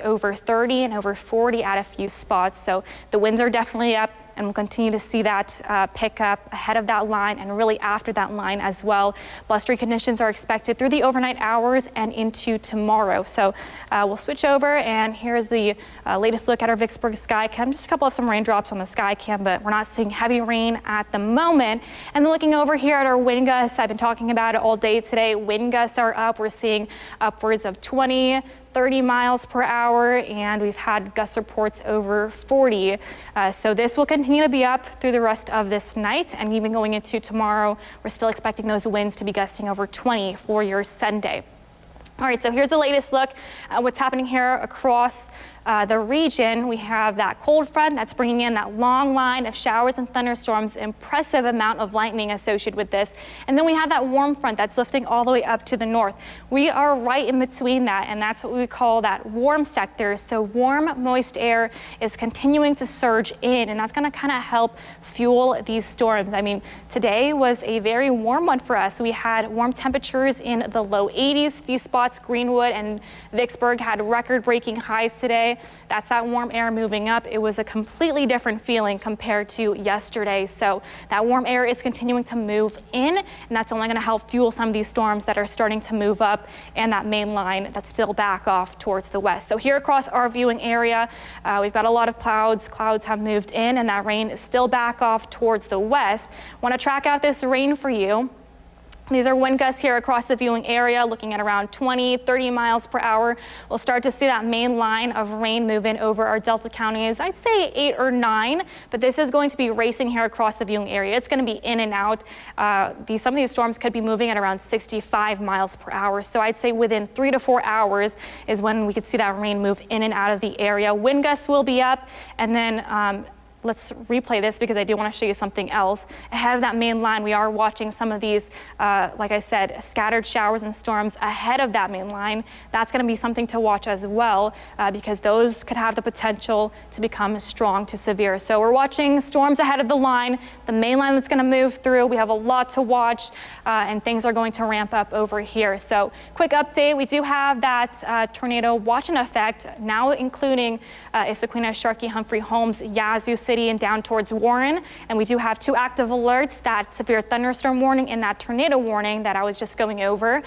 over 30 and over 40 at a few spots. So the winds are definitely up, and we'll continue to see that pick up ahead of that line and really after that line as well. Blustery conditions are expected through the overnight hours and into tomorrow. So we'll switch over, and here's the latest look at our Vicksburg sky cam. Just a couple of some raindrops on the sky cam, but we're not seeing heavy rain at the moment. And then looking over here at our wind gusts, I've been talking about it all day today. Wind gusts are up. We're seeing upwards of 20, 30 miles per hour, and we've had gust reports over 40. So this will continue to be up through the rest of this night, and even going into tomorrow, we're still expecting those winds to be gusting over 20 for your Sunday. All right, so here's the latest look at what's happening here across the region. We have that cold front that's bringing in that long line of showers and thunderstorms, impressive amount of lightning associated with this. And then we have that warm front that's lifting all the way up to the north. We are right in between that, and that's what we call that warm sector. So warm, moist air is continuing to surge in, and that's going to kind of help fuel these storms. I mean, today was a very warm one for us. We had warm temperatures in the low 80s, few spots. Greenwood and Vicksburg had record-breaking highs today. That's that warm air moving up. It was a completely different feeling compared to yesterday. So that warm air is continuing to move in, and that's only going to help fuel some of these storms that are starting to move up, and that main line that's still back off towards the west. So here across our viewing area, we've got a lot of clouds. Clouds have moved in, and that rain is still back off towards the west. Want to track out this rain for you. These are wind gusts here across the viewing area, looking at around 20, 30 miles per hour. We'll start to see that main line of rain move in over our Delta counties. I'd say 8 or 9, but this is going to be racing here across the viewing area. It's going to be in and out. Some of these storms could be moving at around 65 miles per hour. So I'd say within 3 to 4 hours is when we could see that rain move in and out of the area. Wind gusts will be up, and then let's replay this because I do want to show you something else. Ahead of that main line, we are watching some of these, like I said, scattered showers and storms ahead of that main line. That's going to be something to watch as well, because those could have the potential to become strong to severe. So we're watching storms ahead of the line, the main line that's going to move through. We have a lot to watch, and things are going to ramp up over here. So quick update, we do have that tornado watch in effect, now including Issaquena, Sharkey, Humphrey, Holmes, Yazoo City, and down towards Warren. And we do have 2 active alerts, that severe thunderstorm warning and that tornado warning that I was just going over.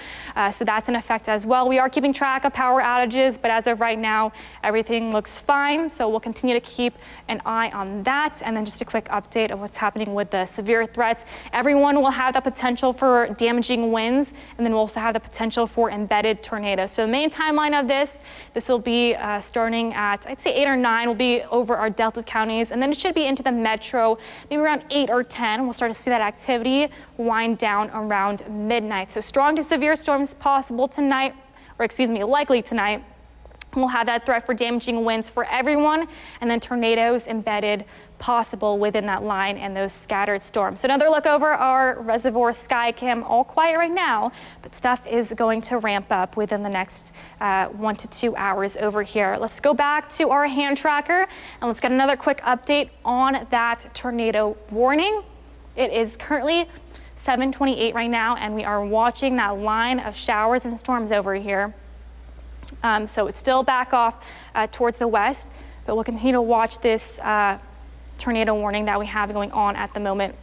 So that's in effect as well. We are keeping track of power outages, but as of right now, everything looks fine. So we'll continue to keep an eye on that. And then just a quick update of what's happening with the severe threats. Everyone will have the potential for damaging winds, and then we'll also have the potential for embedded tornadoes. So the main timeline of this will be starting at, I'd say 8 or 9 will be over our Delta counties, and then it should be into the metro, maybe around 8 or 10. We'll start to see that activity wind down around midnight. So strong to severe storms possible tonight, or excuse me, likely tonight. We'll have that threat for damaging winds for everyone, and then tornadoes embedded possible within that line and those scattered storms. So another look over our reservoir sky cam, all quiet right now, but stuff is going to ramp up within the next 1 to 2 hours over here. Let's go back to our hand tracker, and let's get another quick update on that tornado warning. It is currently 7:28 right now, and we are watching that line of showers and storms over here. So it's still back off towards the west, but we'll continue to watch this tornado warning that we have going on at the moment.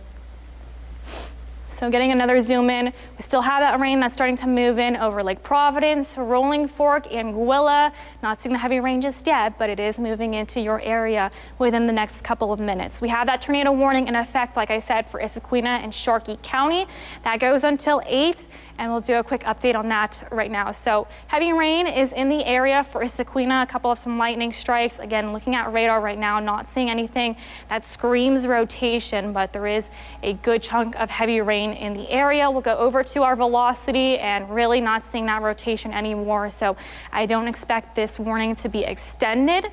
So getting another zoom in, we still have that rain that's starting to move in over Lake Providence, Rolling Fork, Anguilla. Not seeing the heavy rain just yet, but it is moving into your area within the next couple of minutes. We have that tornado warning in effect, like I said, for Issaquena and Sharkey County. That goes until 8. And we'll do a quick update on that right now. So heavy rain is in the area for Issaquena, a couple of some lightning strikes. Again, looking at radar right now, not seeing anything that screams rotation, but there is a good chunk of heavy rain in the area. We'll go over to our velocity, and really not seeing that rotation anymore. So I don't expect this warning to be extended,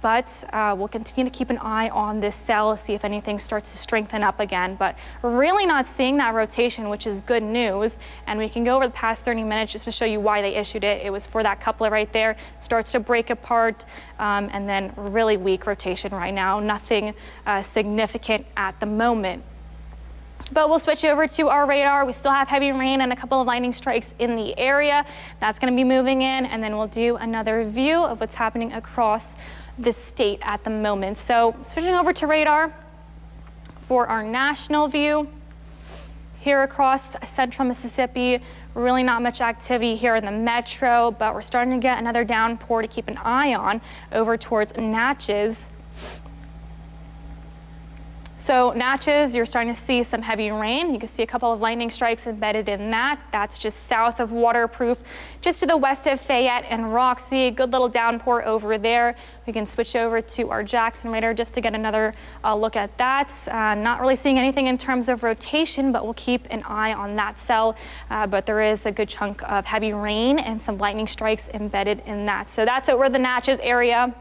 but we'll continue to keep an eye on this cell, see if anything starts to strengthen up again. But really not seeing that rotation, which is good news. And we can go over the past 30 minutes just to show you why they issued it. It was for that coupler right there. Starts to break apart, and then really weak rotation right now. Nothing significant at the moment. But we'll switch over to our radar. We still have heavy rain and a couple of lightning strikes in the area. That's going to be moving in, and then we'll do another view of what's happening across the state at the moment. So switching over to radar for our national view. Here across central Mississippi, really not much activity here in the metro, but we're starting to get another downpour to keep an eye on over towards Natchez. So Natchez, you're starting to see some heavy rain. You can see a couple of lightning strikes embedded in that. That's just south of Waterproof, just to the west of Fayette and Roxy. Good little downpour over there. We can switch over to our Jackson radar just to get another look at that. Not really seeing anything in terms of rotation, but we'll keep an eye on that cell. But there is a good chunk of heavy rain and some lightning strikes embedded in that. So that's over the Natchez area.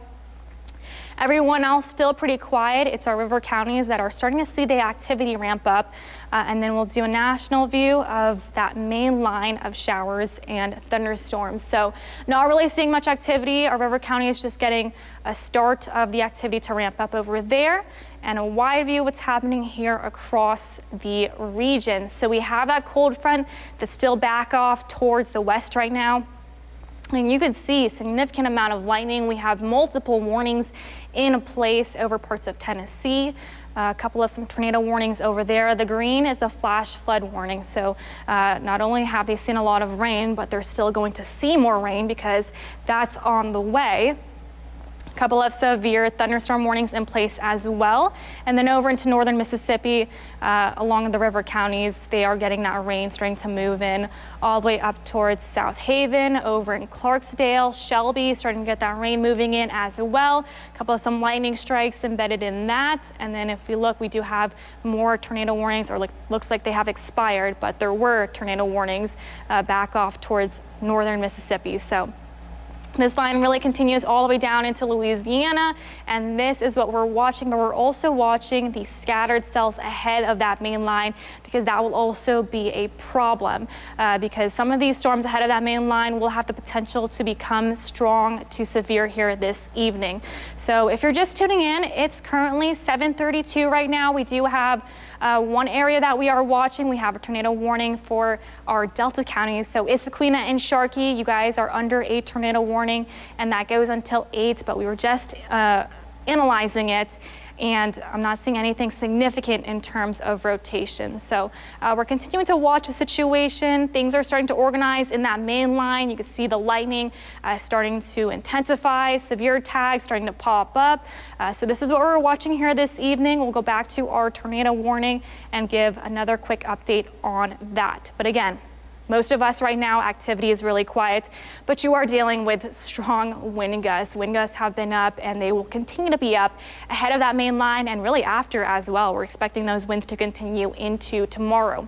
Everyone else still pretty quiet. It's our river counties that are starting to see the activity ramp up. And then we'll do a national view of that main line of showers and thunderstorms. So not really seeing much activity. Our river county is just getting a start of the activity to ramp up over there. And a wide view of what's happening here across the region. So we have that cold front that's still back off towards the west right now. And you can see a significant amount of lightning. We have multiple warnings in place over parts of Tennessee. A couple of some tornado warnings over there. The green is the flash flood warning. So not only have they seen a lot of rain, but they're still going to see more rain because that's on the way. A couple of severe thunderstorm warnings in place as well. And then over into northern Mississippi, along the river counties, they are getting that rain starting to move in all the way up towards South Haven, over in Clarksdale, Shelby, starting to get that rain moving in as well. A couple of some lightning strikes embedded in that. And then if we look, we do have more tornado warnings, or looks like they have expired, but there were tornado warnings back off towards northern Mississippi. So this line really continues all the way down into Louisiana, and this is what we're watching, but we're also watching the scattered cells ahead of that main line, because that will also be a problem, because some of these storms ahead of that main line will have the potential to become strong to severe here this evening. So if you're just tuning in, it's currently 7:32 right now. We do have one area that we are watching. We have a tornado warning for our Delta counties. So Issaquena and Sharkey, you guys are under a tornado warning, and that goes until 8, but we were just analyzing it, and I'm not seeing anything significant in terms of rotation. So we're continuing to watch the situation. Things are starting to organize in that main line. You can see the lightning starting to intensify, severe tags starting to pop up. So this is what we're watching here this evening. We'll go back to our tornado warning and give another quick update on that. But again, most of us right now, activity is really quiet, but you are dealing with strong wind gusts. Wind gusts have been up, and they will continue to be up ahead of that main line and really after as well. We're expecting those winds to continue into tomorrow.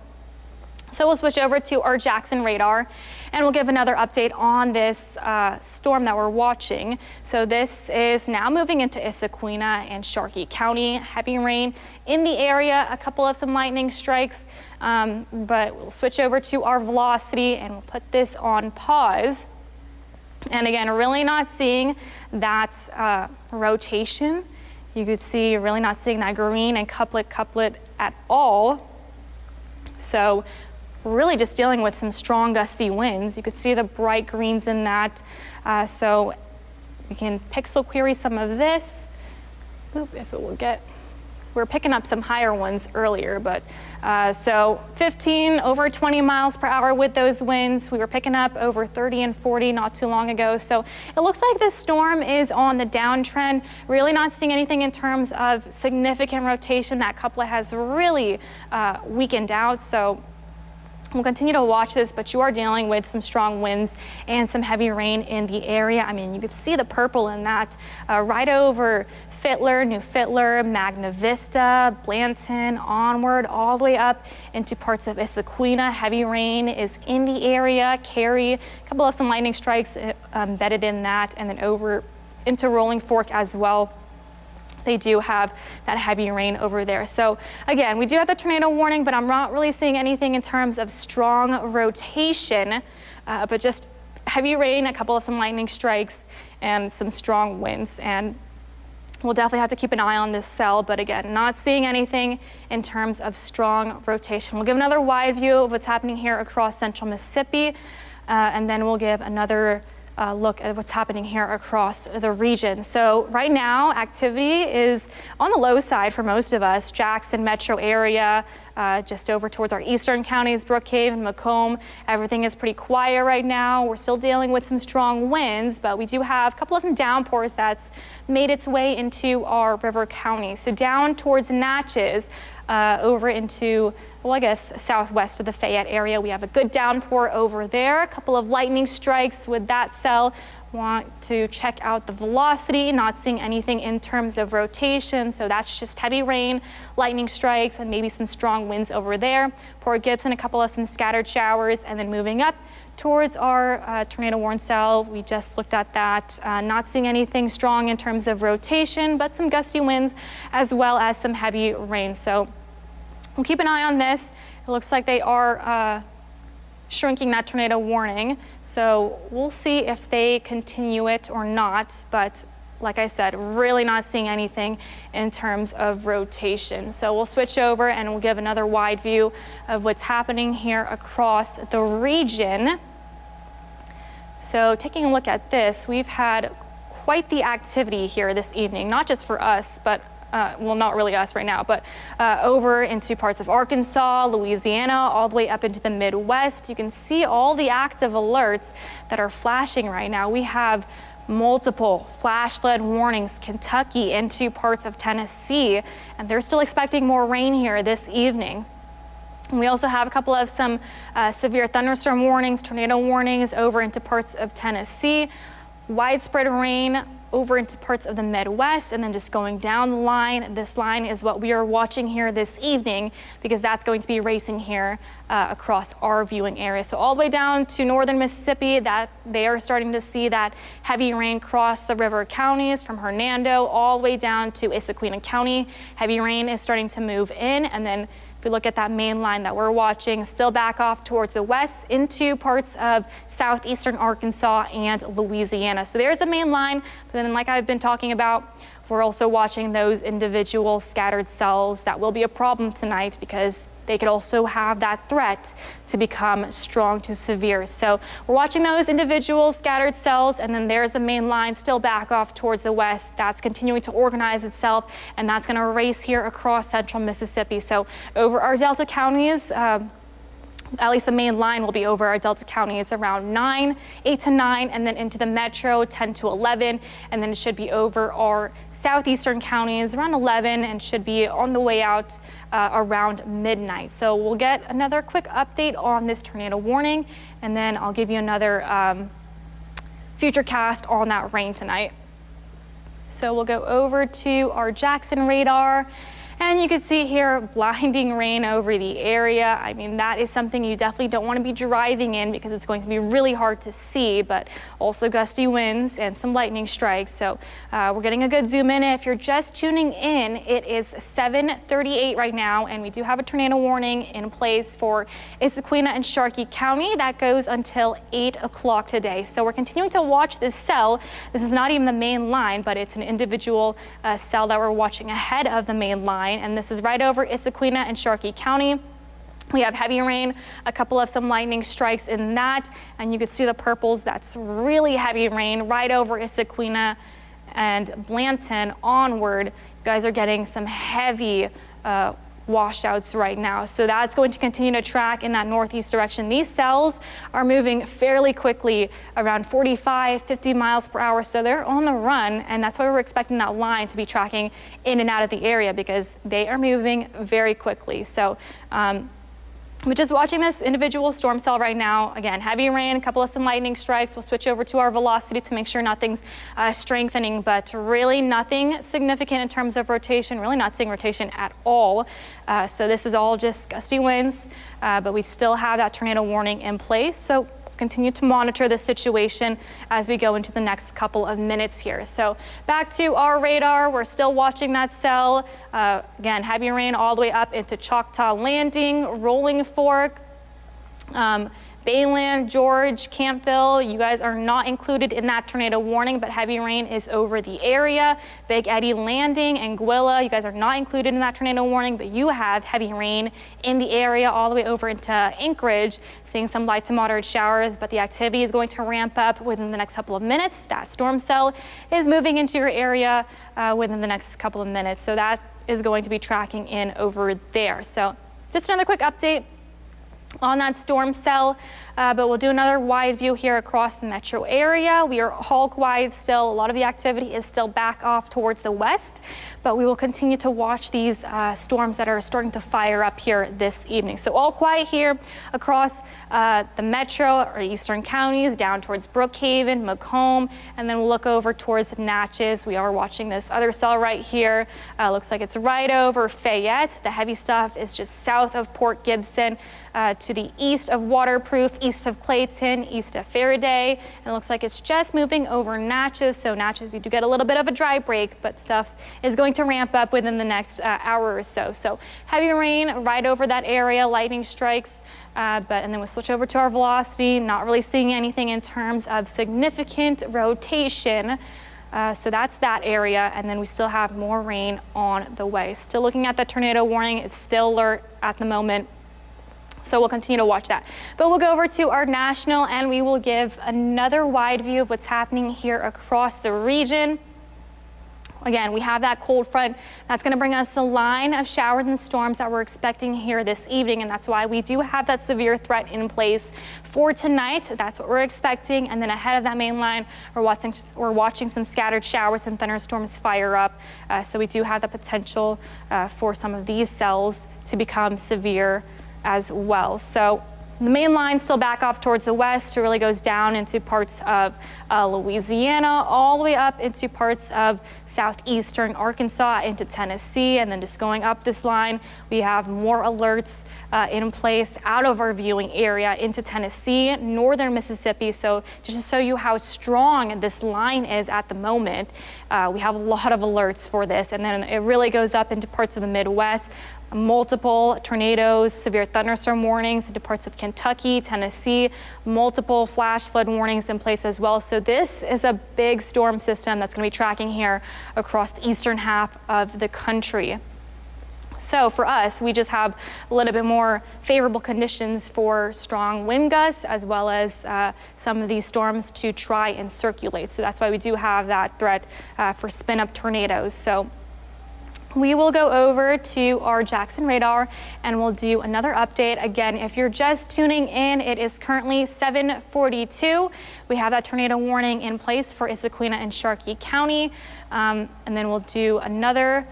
So we'll switch over to our Jackson radar, and we'll give another update on this storm that we're watching. So this is now moving into Issaquena and Sharkey County. Heavy rain in the area, a couple of some lightning strikes, but we'll switch over to our velocity, and we'll put this on pause. And again, really not seeing that rotation. You could see really not seeing that green and couplet at all. So really just dealing with some strong gusty winds. You could see the bright greens in that. So we can pixel query some of this. Oop, if it will get, we're picking up some higher ones earlier, but so 15 over 20 miles per hour with those winds. We were picking up over 30 and 40 not too long ago. So it looks like this storm is on the downtrend. Really not seeing anything in terms of significant rotation. That couplet has really weakened out. So we'll continue to watch this, but you are dealing with some strong winds and some heavy rain in the area. I mean, you could see the purple in that right over Fittler, New Fittler, Magna Vista, Blanton, onward, all the way up into parts of Issaquena. Heavy rain is in the area. Cary, a couple of some lightning strikes embedded in that, and then over into Rolling Fork as well. They do have that heavy rain over there. So again, we do have the tornado warning, but I'm not really seeing anything in terms of strong rotation, but just heavy rain, a couple of some lightning strikes, and some strong winds. And We'll definitely have to keep an eye on this cell, but again, not seeing anything in terms of strong rotation. We'll give another wide view of what's happening here across central Mississippi, and then we'll give another look at what's happening here across the region. So right now, activity is on the low side for most of us. Jackson metro area, just over towards our eastern counties, Brookhaven, Macomb, everything is pretty quiet right now. We're still dealing with some strong winds, but we do have a couple of some downpours that's made its way into our river counties. So down towards Natchez, over into, well, I guess southwest of the Fayette area. We have a good downpour over there, a couple of lightning strikes with that cell. Want to check out the velocity, not seeing anything in terms of rotation, so that's just heavy rain, lightning strikes, and maybe some strong winds over there. Port Gibson, a couple of some scattered showers, and then moving up towards our tornado warning cell. We just looked at that, not seeing anything strong in terms of rotation, but some gusty winds as well as some heavy rain. So we'll keep an eye on this. It looks like they are shrinking that tornado warning. So we'll see if they continue it or not. But like I said, really not seeing anything in terms of rotation. So we'll switch over and we'll give another wide view of what's happening here across the region. So taking a look at this, we've had quite the activity here this evening, not just for us, but well, not really us right now, but over into parts of Arkansas, Louisiana, all the way up into the Midwest. You can see all the active alerts that are flashing right now. We have multiple flash flood warnings, Kentucky into parts of Tennessee, and they're still expecting more rain here this evening. We also have a couple of some severe thunderstorm warnings, tornado warnings over into parts of Tennessee, widespread rain over into parts of the Midwest, and then just going down the line. This line is what we are watching here this evening because that's going to be racing here across our viewing area. So all the way down to northern Mississippi, that they are starting to see that heavy rain cross the river counties from Hernando all the way down to Issaquena County. Heavy rain is starting to move in, and then if we look at that main line that we're watching, still back off towards the west into parts of southeastern Arkansas and Louisiana. So there's the main line, but then like I've been talking about, we're also watching those individual scattered cells. That will be a problem tonight because they could also have that threat to become strong to severe. So we're watching those individual scattered cells, and then there's the main line still back off towards the west. That's continuing to organize itself, and that's going to race here across central Mississippi. So over our Delta counties, at least the main line will be over our Delta counties around 8 to 9, and then into the metro 10 to 11, and then it should be over our southeastern counties around 11 and should be on the way out around midnight. So we'll get another quick update on this tornado warning, and then I'll give you another future cast on that rain tonight. So we'll go over to our Jackson radar. And you can see here blinding rain over the area. I mean, that is something you definitely don't want to be driving in because it's going to be really hard to see, but also gusty winds and some lightning strikes. So we're getting a good zoom in. If you're just tuning in, it is 7:38 right now, and we do have a tornado warning in place for Issaquena and Sharkey County. That goes until 8 o'clock today. So we're continuing to watch this cell. This is not even the main line, but it's an individual cell that we're watching ahead of the main line. And this is right over Issaquena and Sharkey County. We have heavy rain, a couple of some lightning strikes in that, and you can see the purples. That's really heavy rain right over Issaquena and Blanton onward. You guys are getting some heavy washouts right now. So that's going to continue to track in that northeast direction. These cells are moving fairly quickly, around 45, 50 miles per hour. So they're on the run, and that's why we're expecting that line to be tracking in and out of the area because they are moving very quickly. So we're just watching this individual storm cell right now. Again, heavy rain, a couple of some lightning strikes. We'll switch over to our velocity to make sure nothing's strengthening, but really nothing significant in terms of rotation, really not seeing rotation at all. So this is all just gusty winds, but we still have that tornado warning in place. So continue to monitor the situation as we go into the next couple of minutes here. So back to our radar, we're still watching that cell. Again, heavy rain all the way up into Choctaw Landing, Rolling Fork, Bayland, George, Campbell, you guys are not included in that tornado warning, but heavy rain is over the area. Big Eddy Landing, Anguilla, you guys are not included in that tornado warning, but you have heavy rain in the area all the way over into Anchorage, seeing some light to moderate showers, but the activity is going to ramp up within the next couple of minutes. That storm cell is moving into your area within the next couple of minutes. So that is going to be tracking in over there. So just another quick update on that storm cell, but we'll do another wide view here across the metro area. We are Hulk wide still. A lot of the activity is still back off towards the west, but we will continue to watch these storms that are starting to fire up here this evening. So all quiet here across the metro or eastern counties down towards Brookhaven, Macomb, and then we'll look over towards Natchez. We are watching this other cell right here. Looks like it's right over Fayette. The heavy stuff is just south of Port Gibson, to the east of Waterproof, east of Clayton, east of Faraday, and it looks like it's just moving over Natchez. So Natchez, you do get a little bit of a dry break, but stuff is going to ramp up within the next hour or so. So heavy rain right over that area, lightning strikes, and then we'll switch over to our velocity, not really seeing anything in terms of significant rotation. So that's that area, and then we still have more rain on the way. Still looking at the tornado warning, it's still alert at the moment. So we'll continue to watch that. But we'll go over to our national and we will give another wide view of what's happening here across the region. Again, we have that cold front that's going to bring us a line of showers and storms that we're expecting here this evening, and that's why we do have that severe threat in place for tonight. That's what we're expecting, and then ahead of that main line, we're watching some scattered showers and thunderstorms fire up. So we do have the potential for some of these cells to become severe as well. So the main line still back off towards the west. It really goes down into parts of Louisiana, all the way up into parts of southeastern Arkansas, into Tennessee, and then just going up this line, we have more alerts in place out of our viewing area into Tennessee, northern Mississippi. So just to show you how strong this line is at the moment, we have a lot of alerts for this, and then it really goes up into parts of the Midwest. Multiple tornadoes, severe thunderstorm warnings into parts of Kentucky, Tennessee, multiple flash flood warnings in place as well. So this is a big storm system that's going to be tracking here across the eastern half of the country. So for us, we just have a little bit more favorable conditions for strong wind gusts, as well as some of these storms to try and circulate. So that's why we do have that threat for spin up tornadoes. So we will go over to our Jackson radar and we'll do another update. Again, if you're just tuning in, it is currently 7:42. We have that tornado warning in place for Issaquah and Sharkey County. And then we'll do another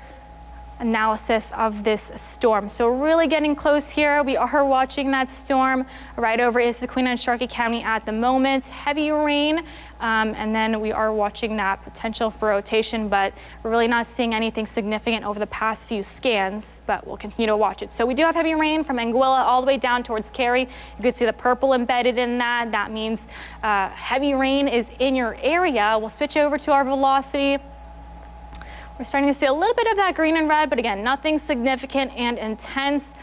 analysis of this storm. So really getting close here. We are watching that storm right over Issaquah and Sharkey County at the moment. Heavy rain, and then we are watching that potential for rotation, but we're really not seeing anything significant over the past few scans, but we'll continue to watch it. So we do have heavy rain from Anguilla all the way down towards Cary. You can see the purple embedded in that. That means heavy rain is in your area. We'll switch over to our velocity. We're starting to see a little bit of that green and red, but again, nothing significant and intense.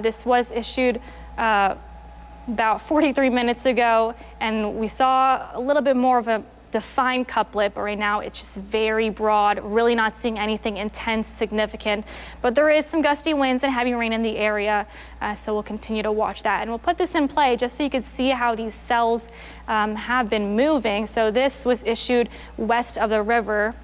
This was issued about 43 minutes ago, and we saw a little bit more of a defined couplet, but right now it's just very broad, really not seeing anything intense, significant. But there is some gusty winds and heavy rain in the area, so we'll continue to watch that. And we'll put this in play just so you can see how these cells have been moving. So this was issued west of the river,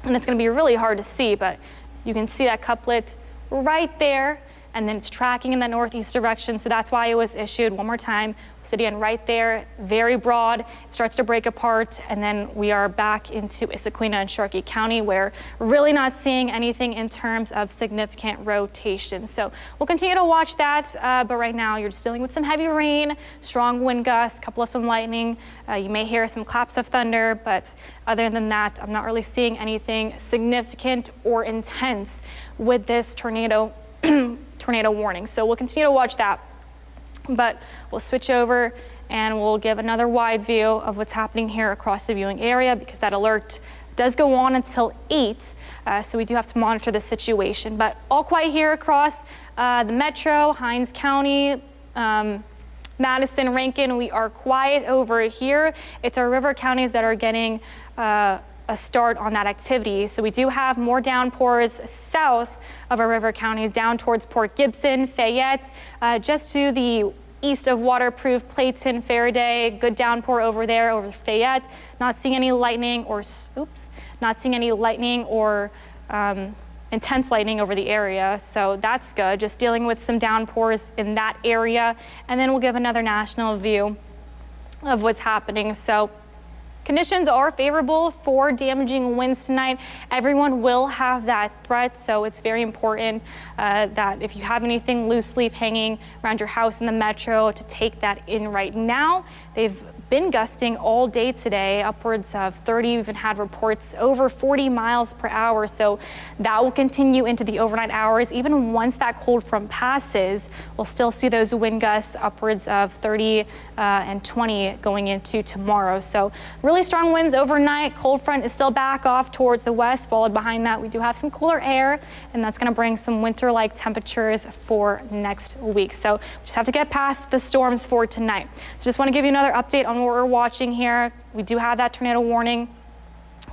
and it's going to be really hard to see, but you can see that couplet right there, and then it's tracking in the northeast direction, so that's why it was issued. One more time, Obsidian right there, very broad. It starts to break apart, and then we are back into Issaquah and Sharkey County, where we're really not seeing anything in terms of significant rotation. So we'll continue to watch that, but right now you're just dealing with some heavy rain, strong wind gusts, couple of some lightning. You may hear some claps of thunder, but other than that, I'm not really seeing anything significant or intense with this tornado warning. So we'll continue to watch that, but we'll switch over and we'll give another wide view of what's happening here across the viewing area, because that alert does go on until 8, so we do have to monitor the situation. But all quiet here across the metro, Hinds County, Madison, Rankin, we are quiet over here. It's our river counties that are getting a start on that activity. So we do have more downpours south of our river counties down towards Port Gibson, Fayette, just to the east of Waterproof, Clayton, Faraday, good downpour over there over Fayette. Not seeing any lightning or, intense lightning over the area, so that's good. Just dealing with some downpours in that area, and then we'll give another national view of what's happening. So conditions are favorable for damaging winds tonight. Everyone will have that threat, so it's very important that if you have anything loose leaf hanging around your house in the metro, to take that in right now. They've been gusting all day today, upwards of 30. We've even had reports over 40 miles per hour. So that will continue into the overnight hours. Even once that cold front passes, we'll still see those wind gusts upwards of 30 and 20 going into tomorrow. So really strong winds overnight. Cold front is still back off towards the west. Followed behind that, we do have some cooler air, and that's going to bring some winter-like temperatures for next week. So we just have to get past the storms for tonight. So just want to give you another update on what we're watching here. We do have that tornado warning.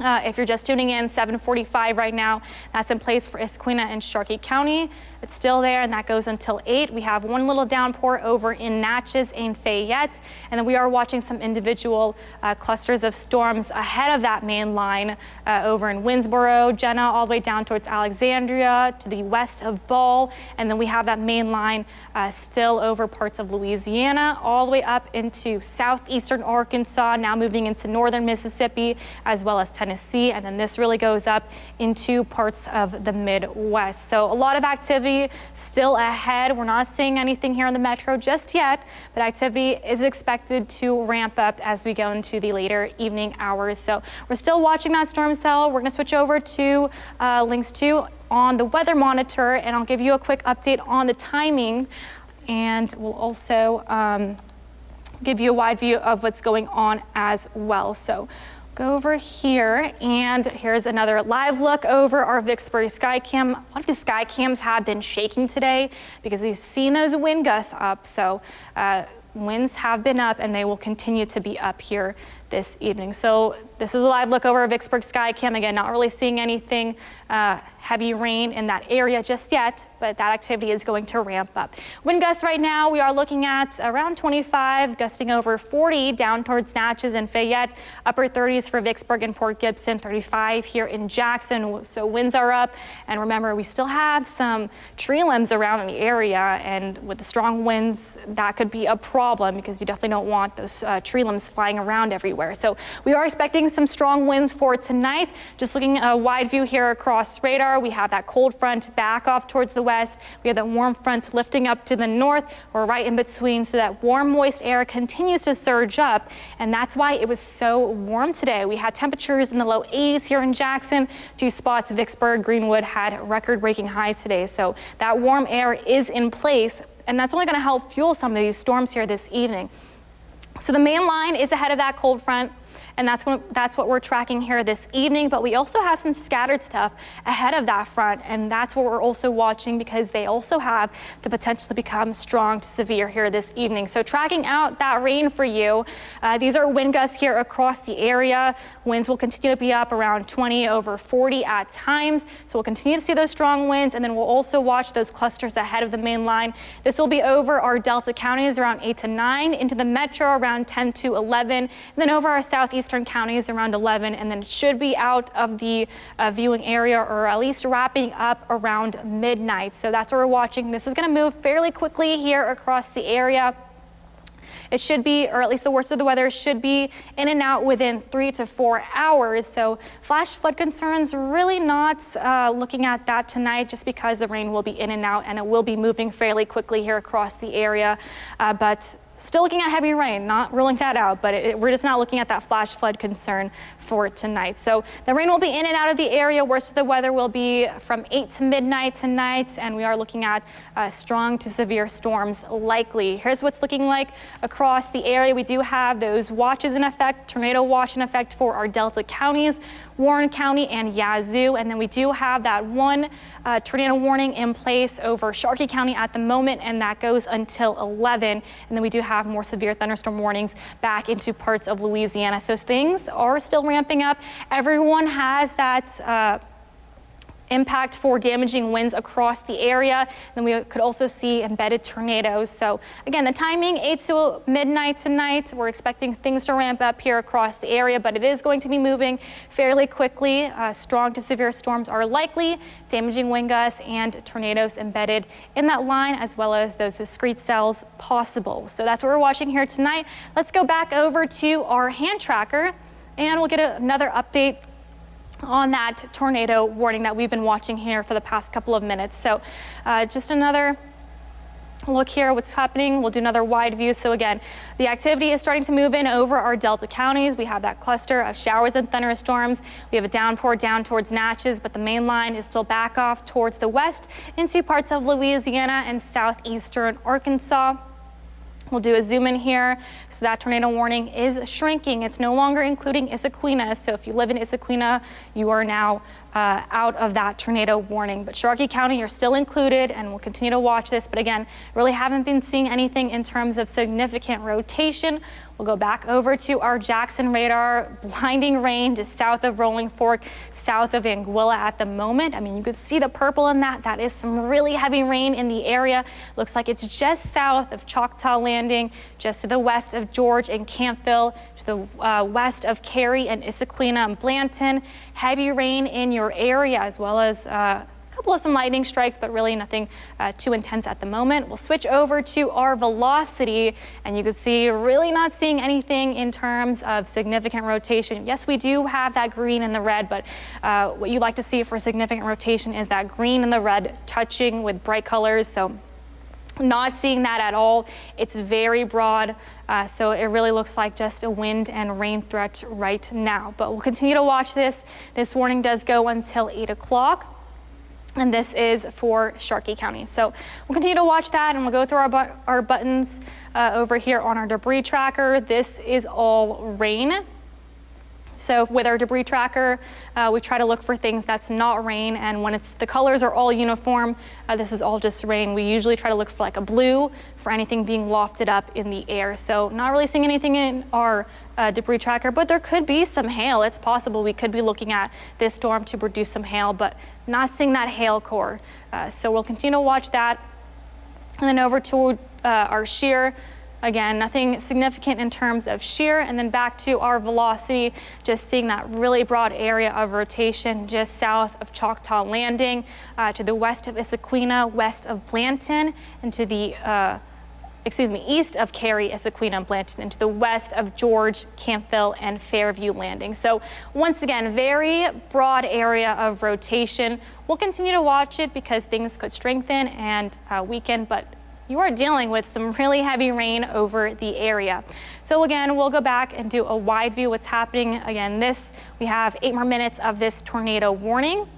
If you're just tuning in, 7:45 right now, that's in place for Issaquena and Starkey County. It's still there, and that goes until 8. We have one little downpour over in Natchez and Fayette, and then we are watching some individual clusters of storms ahead of that main line over in Winnsboro, Jenna, all the way down towards Alexandria to the west of Ball, and then we have that main line still over parts of Louisiana, all the way up into southeastern Arkansas, now moving into northern Mississippi, as well as Tennessee, and then this really goes up into parts of the Midwest. So a lot of activity still ahead. We're not seeing anything here in the metro just yet, but activity is expected to ramp up as we go into the later evening hours. So we're still watching that storm cell. We're going to switch over to links 2 on the weather monitor, and I'll give you a quick update on the timing, and we'll also give you a wide view of what's going on as well. So go over here, and here's another live look over our Vicksburg Skycam. A lot of the sky cams have been shaking today because we've seen those wind gusts up. So winds have been up, and they will continue to be up here this evening. So this is a live look over our Vicksburg Skycam. Again, not really seeing anything heavy rain in that area just yet, but that activity is going to ramp up. Wind gusts right now, we are looking at around 25, gusting over 40 down towards Natchez and Fayette, upper 30s for Vicksburg and Port Gibson, 35 here in Jackson. So winds are up, and remember, we still have some tree limbs around in the area, and with the strong winds, that could be a problem because you definitely don't want those tree limbs flying around everywhere. So we are expecting some strong winds for tonight. Just looking at a wide view here across radar, we have that cold front back off towards the west. We have that warm front lifting up to the north. We're right in between, so that warm, moist air continues to surge up, and that's why it was so warm today. We had temperatures in the low 80s here in Jackson. A few spots, Vicksburg, Greenwood had record-breaking highs today. So that warm air is in place, and that's only going to help fuel some of these storms here this evening. So the main line is ahead of that cold front, and that's what we're tracking here this evening. But we also have some scattered stuff ahead of that front, and that's what we're also watching because they also have the potential to become strong to severe here this evening. So tracking out that rain for you, these are wind gusts here across the area. Winds will continue to be up around 20 over 40 at times. So we'll continue to see those strong winds, and then we'll also watch those clusters ahead of the main line. This will be over our Delta counties around 8 to 9, into the metro around 10 to 11, and then over our southeastern counties around 11, and then it should be out of the viewing area, or at least wrapping up around midnight. So that's what we're watching. This is going to move fairly quickly here across the area. It should be, or at least the worst of the weather should be in and out within 3 to 4 hours. So flash flood concerns, really not looking at that tonight, just because the rain will be in and out, and it will be moving fairly quickly here across the area. But still looking at heavy rain, not ruling that out, but we're just not looking at that flash flood concern for tonight. So the rain will be in and out of the area. Worst of the weather will be from 8 to midnight tonight, and we are looking at strong to severe storms likely. Here's what's looking like across the area. We do have those watches in effect, tornado watch in effect for our Delta counties, Warren County and Yazoo, and then we do have that one tornado warning in place over Starkey County at the moment, and that goes until 11. And then we do have have more severe thunderstorm warnings back into parts of Louisiana. So things are still ramping up. Everyone has that impact for damaging winds across the area. Then we could also see embedded tornadoes. So again, the timing 8 to midnight tonight. We're expecting things to ramp up here across the area, but it is going to be moving fairly quickly. Strong to severe storms are likely, damaging wind gusts and tornadoes embedded in that line, as well as those discrete cells possible. So that's what we're watching here tonight. Let's go back over to our hand tracker and we'll get another update on that tornado warning that we've been watching here for the past couple of minutes. So just another look here what's happening. We'll do another wide view. So again, the activity is starting to move in over our Delta counties. We have that cluster of showers and thunderstorms. We have a downpour down towards Natchez, but the main line is still back off towards the west into parts of Louisiana and southeastern Arkansas. We'll do a zoom in here. So that tornado warning is shrinking. It's no longer including Issaquena. So if you live in Issaquena, you are now out of that tornado warning. But Sharkey County, you're still included, and we'll continue to watch this. But again, really haven't been seeing anything in terms of significant rotation. We'll go back over to our Jackson radar. Blinding rain just south of Rolling Fork, south of Anguilla at the moment. I mean, you could see the purple in that. That is some really heavy rain in the area. Looks like it's just south of Choctaw Landing, just to the west of George and Campville, to the west of Cary and Issaquena and Blanton. Heavy rain in your area, as well as couple of some lightning strikes, but really nothing too intense at the moment. We'll switch over to our velocity, and you can see really not seeing anything in terms of significant rotation. Yes, we do have that green and the red, but what you like to see for significant rotation is that green and the red touching with bright colors. So not seeing that at all. It's very broad, so it really looks like just a wind and rain threat right now. But we'll continue to watch this. This warning does go until 8 o'clock. And this is for Sharkey County. So we'll continue to watch that, and we'll go through our buttons over here on our debris tracker. This is all rain. So with our debris tracker, we try to look for things that's not rain, and when the colors are all uniform, this is all just rain. We usually try to look for like a blue for anything being lofted up in the air. So not really seeing anything in our debris tracker, but there could be some hail. It's possible we could be looking at this storm to produce some hail, but not seeing that hail core. So we'll continue to watch that. And then over to our shear. Again, nothing significant in terms of shear, and then back to our velocity, just seeing that really broad area of rotation just south of Choctaw Landing, to the west of Issaquena, west of Blanton, and to the east of Cary, Issaquena, and Blanton, and to the west of George, Campville, and Fairview Landing. So once again, very broad area of rotation. We'll continue to watch it because things could strengthen and weaken, but you are dealing with some really heavy rain over the area. So again, we'll go back and do a wide view what's happening. Again, we have 8 more minutes of this tornado warning,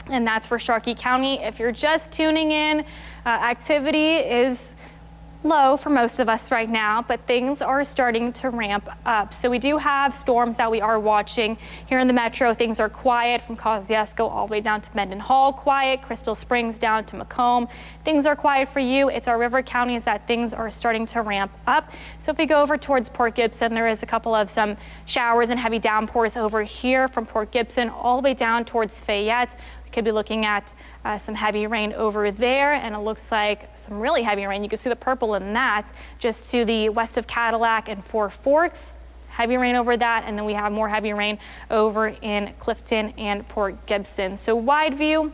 and that's for Sharkey County. If you're just tuning in, activity is low for most of us right now, but things are starting to ramp up. So we do have storms that we are watching here in the metro. Things are quiet from Kosciuszko all the way down to Mendenhall, quiet. Crystal Springs down to Macomb. Things are quiet for you. It's our river counties that things are starting to ramp up. So if we go over towards Port Gibson, there is a couple of some showers and heavy downpours over here from Port Gibson all the way down towards Fayette. Could be looking at some heavy rain over there, and it looks like some really heavy rain. You can see the purple in that just to the west of Cadillac and Four Forks. Heavy rain over that, and then we have more heavy rain over in Clifton and Port Gibson. So wide view.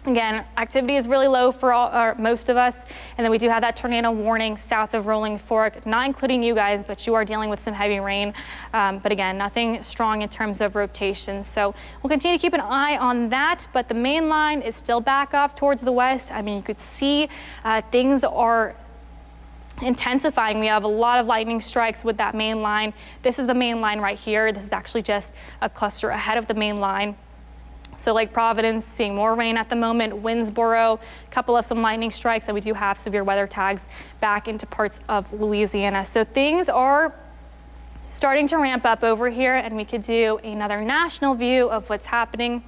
Again, activity is really low for most of us, and then we do have that tornado warning south of Rolling Fork, not including you guys, but you are dealing with some heavy rain. But again, nothing strong in terms of rotation. So we'll continue to keep an eye on that, but the main line is still back off towards the west. I mean, you could see things are intensifying. We have a lot of lightning strikes with that main line. This is the main line right here. This is actually just a cluster ahead of the main line. So Lake Providence, seeing more rain at the moment. Winnsboro, a couple of some lightning strikes, and we do have severe weather tags back into parts of Louisiana. So things are starting to ramp up over here, and we could do another national view of what's happening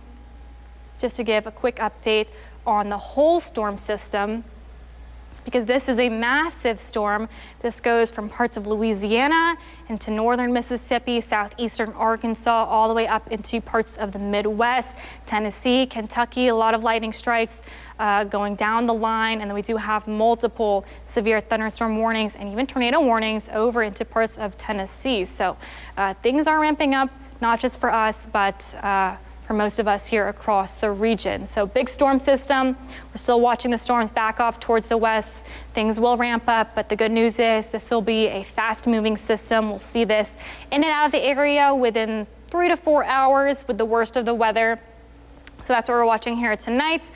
just to give a quick update on the whole storm system. because this is a massive storm. This goes from parts of Louisiana into northern Mississippi, southeastern Arkansas, all the way up into parts of the Midwest, Tennessee, Kentucky, a lot of lightning strikes going down the line. And then we do have multiple severe thunderstorm warnings and even tornado warnings over into parts of Tennessee. So things are ramping up, not just for us, but for most of us here across the region. So big storm system. We're still watching the storms back off towards the west. Things will ramp up, but the good news is this will be a fast moving system. We'll see this in and out of the area within 3 to 4 hours with the worst of the weather. So that's what we're watching here tonight.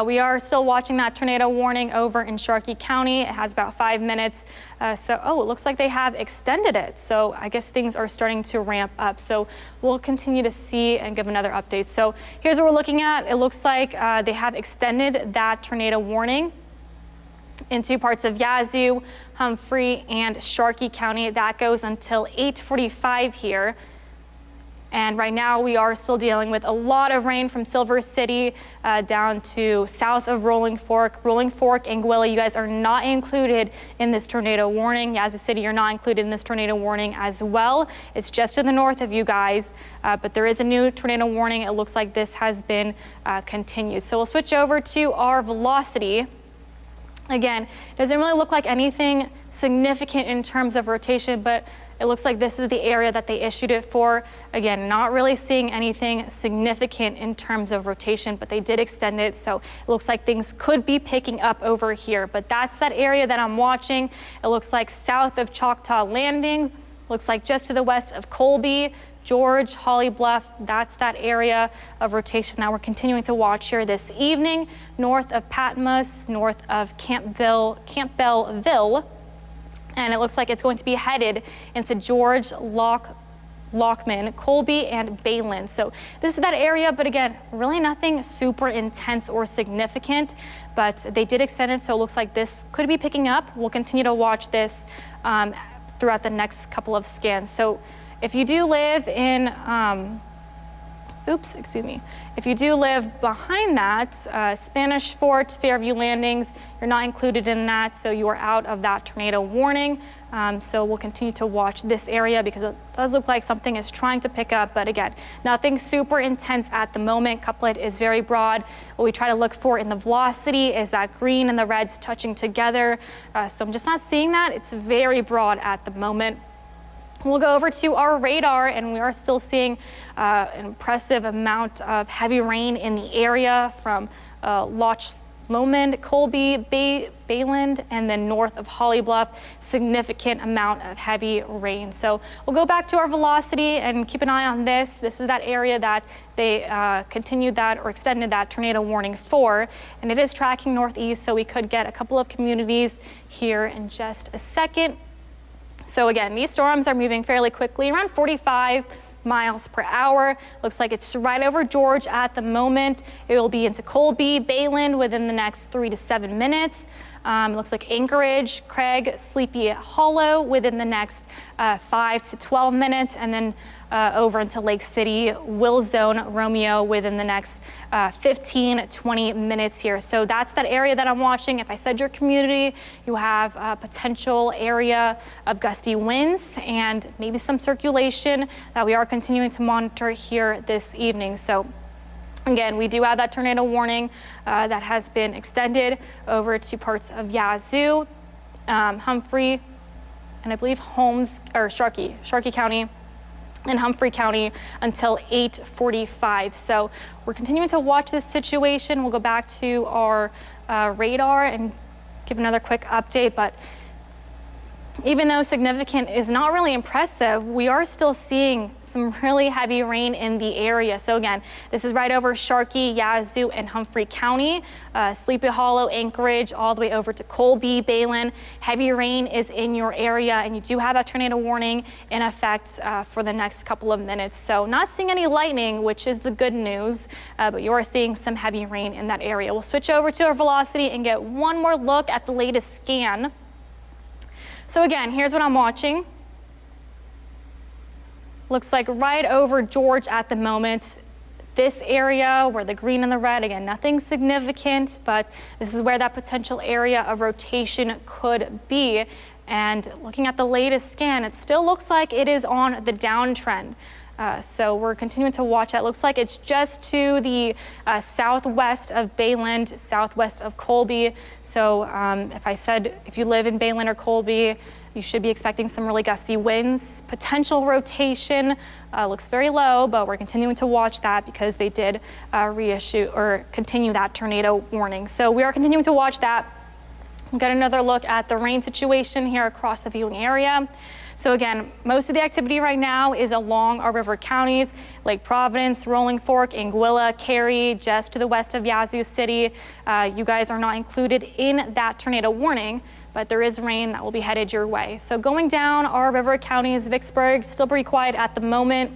We are still watching that tornado warning over in Sharkey County. It has about 5 minutes. It looks like they have extended it. So I guess things are starting to ramp up. So we'll continue to see and give another update. So here's what we're looking at. It looks like they have extended that tornado warning into parts of Yazoo, Humphrey, and Sharkey County. That goes until 8:45 here. And right now we are still dealing with a lot of rain from Silver City down to south of Rolling Fork. Rolling Fork, Anguilla, you guys are not included in this tornado warning. Yazoo City, you're not included in this tornado warning as well. It's just to the north of you guys, but there is a new tornado warning. It looks like this has been continued. So we'll switch over to our velocity. Again, it doesn't really look like anything significant in terms of rotation, but it looks like this is the area that they issued it for. Again, not really seeing anything significant in terms of rotation, but they did extend it. So it looks like things could be picking up over here, but that's that area that I'm watching. It looks like south of Choctaw Landing, looks like just to the west of Colby, George, Holly Bluff. That's that area of rotation that we're continuing to watch here this evening. North of Patmos, north of Campbellville, and it looks like it's going to be headed into George, Lockman, Colby, and Bayland. So this is that area, but again, really nothing super intense or significant, but they did extend it, so it looks like this could be picking up. We'll continue to watch this throughout the next couple of scans. So if you do live in, if you do live behind that, Spanish Fort, Fairview Landings, you're not included in that, so you are out of that tornado warning. So we'll continue to watch this area because it does look like something is trying to pick up, but again, nothing super intense at the moment. Couplet is very broad. What we try to look for in the velocity is that green and the reds touching together. So I'm just not seeing that. It's very broad at the moment. We'll go over to our radar, and we are still seeing an impressive amount of heavy rain in the area from Loch Lomond, Colby, Bayland, and then north of Holly Bluff. Significant amount of heavy rain. So we'll go back to our velocity and keep an eye on this. This is that area that they continued that or extended that tornado warning for, and it is tracking northeast, so we could get a couple of communities here in just a second. So again, these storms are moving fairly quickly, around 45 miles per hour. Looks like it's right over George at the moment. It will be into Colby, Bayland within the next 3 to 7 minutes. Looks like Anchorage, Craig, Sleepy Hollow within the next 5 to 12 minutes, and then over into Lake City, Will Zone, Romeo within the next 15, 20 minutes here. So that's that area that I'm watching. If I said your community, you have a potential area of gusty winds and maybe some circulation that we are continuing to monitor here this evening. So again, we do have that tornado warning that has been extended over to parts of Yazoo, Humphrey, and I believe Sharkey County and Humphrey County until 8:45. So we're continuing to watch this situation. We'll go back to our radar and give another quick update, but even though significant is not really impressive, we are still seeing some really heavy rain in the area. So again, this is right over Sharkey, Yazoo, and Humphrey County, Sleepy Hollow, Anchorage, all the way over to Colby, Bayland. Heavy rain is in your area, and you do have a tornado warning in effect for the next couple of minutes. So not seeing any lightning, which is the good news, but you are seeing some heavy rain in that area. We'll switch over to our velocity and get one more look at the latest scan. So again, here's what I'm watching. Looks like right over George at the moment. This area where the green and the red, again, nothing significant, but this is where that potential area of rotation could be. And looking at the latest scan, it still looks like it is on the downtrend. So we're continuing to watch that. Looks like it's just to the southwest of Bayland, southwest of Colby. So if you live in Bayland or Colby, you should be expecting some really gusty winds. Potential rotation looks very low, but we're continuing to watch that because they did reissue or continue that tornado warning. So we are continuing to watch that. We'll get another look at the rain situation here across the viewing area. So again, most of the activity right now is along our river counties, Lake Providence, Rolling Fork, Anguilla, Cary, just to the west of Yazoo City. You guys are not included in that tornado warning, but there is rain that will be headed your way. So going down our river counties, Vicksburg, still pretty quiet at the moment.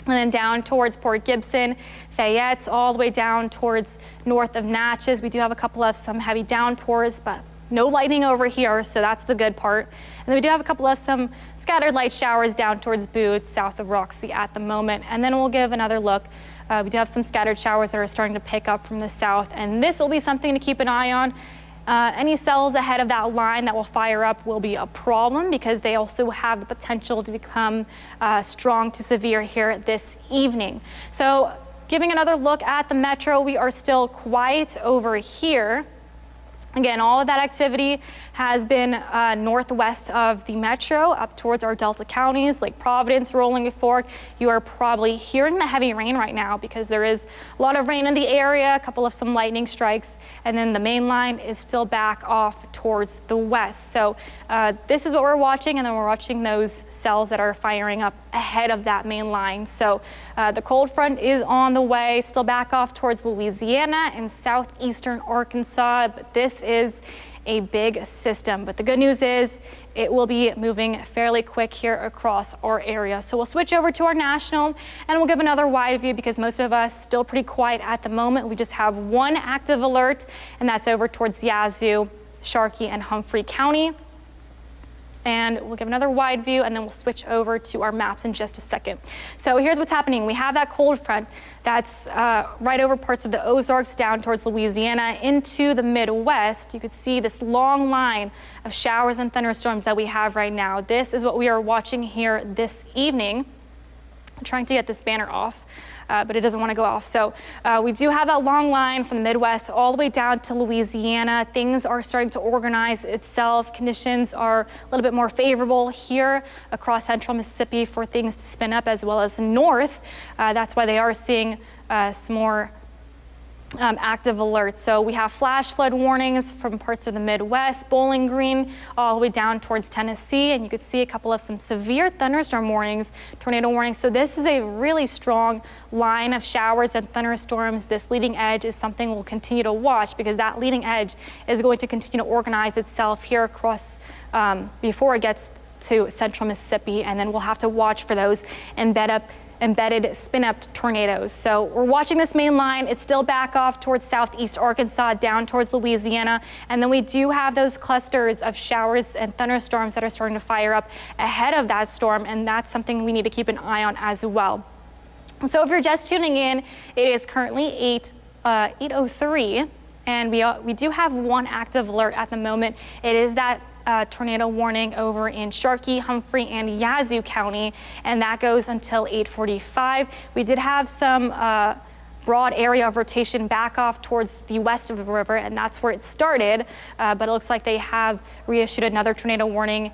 And then down towards Port Gibson, Fayette, all the way down towards north of Natchez. We do have a couple of some heavy downpours, but no lightning over here, so that's the good part. And then we do have a couple of some scattered light showers down towards Booth, south of Roxy at the moment. And then we'll give another look. We do have some scattered showers that are starting to pick up from the south, and this will be something to keep an eye on. Any cells ahead of that line that will fire up will be a problem because they also have the potential to become strong to severe here this evening. So giving another look at the metro, we are still quiet over here. Again, all of that activity has been northwest of the metro up towards our Delta counties, Lake Providence, Rolling Fork. You are probably hearing the heavy rain right now because there is a lot of rain in the area, a couple of some lightning strikes, and then the main line is still back off towards the west. So this is what we're watching, and then we're watching those cells that are firing up ahead of that main line. So the cold front is on the way, still back off towards Louisiana and southeastern Arkansas, but this is a big system. But the good news is it will be moving fairly quick here across our area. So we'll switch over to our national and we'll give another wide view because most of us still pretty quiet at the moment. We just have one active alert, and that's over towards Yazoo, Sharkey, and Humphrey County. And we'll give another wide view, and then we'll switch over to our maps in just a second. So here's what's happening. We have that cold front that's right over parts of the Ozarks down towards Louisiana into the Midwest. You could see this long line of showers and thunderstorms that we have right now. This is what we are watching here this evening. I'm trying to get this banner off. But it doesn't want to go off. So we do have that long line from the Midwest all the way down to Louisiana. Things are starting to organize itself. Conditions are a little bit more favorable here across central Mississippi for things to spin up, as well as north. That's why they are seeing some more active alerts. So we have flash flood warnings from parts of the Midwest, Bowling Green, all the way down towards Tennessee, and you could see a couple of some severe thunderstorm warnings, tornado warnings. So this is a really strong line of showers and thunderstorms. This leading edge is something we'll continue to watch because that leading edge is going to continue to organize itself here across before it gets to central Mississippi, and then we'll have to watch for those embedded spin-up tornadoes. So we're watching this main line. It's still back off towards southeast Arkansas, down towards Louisiana. And then we do have those clusters of showers and thunderstorms that are starting to fire up ahead of that storm. And that's something we need to keep an eye on as well. So if you're just tuning in, it is currently 8:03. And we do have one active alert at the moment. It is that tornado warning over in Sharkey, Humphrey, and Yazoo County, and that goes until 8:45. We did have some broad area of rotation back off towards the west of the river, and that's where it started, but it looks like they have reissued another tornado warning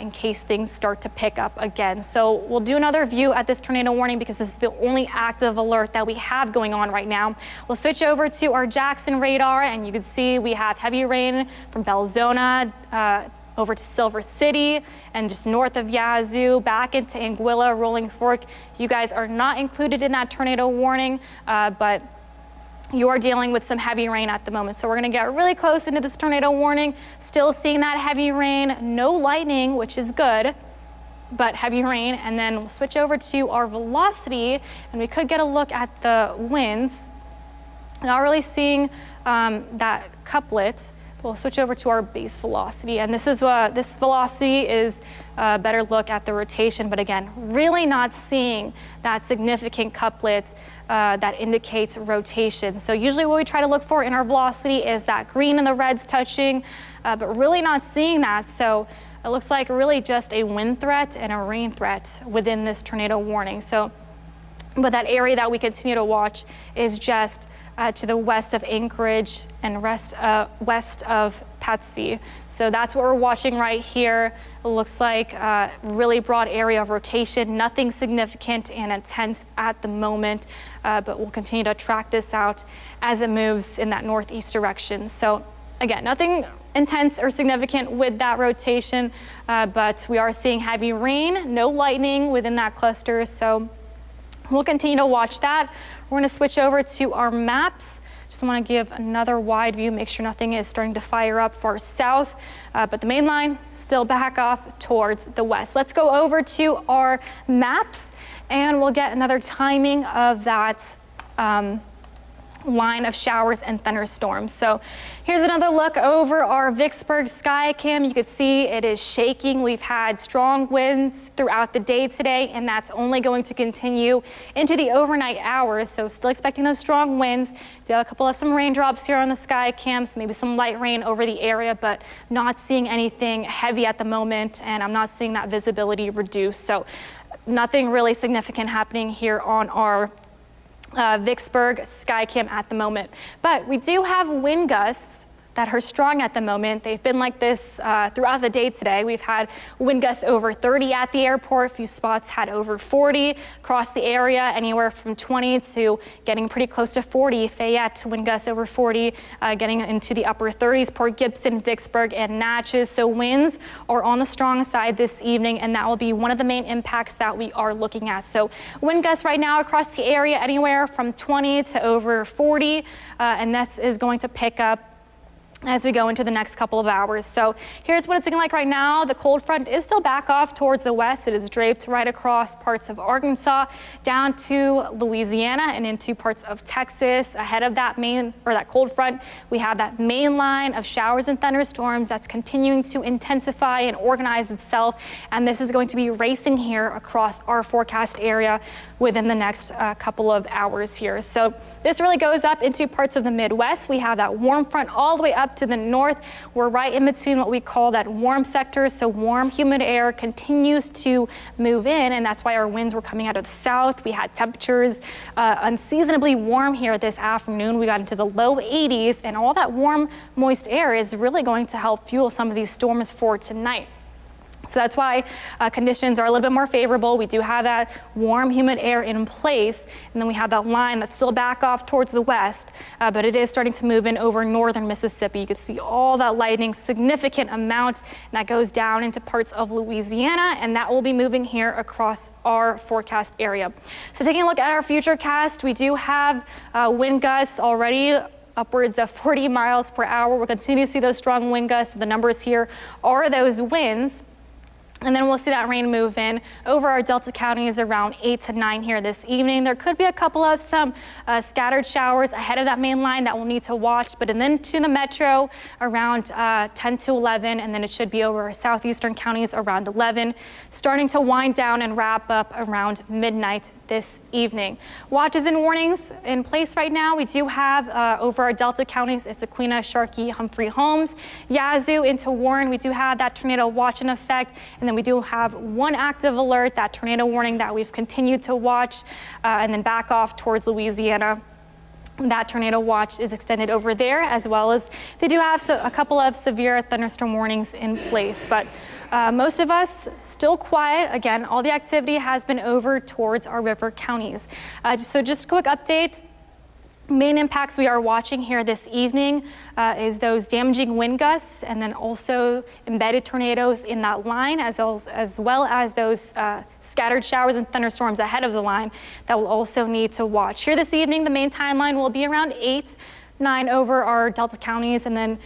in case things start to pick up again. So we'll do another view at this tornado warning because this is the only active alert that we have going on right now. We'll switch over to our Jackson radar, and you can see we have heavy rain from Belzona over to Silver City and just north of Yazoo, back into Anguilla, Rolling Fork. You guys are not included in that tornado warning, but you are dealing with some heavy rain at the moment. So we're gonna get really close into this tornado warning, still seeing that heavy rain, no lightning, which is good, but heavy rain. And then we'll switch over to our velocity, and we could get a look at the winds. Not really seeing that couplet, We'll switch over to our base velocity, and this velocity is a better look at the rotation, but again, really not seeing that significant couplet that indicates rotation. So usually what we try to look for in our velocity is that green and the reds touching, but really not seeing that. So it looks like really just a wind threat and a rain threat within this tornado warning. So, but that area that we continue to watch is just to the west of Anchorage and west of Patsy. So that's what we're watching right here. It looks like a really broad area of rotation, nothing significant and intense at the moment, but we'll continue to track this out as it moves in that northeast direction. So again, nothing intense or significant with that rotation, but we are seeing heavy rain, no lightning within that cluster. So we'll continue to watch that. We're going to switch over to our maps. Just want to give another wide view, make sure nothing is starting to fire up far south, but the main line still back off towards the west. Let's go over to our maps and we'll get another timing of that line of showers and thunderstorms. So here's another look over our Vicksburg Skycam. You can see it is shaking. We've had strong winds throughout the day today, and that's only going to continue into the overnight hours. So still expecting those strong winds. Do have a couple of some raindrops here on the Skycams, maybe some light rain over the area, but not seeing anything heavy at the moment, and I'm not seeing that visibility reduce. So nothing really significant happening here on our Vicksburg Skycam at the moment. But we do have wind gusts that are strong at the moment. They've been like this throughout the day today. We've had wind gusts over 30 at the airport. A few spots had over 40 across the area, anywhere from 20 to getting pretty close to 40. Fayette, wind gusts over 40, getting into the upper 30s. Port Gibson, Vicksburg, and Natchez. So winds are on the strong side this evening, and that will be one of the main impacts that we are looking at. So wind gusts right now across the area, anywhere from 20 to over 40, and that is going to pick up as we go into the next couple of hours. So here's what it's looking like right now. The cold front is still back off towards the west. It is draped right across parts of Arkansas down to Louisiana and into parts of Texas. Ahead of that that cold front, we have that main line of showers and thunderstorms that's continuing to intensify and organize itself. And this is going to be racing here across our forecast area within the next couple of hours here. So this really goes up into parts of the Midwest. We have that warm front all the way up to the north. We're right in between what we call that warm sector. So warm, humid air continues to move in, and that's why our winds were coming out of the south. We had temperatures unseasonably warm here this afternoon. We got into the low 80s, and all that warm, moist air is really going to help fuel some of these storms for tonight. So that's why conditions are a little bit more favorable. We do have that warm, humid air in place, and then we have that line that's still back off towards the west, but it is starting to move in over northern Mississippi. You can see all that lightning, significant amount, and that goes down into parts of Louisiana, and that will be moving here across our forecast area. So taking a look at our futurecast, we do have wind gusts already upwards of 40 miles per hour. We'll continue to see those strong wind gusts. The numbers here are those winds. And then we'll see that rain move in over our Delta counties around 8 to 9 here this evening. There could be a couple of some scattered showers ahead of that main line that we'll need to watch, but and then to the metro around 10 to 11, and then it should be over our southeastern counties around 11, starting to wind down and wrap up around midnight this evening. Watches and warnings in place right now. We do have over our Delta counties, it's Sequina, Sharkey, Humphrey, Holmes, Yazoo into Warren. We do have that tornado watch in effect, and then we do have one active alert, that tornado warning that we've continued to watch, and then back off towards Louisiana. That tornado watch is extended over there, as well as they do have a couple of severe thunderstorm warnings in place. But most of us still quiet. Again, all the activity has been over towards our river counties. So just a quick update. Main impacts we are watching here this evening is those damaging wind gusts, and then also embedded tornadoes in that line, as well as those scattered showers and thunderstorms ahead of the line that we'll also need to watch. Here this evening, the main timeline will be around 8, 9 over our Delta counties, and then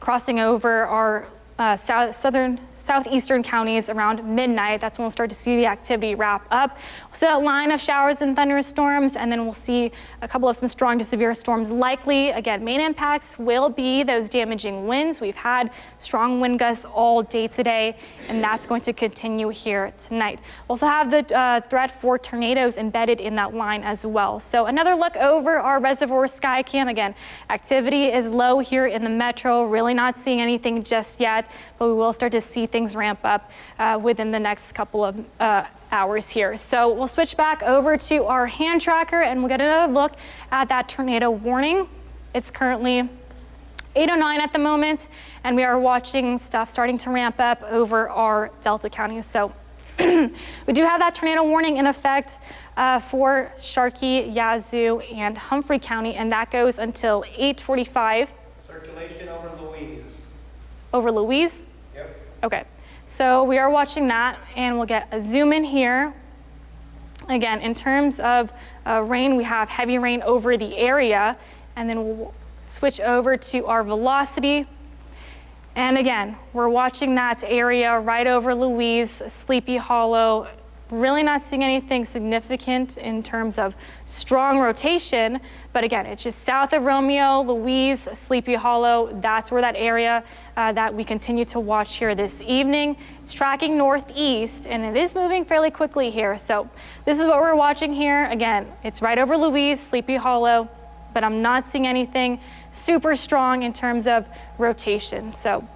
crossing over our southeastern counties around midnight. That's when we'll start to see the activity wrap up. We'll see that line of showers and thunderstorms, and then we'll see a couple of some strong to severe storms likely. Again, main impacts will be those damaging winds. We've had strong wind gusts all day today, and that's going to continue here tonight. We'll also have the threat for tornadoes embedded in that line as well. So another look over our reservoir sky cam. Again, activity is low here in the metro, really not seeing anything just yet, but we will start to see things ramp up within the next couple of hours here. So we'll switch back over to our hand tracker and we'll get another look at that tornado warning. It's currently 8:09 at the moment, and we are watching stuff starting to ramp up over our Delta counties. So we do have that tornado warning in effect for Sharkey, Yazoo, and Humphrey County, and that goes until 8:45. Circulation over Louise. Over Louise? Yep. Okay, so we are watching that, and we'll get a zoom in here. Again, in terms of rain, we have heavy rain over the area, and then we'll switch over to our velocity. And again, we're watching that area right over Louise, Sleepy Hollow. Really not seeing anything significant in terms of strong rotation, but again, it's just south of Romeo, Louise, Sleepy Hollow. That's where that area that we continue to watch here this evening. It's tracking northeast, and it is moving fairly quickly here. So this is what we're watching here. Again, it's right over Louise, Sleepy Hollow, but I'm not seeing anything super strong in terms of rotation. So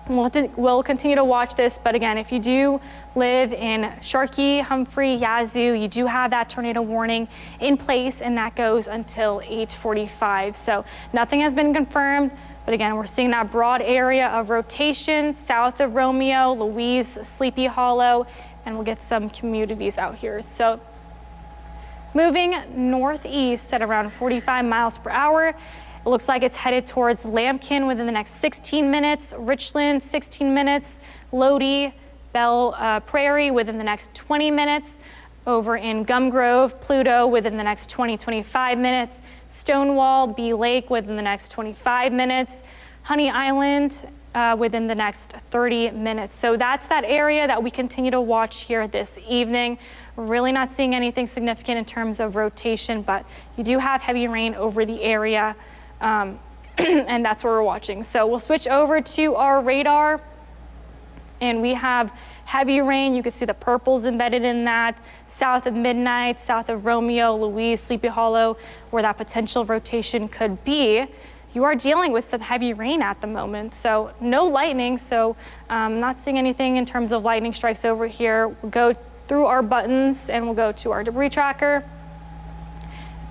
we'll continue to watch this, but again, if you do live in Sharkey, Humphrey, Yazoo, you do have that tornado warning in place, and that goes until 8:45. So nothing has been confirmed, but again, we're seeing that broad area of rotation south of Romeo, Louise, Sleepy Hollow, and we'll get some communities out here. So moving northeast at around 45 miles per hour. It looks like it's headed towards Lambkin within the next 16 minutes, Richland 16 minutes, Lodi, Belle Prairie within the next 20 minutes, over in Gum Grove, Pluto within the next 20-25 minutes, Stonewall, Bee Lake within the next 25 minutes, Honey Island within the next 30 minutes. So that's that area that we continue to watch here this evening. We're really not seeing anything significant in terms of rotation, but you do have heavy rain over the area. And that's where we're watching. So we'll switch over to our radar, and we have heavy rain. You can see the purples embedded in that, south of midnight, south of Romeo, Louise, Sleepy Hollow, where that potential rotation could be. You are dealing with some heavy rain at the moment, so no lightning. So not seeing anything in terms of lightning strikes over here. We'll go through our buttons and we'll go to our debris tracker,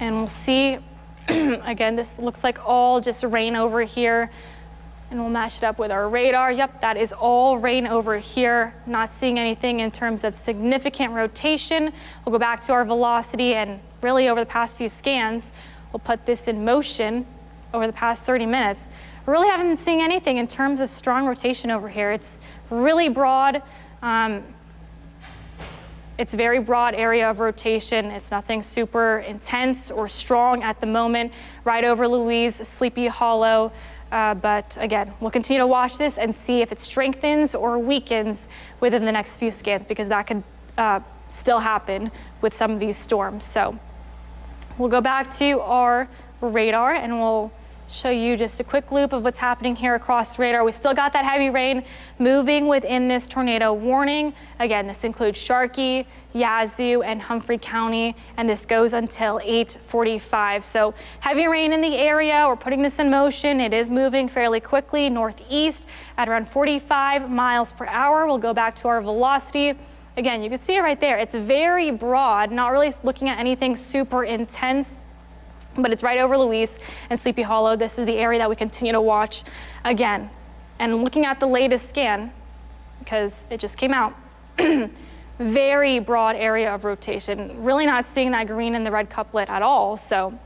and we'll see. Again, this looks like all just rain over here, and we'll match it up with our radar. Yep, that is all rain over here. Not seeing anything in terms of significant rotation. We'll go back to our velocity, and really over the past few scans, we'll put this in motion over the past 30 minutes. We really haven't been seeing anything in terms of strong rotation over here. It's really broad. It's a very broad area of rotation. It's nothing super intense or strong at the moment. Right over Louise, Sleepy Hollow. But again, we'll continue to watch this and see if it strengthens or weakens within the next few scans, because that could still happen with some of these storms. So we'll go back to our radar and we'll show you just a quick loop of what's happening here across the radar. We still got that heavy rain moving within this tornado warning. Again, this includes Sharkey, Yazoo, and Humphrey County, and this goes until 8:45. So heavy rain in the area. We're putting this in motion. It is moving fairly quickly northeast at around 45 miles per hour. We'll go back to our velocity. Again, you can see it right there. It's very broad, not really looking at anything super intense, but it's right over Louise and Sleepy Hollow. This is the area that we continue to watch again. And looking at the latest scan, because it just came out, very broad area of rotation. Really not seeing that green and the red couplet at all. So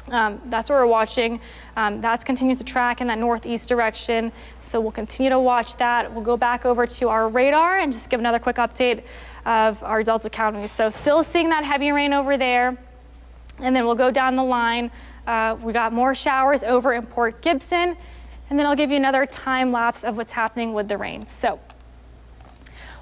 that's what we're watching. That's continuing to track in that northeast direction. So we'll continue to watch that. We'll go back over to our radar and just give another quick update of our Delta counties. So still seeing that heavy rain over there. And then we'll go down the line. We got more showers over in Port Gibson, And then I'll give you another time lapse of what's happening with the rain. So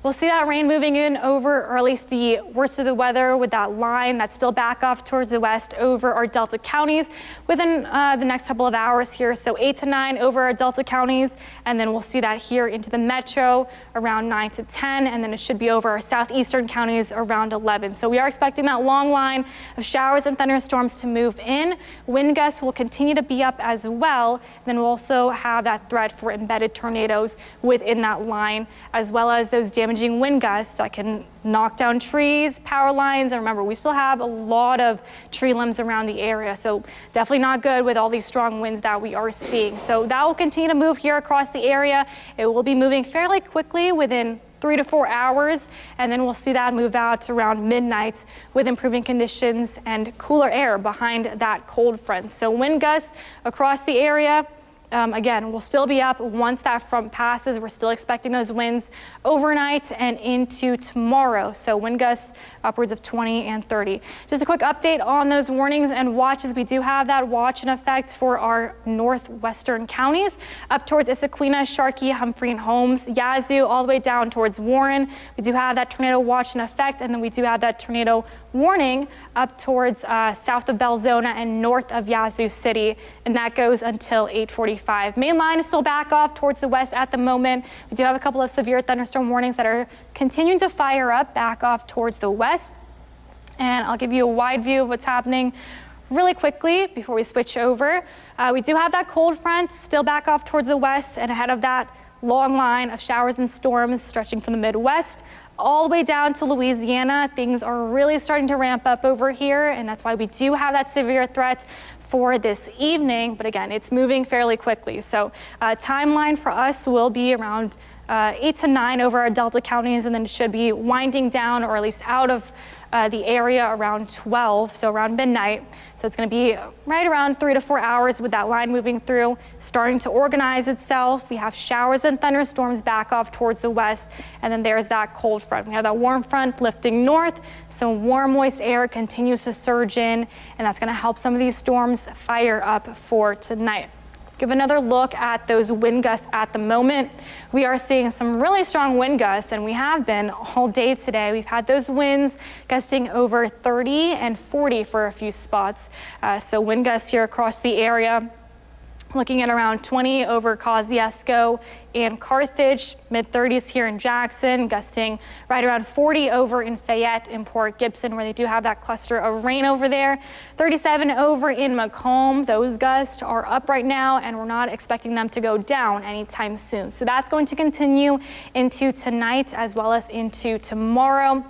we'll see that rain moving in over, or at least the worst of the weather with that line that's still back off towards the west over our Delta counties within the next couple of hours here. So 8 to 9 over our Delta counties, and then we'll see that here into the metro around 9 to 10, and then it should be over our southeastern counties around 11. So we are expecting that long line of showers and thunderstorms to move in. Wind gusts will continue to be up as well. And then we'll also have that threat for embedded tornadoes within that line, as well as those damaging wind gusts that can knock down trees, power lines, and remember, we still have a lot of tree limbs around the area, so definitely not good with all these strong winds that we are seeing. So that will continue to move here across the area. It will be moving fairly quickly within 3 to 4 hours, and then we'll see that move out around midnight with improving conditions and cooler air behind that cold front. So wind gusts across the area. Again, we'll still be up once that front passes. We're still expecting those winds overnight and into tomorrow. So wind gusts upwards of 20 and 30. Just a quick update on those warnings and watches. We do have that watch in effect for our northwestern counties up towards Issaquena, Sharkey, Humphrey and Holmes, Yazoo, all the way down towards Warren. We do have that tornado watch in effect, and then we do have that tornado warning up towards south of Belzona and north of Yazoo City, and that goes until 8:45. Main line is still back off towards the west at the moment. We do have a couple of severe thunderstorm warnings that are continuing to fire up back off towards the west, and I'll give you a wide view of what's happening really quickly before we switch over. We do have that cold front still back off towards the west, and ahead of that long line of showers and storms stretching from the Midwest all the way down to Louisiana. Things are really starting to ramp up over here, and that's why we do have that severe threat for this evening. But again, it's moving fairly quickly. So timeline for us will be around 8 to 9 over our Delta counties, and then it should be winding down, or at least out of the area around 12, so around midnight. So it's going to be right around 3 to 4 hours with that line moving through, starting to organize itself. We have showers and thunderstorms back off towards the west, and then there's that cold front. We have that warm front lifting north, so warm, moist air continues to surge in, and that's going to help some of these storms fire up for tonight. Give another look at those wind gusts at the moment. We are seeing some really strong wind gusts, and we have been all day today. We've had those winds gusting over 30 and 40 for a few spots. So wind gusts here across the area. Looking at around 20 over Kosciuszko and Carthage, mid-30s here in Jackson, gusting right around 40 over in Fayette and Port Gibson, where they do have that cluster of rain over there. 37 over in Macomb. Those gusts are up right now, and we're not expecting them to go down anytime soon. So that's going to continue into tonight as well as into tomorrow.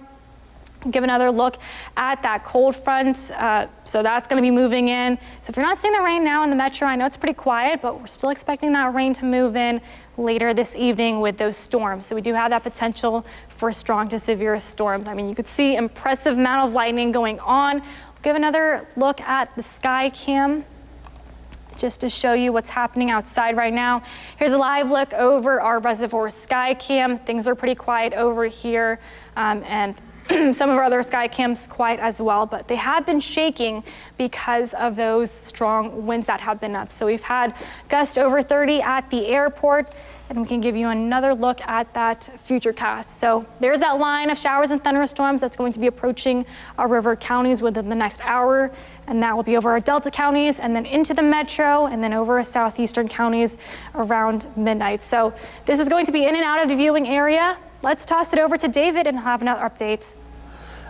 Give another look at that cold front. So that's going to be moving in. So if you're not seeing the rain now in the metro, I know it's pretty quiet, but we're still expecting that rain to move in later this evening with those storms. So we do have that potential for strong to severe storms. I mean, you could see impressive amount of lightning going on. Give another look at the sky cam just to show you what's happening outside right now. Here's a live look over our reservoir sky cam. Things are pretty quiet over here, and some of our other sky cams quiet as well, but they have been shaking because of those strong winds that have been up. So we've had gusts over 30 at the airport, and we can give you another look at that future cast. So there's that line of showers and thunderstorms that's going to be approaching our river counties within the next hour, and that will be over our Delta counties and then into the metro and then over our southeastern counties around midnight. So this is going to be in and out of the viewing area. Let's toss it over to David and have another update.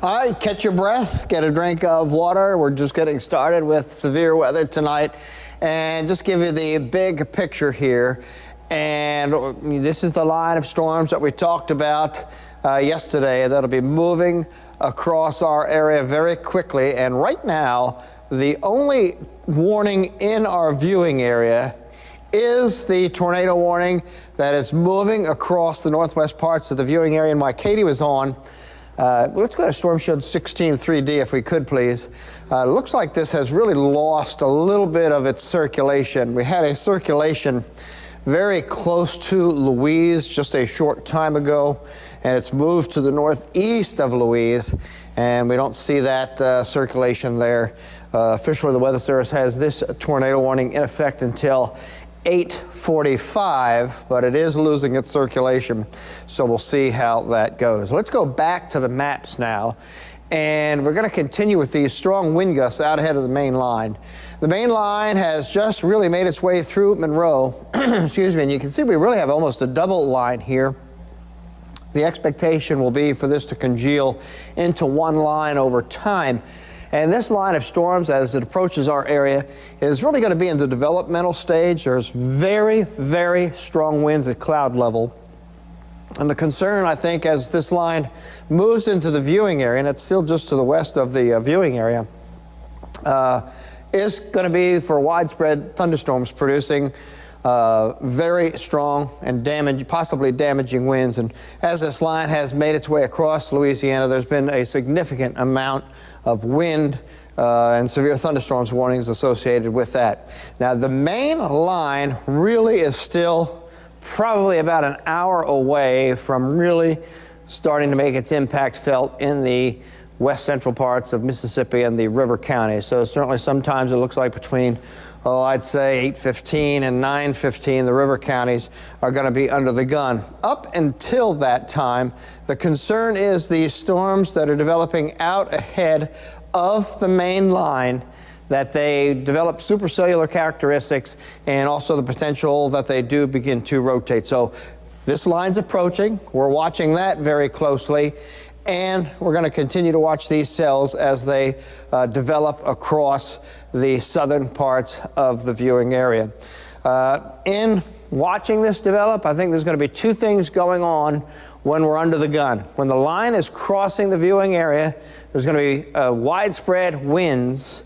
All right, catch your breath, get a drink of water. We're just getting started with severe weather tonight, and just give you the big picture here. And this is the line of storms that we talked about yesterday that'll be moving across our area very quickly. And right now, the only warning in our viewing area is the tornado warning that is moving across the northwest parts of the viewing area. And while Katie was on, let's go to Storm Shield 16 3D if we could, please. Looks like this has really lost a little bit of its circulation. We had a circulation very close to Louise just a short time ago, and it's moved to the northeast of Louise, and we don't see that circulation there. Officially, the Weather Service has this tornado warning in effect until 8:45, but it is losing its circulation, so we'll see how that goes. Let's go back to the maps now, and we're going to continue with these strong wind gusts out ahead of the main line. The main line has just really made its way through Monroe, excuse me, and you can see we really have almost a double line here. The expectation will be for this to congeal into one line over time. And this line of storms, as it approaches our area, is really going to be in the developmental stage. There's very, very strong winds at cloud level. And the concern, I think, as this line moves into the viewing area, and it's still just to the west of the viewing area, is going to be for widespread thunderstorms producing very strong and possibly damaging winds. And as this line has made its way across Louisiana, there's been a significant amount of wind and severe thunderstorms warnings associated with that. Now, the main line really is still probably about an hour away from really starting to make its impact felt in the west central parts of Mississippi and the river counties. So certainly sometimes it looks like between, I'd say 8:15 and 9:15, the river counties are going to be under the gun. Up until that time, the concern is these storms that are developing out ahead of the main line, that they develop supercellular characteristics and also the potential that they do begin to rotate. So this line's approaching. We're watching that very closely. And we're going to continue to watch these cells as they develop across the southern parts of the viewing area. In watching this develop, I think there's going to be two things going on when we're under the gun. When the line is crossing the viewing area, there's going to be widespread winds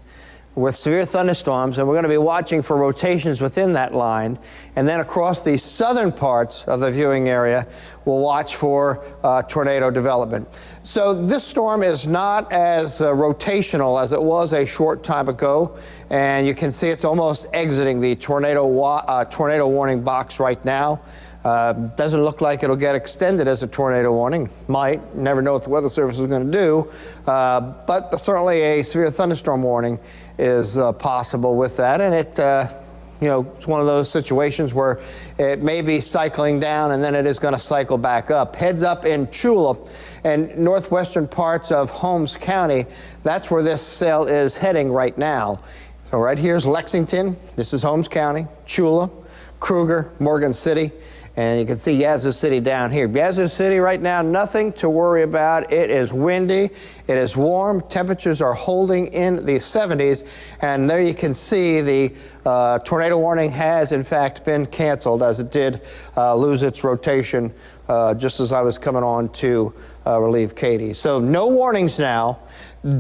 with severe thunderstorms, and we're going to be watching for rotations within that line. And then across the southern parts of the viewing area, we'll watch for tornado development. So this storm is not as rotational as it was a short time ago, and you can see it's almost exiting the tornado warning box right now. Doesn't look like it'll get extended as a tornado warning. Might. Never know what the Weather Service is going to do. But certainly a severe thunderstorm warning is possible with that. And it, it's one of those situations where it may be cycling down and then it is going to cycle back up. Heads up in Chula and northwestern parts of Holmes County. That's where this cell is heading right now. So right here's Lexington. This is Holmes County, Chula, Kruger, Morgan City. And you can see Yazoo City down here. Yazoo City right now, nothing to worry about. It is windy, it is warm, temperatures are holding in the 70s, and there you can see the tornado warning has in fact been canceled, as it did lose its rotation just as I was coming on to relieve Katie. So no warnings now.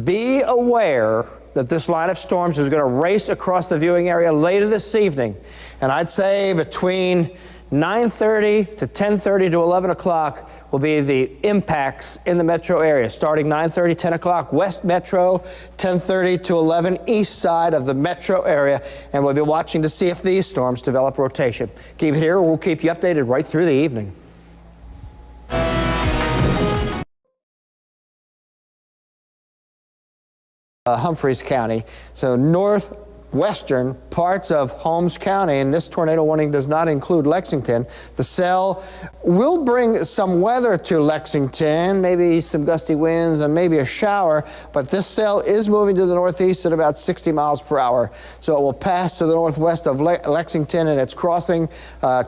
Be aware that this line of storms is going to race across the viewing area later this evening. And I'd say between 9:30 to 10:30 to 11 o'clock will be the impacts in the metro area. Starting 9:30, 10 o'clock west metro, 10:30 to 11 east side of the metro area. And we'll be watching to see if these storms develop rotation. Keep it here. We'll keep you updated right through the evening. Humphreys County. So northwestern parts of Holmes County, and this tornado warning does not include Lexington. The cell will bring some weather to Lexington, maybe some gusty winds and maybe a shower, but this cell is moving to the northeast at about 60 miles per hour. So it will pass to the northwest of Lexington, and it's crossing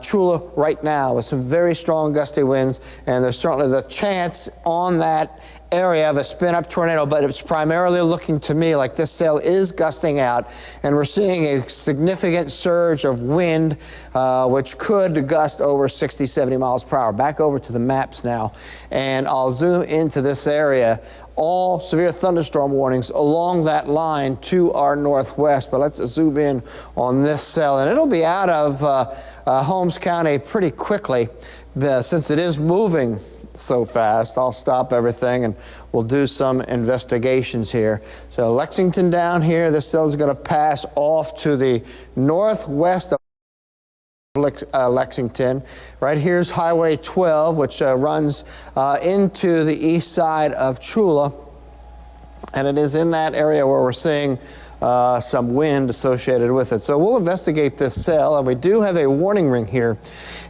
Chula right now with some very strong gusty winds, and there's certainly the chance on that area of a spin-up tornado, but it's primarily looking to me like this cell is gusting out, and we're seeing a significant surge of wind, which could gust over 60, 70 miles per hour. Back over to the maps now, and I'll zoom into this area. All severe thunderstorm warnings along that line to our northwest, but let's zoom in on this cell, and it'll be out of Holmes County pretty quickly since it is moving so fast. I'll stop everything and we'll do some investigations here. So Lexington down here, this cell is going to pass off to the northwest of Lexington. Right here's Highway 12, which runs into the east side of Chula, and it is in that area where we're seeing some wind associated with it. So we'll investigate this cell, and we do have a warning ring here.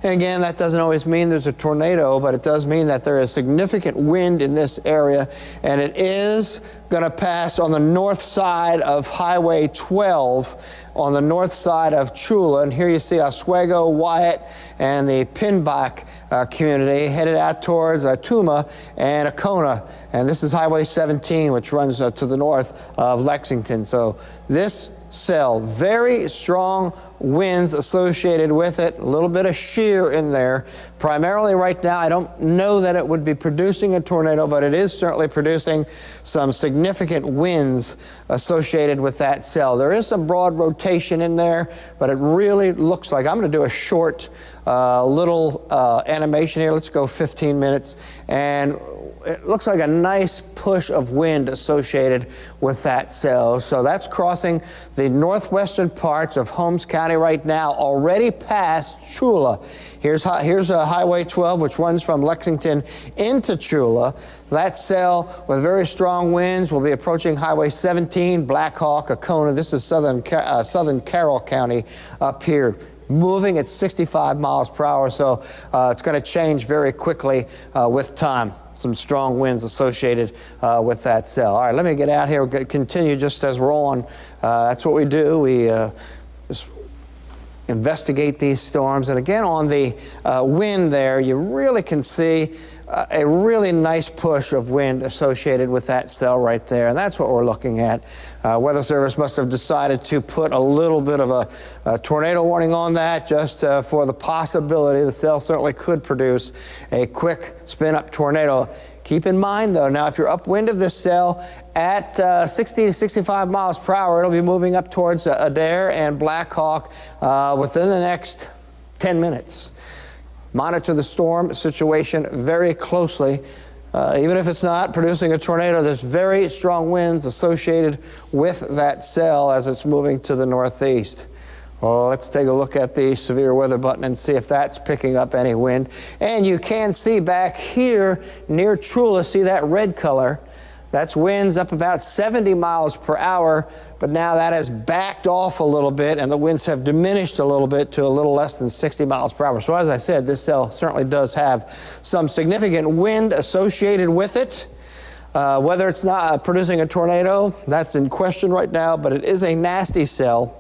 And again, that doesn't always mean there's a tornado, but it does mean that there is significant wind in this area, and it is going to pass on the north side of Highway 12, on the north side of Chula. And here you see Oswego, Wyatt, and the Pinback community headed out towards Tuma and Acona. And this is Highway 17, which runs to the north of Lexington. So this cell, very strong winds associated with it, a little bit of shear in there. Primarily right now, I don't know that it would be producing a tornado, but it is certainly producing some significant winds associated with that cell. There is some broad rotation in there, but it really looks like, I'm going to do a short little animation here. Let's go 15 minutes. And it looks like a nice push of wind associated with that cell. So that's crossing the northwestern parts of Holmes County right now, already past Chula. Here's Highway 12, which runs from Lexington into Chula. That cell with very strong winds will be approaching Highway 17, Black Hawk, Acona. This is southern Carroll County up here, moving at 65 miles per hour. So it's going to change very quickly with time. Some strong winds associated with that cell. All right, let me get out here. We'll continue just as we're on. That's what we do. We just investigate these storms. And again, on the wind there, you really can see a really nice push of wind associated with that cell right there. And that's what we're looking at. Weather Service must have decided to put a little bit of a tornado warning on that, just for the possibility the cell certainly could produce a quick spin-up tornado. Keep in mind, though, now if you're upwind of this cell at 60 to 65 miles per hour, it'll be moving up towards Adair and Black Hawk within the next 10 minutes. Monitor the storm situation very closely. Even if it's not producing a tornado, there's very strong winds associated with that cell as it's moving to the northeast. Well, let's take a look at the severe weather button and see if that's picking up any wind. And you can see back here near Chula, see that red color? That's winds up about 70 miles per hour, but now that has backed off a little bit and the winds have diminished a little bit to a little less than 60 miles per hour. So as I said, this cell certainly does have some significant wind associated with it. Whether it's not producing a tornado, that's in question right now, but it is a nasty cell.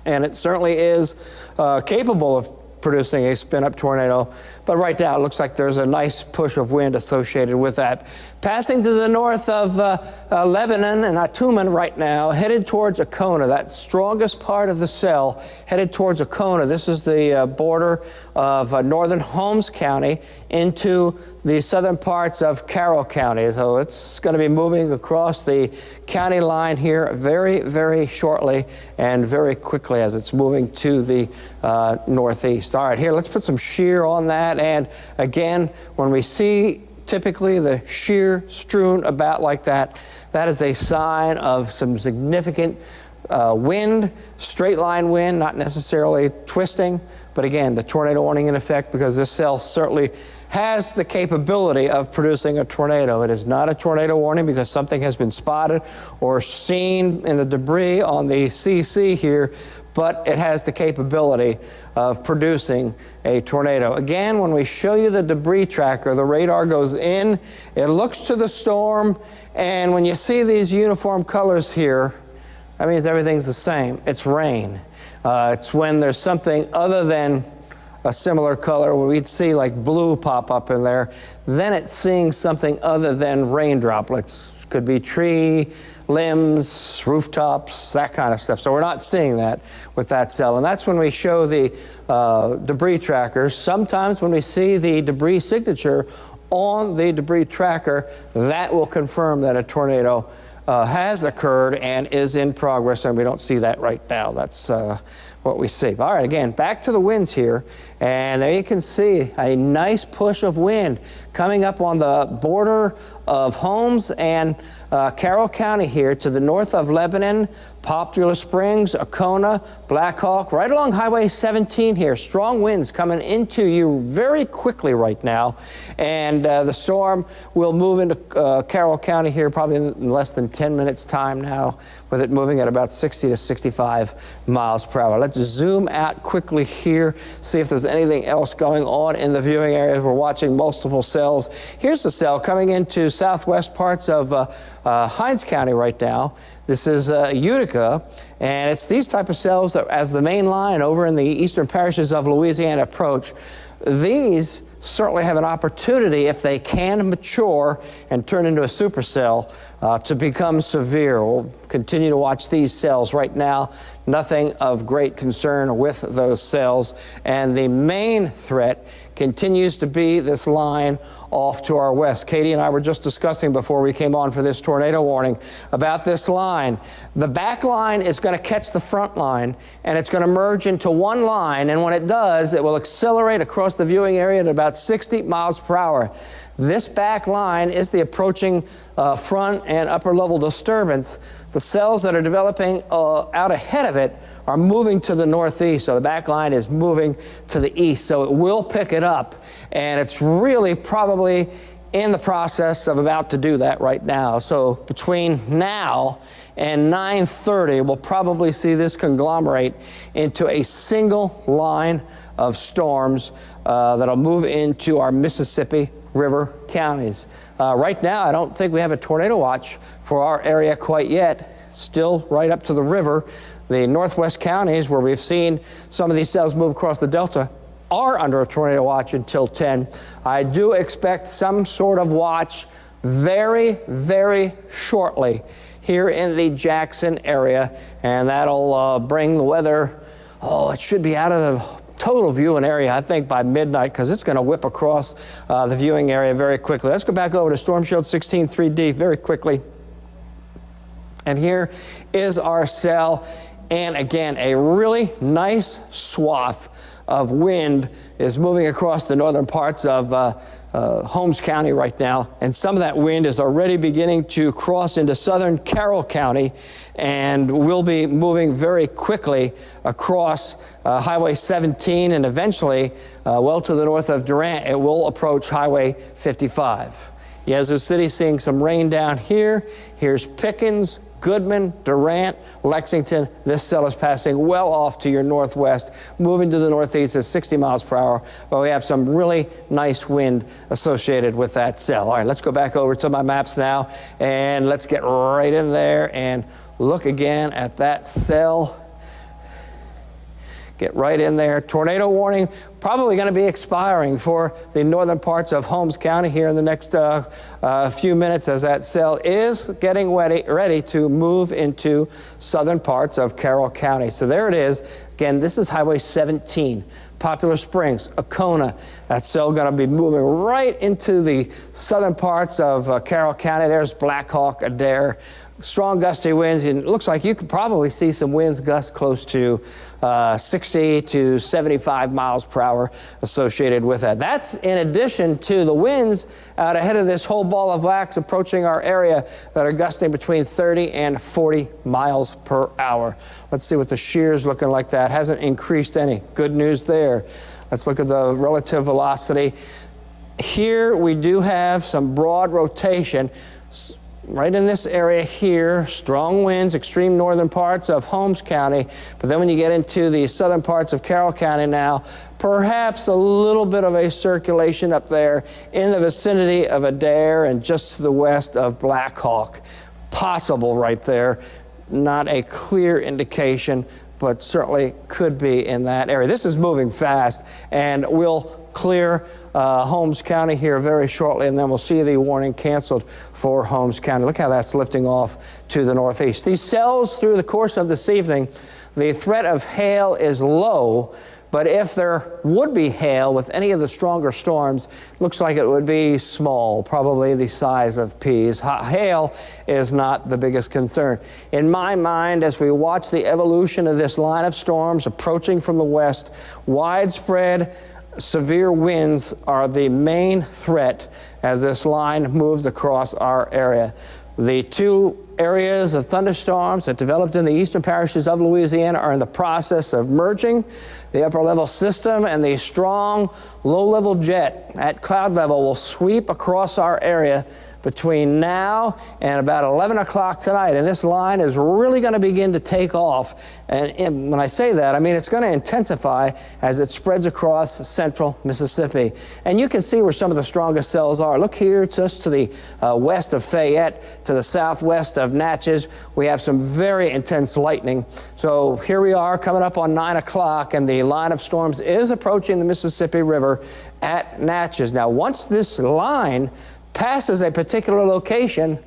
And it certainly is capable of producing a spin-up tornado. But right now, it looks like there's a nice push of wind associated with that. Passing to the north of Lebanon and Atuman right now, headed towards Acona, that strongest part of the cell, headed towards Acona. This is the border of northern Holmes County into the southern parts of Carroll County. So it's going to be moving across the county line here very, very shortly and very quickly as it's moving to the northeast. All right, here, let's put some shear on that. And again, when we see typically the shear strewn about like that, that is a sign of some significant wind, straight line wind, not necessarily twisting, but again, the tornado warning in effect because this cell certainly has the capability of producing a tornado. It is not a tornado warning because something has been spotted or seen in the debris on the CC here, but it has the capability of producing a tornado. Again, when we show you the debris tracker, the radar goes in, it looks to the storm, and when you see these uniform colors here, that means everything's the same. It's rain. It's when there's something other than a similar color where we'd see like blue pop up in there, then it's seeing something other than rain droplets. Could be tree limbs, rooftops, that kind of stuff. So we're not seeing that with that cell. And that's when we show the debris trackers. Sometimes when we see the debris signature on the debris tracker, that will confirm that a tornado has occurred and is in progress, and we don't see that right now. That's what we see. All right, again, back to the winds here, and there you can see a nice push of wind coming up on the border of Holmes and Carroll County here to the north of Lebanon, Poplar Springs, Ocona, Black Hawk, right along Highway 17 here. Strong winds coming into you very quickly right now. And the storm will move into Carroll County here probably in less than 10 minutes time now, with it moving at about 60 to 65 miles per hour. Let's zoom out quickly here, see if there's anything else going on in the viewing area. We're watching multiple cells. Here's the cell coming into southwest parts of Hinds County right now. This is Utica, and it's these type of cells that, as the main line over in the eastern parishes of Louisiana approach, these certainly have an opportunity, if they can mature and turn into a supercell, to become severe. We'll continue to watch these cells. Right now, nothing of great concern with those cells, and the main threat continues to be this line off to our west. Katie and I were just discussing before we came on for this tornado warning about this line. The back line is going to catch the front line, and it's going to merge into one line, and when it does, it will accelerate across the viewing area at about 60 miles per hour. This back line is the approaching front and upper level disturbance. The cells that are developing out ahead of it are moving to the northeast, so the back line is moving to the east, so it will pick it up, and it's really probably in the process of about to do that right now. So between now and 9:30, we'll probably see this conglomerate into a single line of storms that'll move into our Mississippi River counties. Right now, I don't think we have a tornado watch for our area quite yet. Still right up to the river. The northwest counties where we've seen some of these cells move across the delta are under a tornado watch until 10. I do expect some sort of watch very, very shortly here in the Jackson area, and that'll bring the weather, it should be out of the total viewing area, I think, by midnight, because it's going to whip across the viewing area very quickly. Let's go back over to Storm Shield 16 3D very quickly. And here is our cell. And again, a really nice swath of wind is moving across the northern parts of Holmes County right now, and some of that wind is already beginning to cross into southern Carroll County and will be moving very quickly across Highway 17 and eventually well to the north of Durant. It will approach Highway 55. Yazoo City seeing some rain down here. Here's Pickens, Goodman, Durant, Lexington. This cell is passing well off to your northwest, moving to the northeast at 60 miles per hour, but we have some really nice wind associated with that cell. All right, let's go back over to my maps now, and let's get right in there and look again at that cell. Get right in there. Tornado warning probably going to be expiring for the northern parts of Holmes County here in the next few minutes, as that cell is getting ready to move into southern parts of Carroll County. So there it is. Again, this is Highway 17, Poplar Springs, Ocona. That cell going to be moving right into the southern parts of Carroll County. There's Black Hawk, Adair. Strong gusty winds, and it looks like you could probably see some winds gust close to 60 to 75 miles per hour associated with that. That's in addition to the winds out ahead of this whole ball of wax approaching our area that are gusting between 30 and 40 miles per hour. Let's see what the shear's looking like. That hasn't increased any. Good news there. Let's look at the relative velocity. Here we do have some broad rotation. Right in this area here, strong winds, extreme northern parts of Holmes County. But then when you get into the southern parts of Carroll County now, perhaps a little bit of a circulation up there in the vicinity of Adair and just to the west of Black Hawk. Possible right there. Not a clear indication, but certainly could be in that area. This is moving fast, and we'll clear Holmes County here very shortly, and then we'll see the warning canceled for Holmes County. Look how that's lifting off to the northeast. These cells through the course of this evening, the threat of hail is low, but if there would be hail with any of the stronger storms, looks like it would be small, probably the size of peas. Hail is not the biggest concern. In my mind, as we watch the evolution of this line of storms approaching from the west, widespread severe winds are the main threat as this line moves across our area. The two areas of thunderstorms that developed in the eastern parishes of Louisiana are in the process of merging. The upper level system and the strong low level jet at cloud level will sweep across our area between now and about 11 o'clock tonight. And this line is really going to begin to take off. And when I say that, I mean it's going to intensify as it spreads across central Mississippi. And you can see where some of the strongest cells are. Look here just to the west of Fayette, to the southwest of Natchez. We have some very intense lightning. So here we are coming up on 9 o'clock, and the line of storms is approaching the Mississippi River at Natchez. Now, once this line passes a particular location,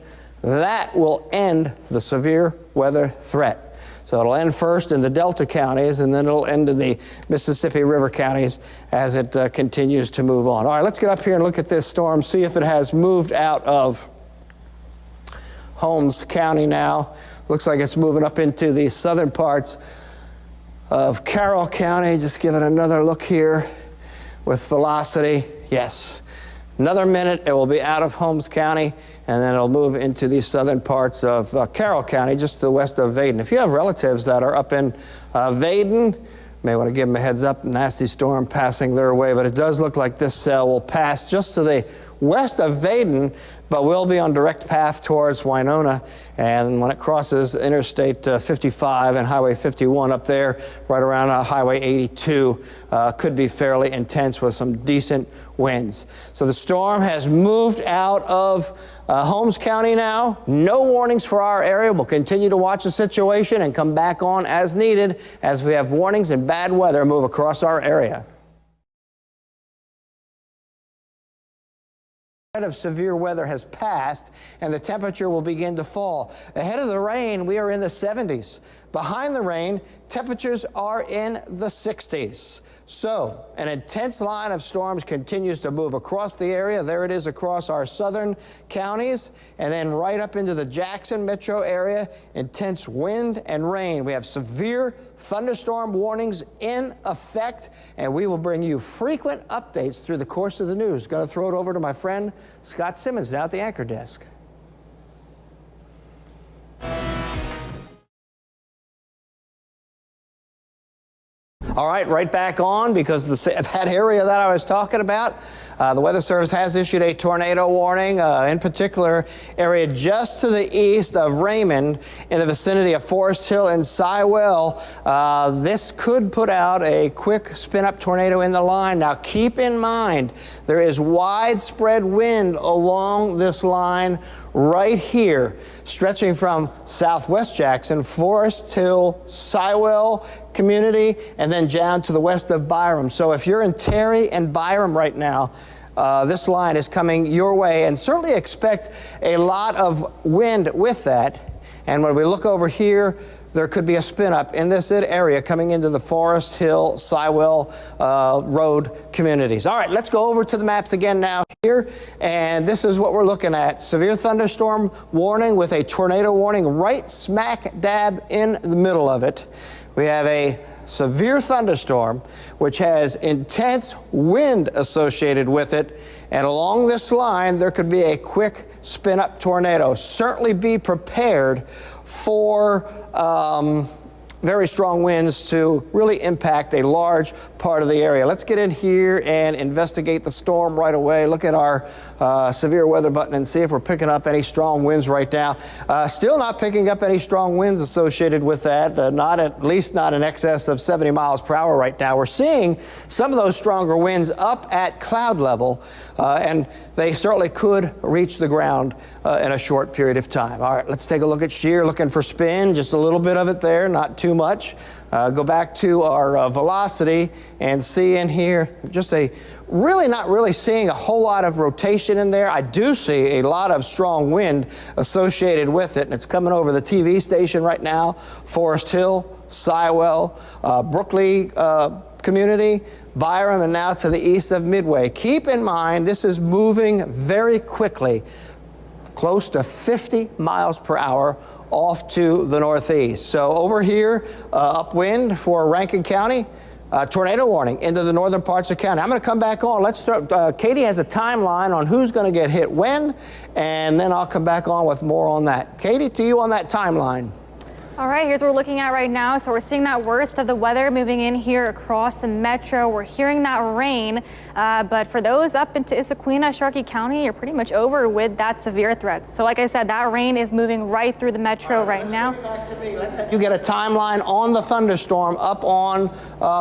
that will end the severe weather threat. So it'll end first in the Delta counties, and then it'll end in the Mississippi River counties as it continues to move on. All right, let's get up here and look at this storm, see if it has moved out of Holmes County now. Looks like it's moving up into the southern parts of Carroll County. Just give it another look here with velocity. Yes. Another minute, it will be out of Holmes County, and then it'll move into the southern parts of Carroll County, just to the west of Vaden. If you have relatives that are up in Vaden, you may want to give them a heads up. Nasty storm passing their way, but it does look like this cell will pass just to the west of Vaden, but will be on direct path towards Winona. And when it crosses Interstate 55 and Highway 51 up there, right around Highway 82, could be fairly intense with some decent winds. So the storm has moved out of Holmes County now. No warnings for our area. We'll continue to watch the situation and come back on as needed as we have warnings and bad weather move across our area. Of severe weather has passed, and the temperature will begin to fall. Ahead of the rain, we are in the 70s. Behind the rain, temperatures are in the 60s. So an intense line of storms continues to move across the area. There it is across our southern counties, and then right up into the Jackson metro area. Intense wind and rain. We have severe thunderstorm warnings in effect, and we will bring you frequent updates through the course of the news. Going to throw it over to my friend Scott Simmons now at the anchor desk. All right, right back on, because that area that I was talking about, the Weather Service has issued a tornado warning, in particular area just to the east of Raymond in the vicinity of Forest Hill and Sywell. This could put out a quick spin-up tornado in the line. Now keep in mind, there is widespread wind along this line right here, stretching from southwest Jackson, Forest Hill, Sywell community, and then down to the west of Byram. So if you're in Terry and Byram right now, this line is coming your way, and certainly expect a lot of wind with that. And when we look over here, there could be a spin up in this area coming into the Forest Hill, Sywell Road communities. All right, let's go over to the maps again now here. And this is what we're looking at. Severe thunderstorm warning with a tornado warning right smack dab in the middle of it. We have a severe thunderstorm, which has intense wind associated with it. And along this line, there could be a quick spin-up tornado. Certainly be prepared for very strong winds to really impact a large part of the area. Let's get in here and investigate the storm right away. Look at our severe weather button and see if we're picking up any strong winds right now. Still not picking up any strong winds associated with that, at least not in excess of 70 miles per hour right now. We're seeing some of those stronger winds up at cloud level, and they certainly could reach the ground in a short period of time. All right, let's take a look at shear, looking for spin, just a little bit of it there, not too much. Go back to our velocity and see in here just not really seeing a whole lot of rotation in there. I do see a lot of strong wind associated with it, and it's coming over the TV station right now. Forest Hill, Sywell, Brookley community, Byram, and now to the east of Midway. Keep in mind, this is moving very quickly, close to 50 miles per hour off to the northeast. So over here, upwind for Rankin County, tornado warning into the northern parts of the county. I'm going to come back on. Let's start. Katie has a timeline on who's going to get hit when, and then I'll come back on with more on that. Katie, to you on that timeline. All right, here's what we're looking at right now. So we're seeing that worst of the weather moving in here across the metro. We're hearing that rain, but for those up into Issaquena, Sharkey County, you're pretty much over with that severe threat. So like I said, that rain is moving right through the metro right now. You get a timeline on the thunderstorm up on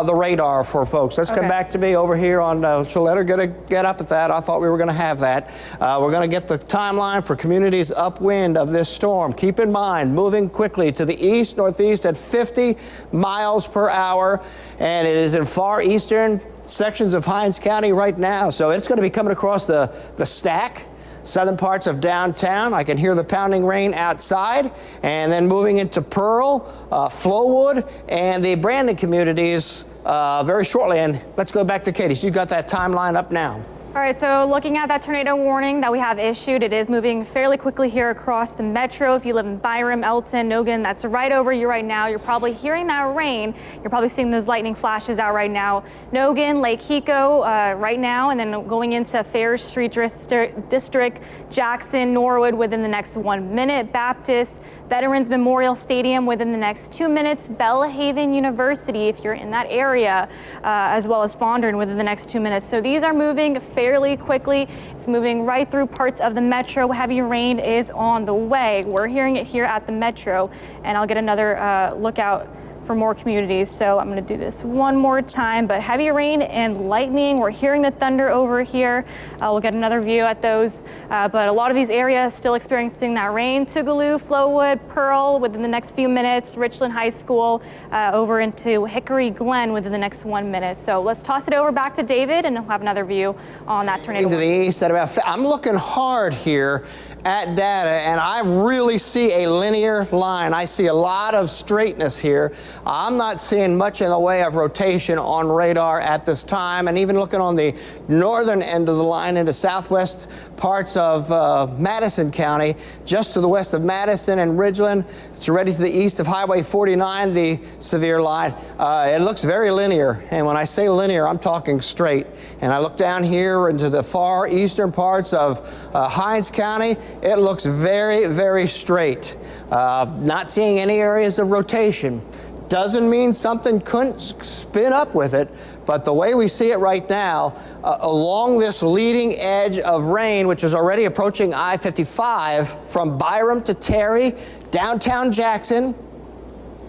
the radar for folks. Let's come back to me over here on, she'll let her get up at that. I thought we were going to have that. We're going to get the timeline for communities upwind of this storm. Keep in mind, moving quickly to the east, northeast at 50 miles per hour, and it is in far eastern sections of Hinds County right now. So it's going to be coming across the stack, southern parts of downtown. I can hear the pounding rain outside, and then moving into Pearl, Flowood, and the Brandon communities very shortly. And let's go back to Katie. So you got that timeline up now. All right, so looking at that tornado warning that we have issued, it is moving fairly quickly here across the metro. If you live in Byram, Elton, Nogan, that's right over you right now. You're probably hearing that rain. You're probably seeing those lightning flashes out right now. Nogan, Lake Hiko right now, and then going into Fair Street District, Jackson, Norwood within the next 1 minute, Baptist, Veterans Memorial Stadium within the next 2 minutes, Belhaven University if you're in that area, as well as Fondren within the next 2 minutes. So these are moving fairly quickly. It's moving right through parts of the metro. Heavy rain is on the way. We're hearing it here at the metro, and I'll get another look out for more communities. So I'm going to do this one more time, but heavy rain and lightning. We're hearing the thunder over here. We'll get another view at those, but a lot of these areas still experiencing that rain. Tougaloo, Flowood, Pearl within the next few minutes, Richland High School over into Hickory Glen within the next 1 minute. So let's toss it over back to David, and we'll have another view on that tornado. To the east at about, I'm looking hard here at data, and I really see a linear line. I see a lot of straightness here. I'm not seeing much in the way of rotation on radar at this time, and even looking on the northern end of the line into southwest parts of Madison County, just to the west of Madison and Ridgeland. It's already to the east of Highway 49, the severe line. It looks very linear, and when I say linear, I'm talking straight. And I look down here into the far eastern parts of Hinds County. It looks very, very straight. Not seeing any areas of rotation. Doesn't mean something couldn't spin up with it, but the way we see it right now, along this leading edge of rain, which is already approaching I-55 from Byram to Terry, downtown Jackson,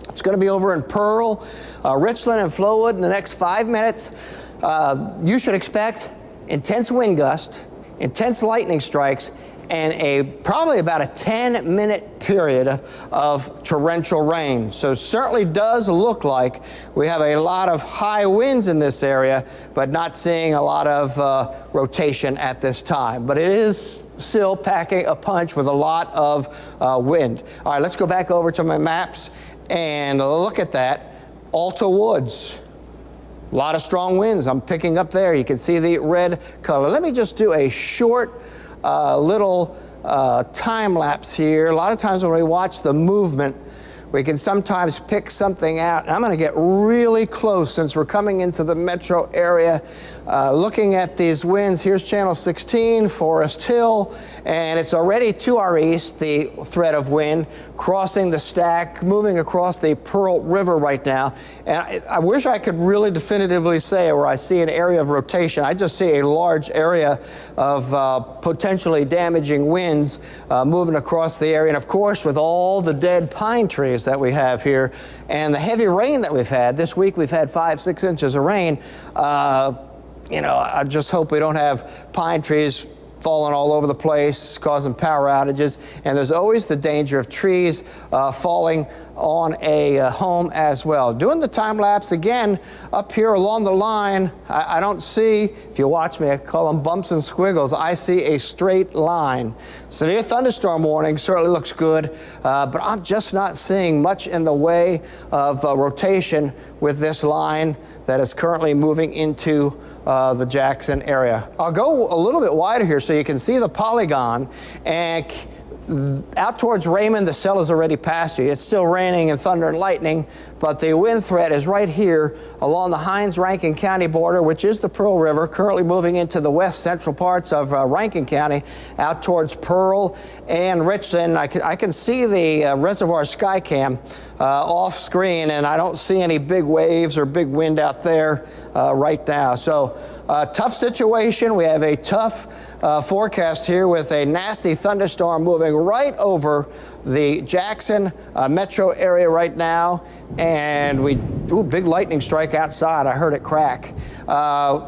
it's going to be over in Pearl, Richland, and Flowood in the next 5 minutes. You should expect intense wind gusts, intense lightning strikes, and probably about a 10-minute period of torrential rain. So certainly does look like we have a lot of high winds in this area, but not seeing a lot of rotation at this time. But it is still packing a punch with a lot of wind. All right, let's go back over to my maps and look at that. Alta Woods. A lot of strong winds I'm picking up there. You can see the red color. Let me just do a short little time lapse here. A lot of times when we watch the movement, we can sometimes pick something out. And I'm going to get really close since we're coming into the metro area. Looking at these winds, here's Channel 16, Forest Hill, and it's already to our east, the threat of wind, crossing the stack, moving across the Pearl River right now. And I wish I could really definitively say where I see an area of rotation. I just see a large area of potentially damaging winds moving across the area. And of course, with all the dead pine trees that we have here and the heavy rain that we've had this week, we've had 5-6 inches of rain. You know, I just hope we don't have pine trees falling all over the place, causing power outages. And there's always the danger of trees falling on a home as well. Doing the time lapse again up here along the line, I don't see, if you watch me, I call them bumps and squiggles. I see a straight line. Severe thunderstorm warning certainly looks good, but I'm just not seeing much in the way of rotation with this line that is currently moving into the Jackson area. I'll go a little bit wider here so you can see the polygon, and Out towards Raymond, the cell is already past you. It's still raining and thunder and lightning, but the wind threat is right here along the Hinds-Rankin County border, which is the Pearl River, currently moving into the west central parts of Rankin County, out towards Pearl and Richland. I can see the reservoir sky cam off screen, and I don't see any big waves or big wind out there right now. So tough situation. We have a tough forecast here with a nasty thunderstorm moving right over the Jackson metro area right now, and big lightning strike outside. I heard it crack.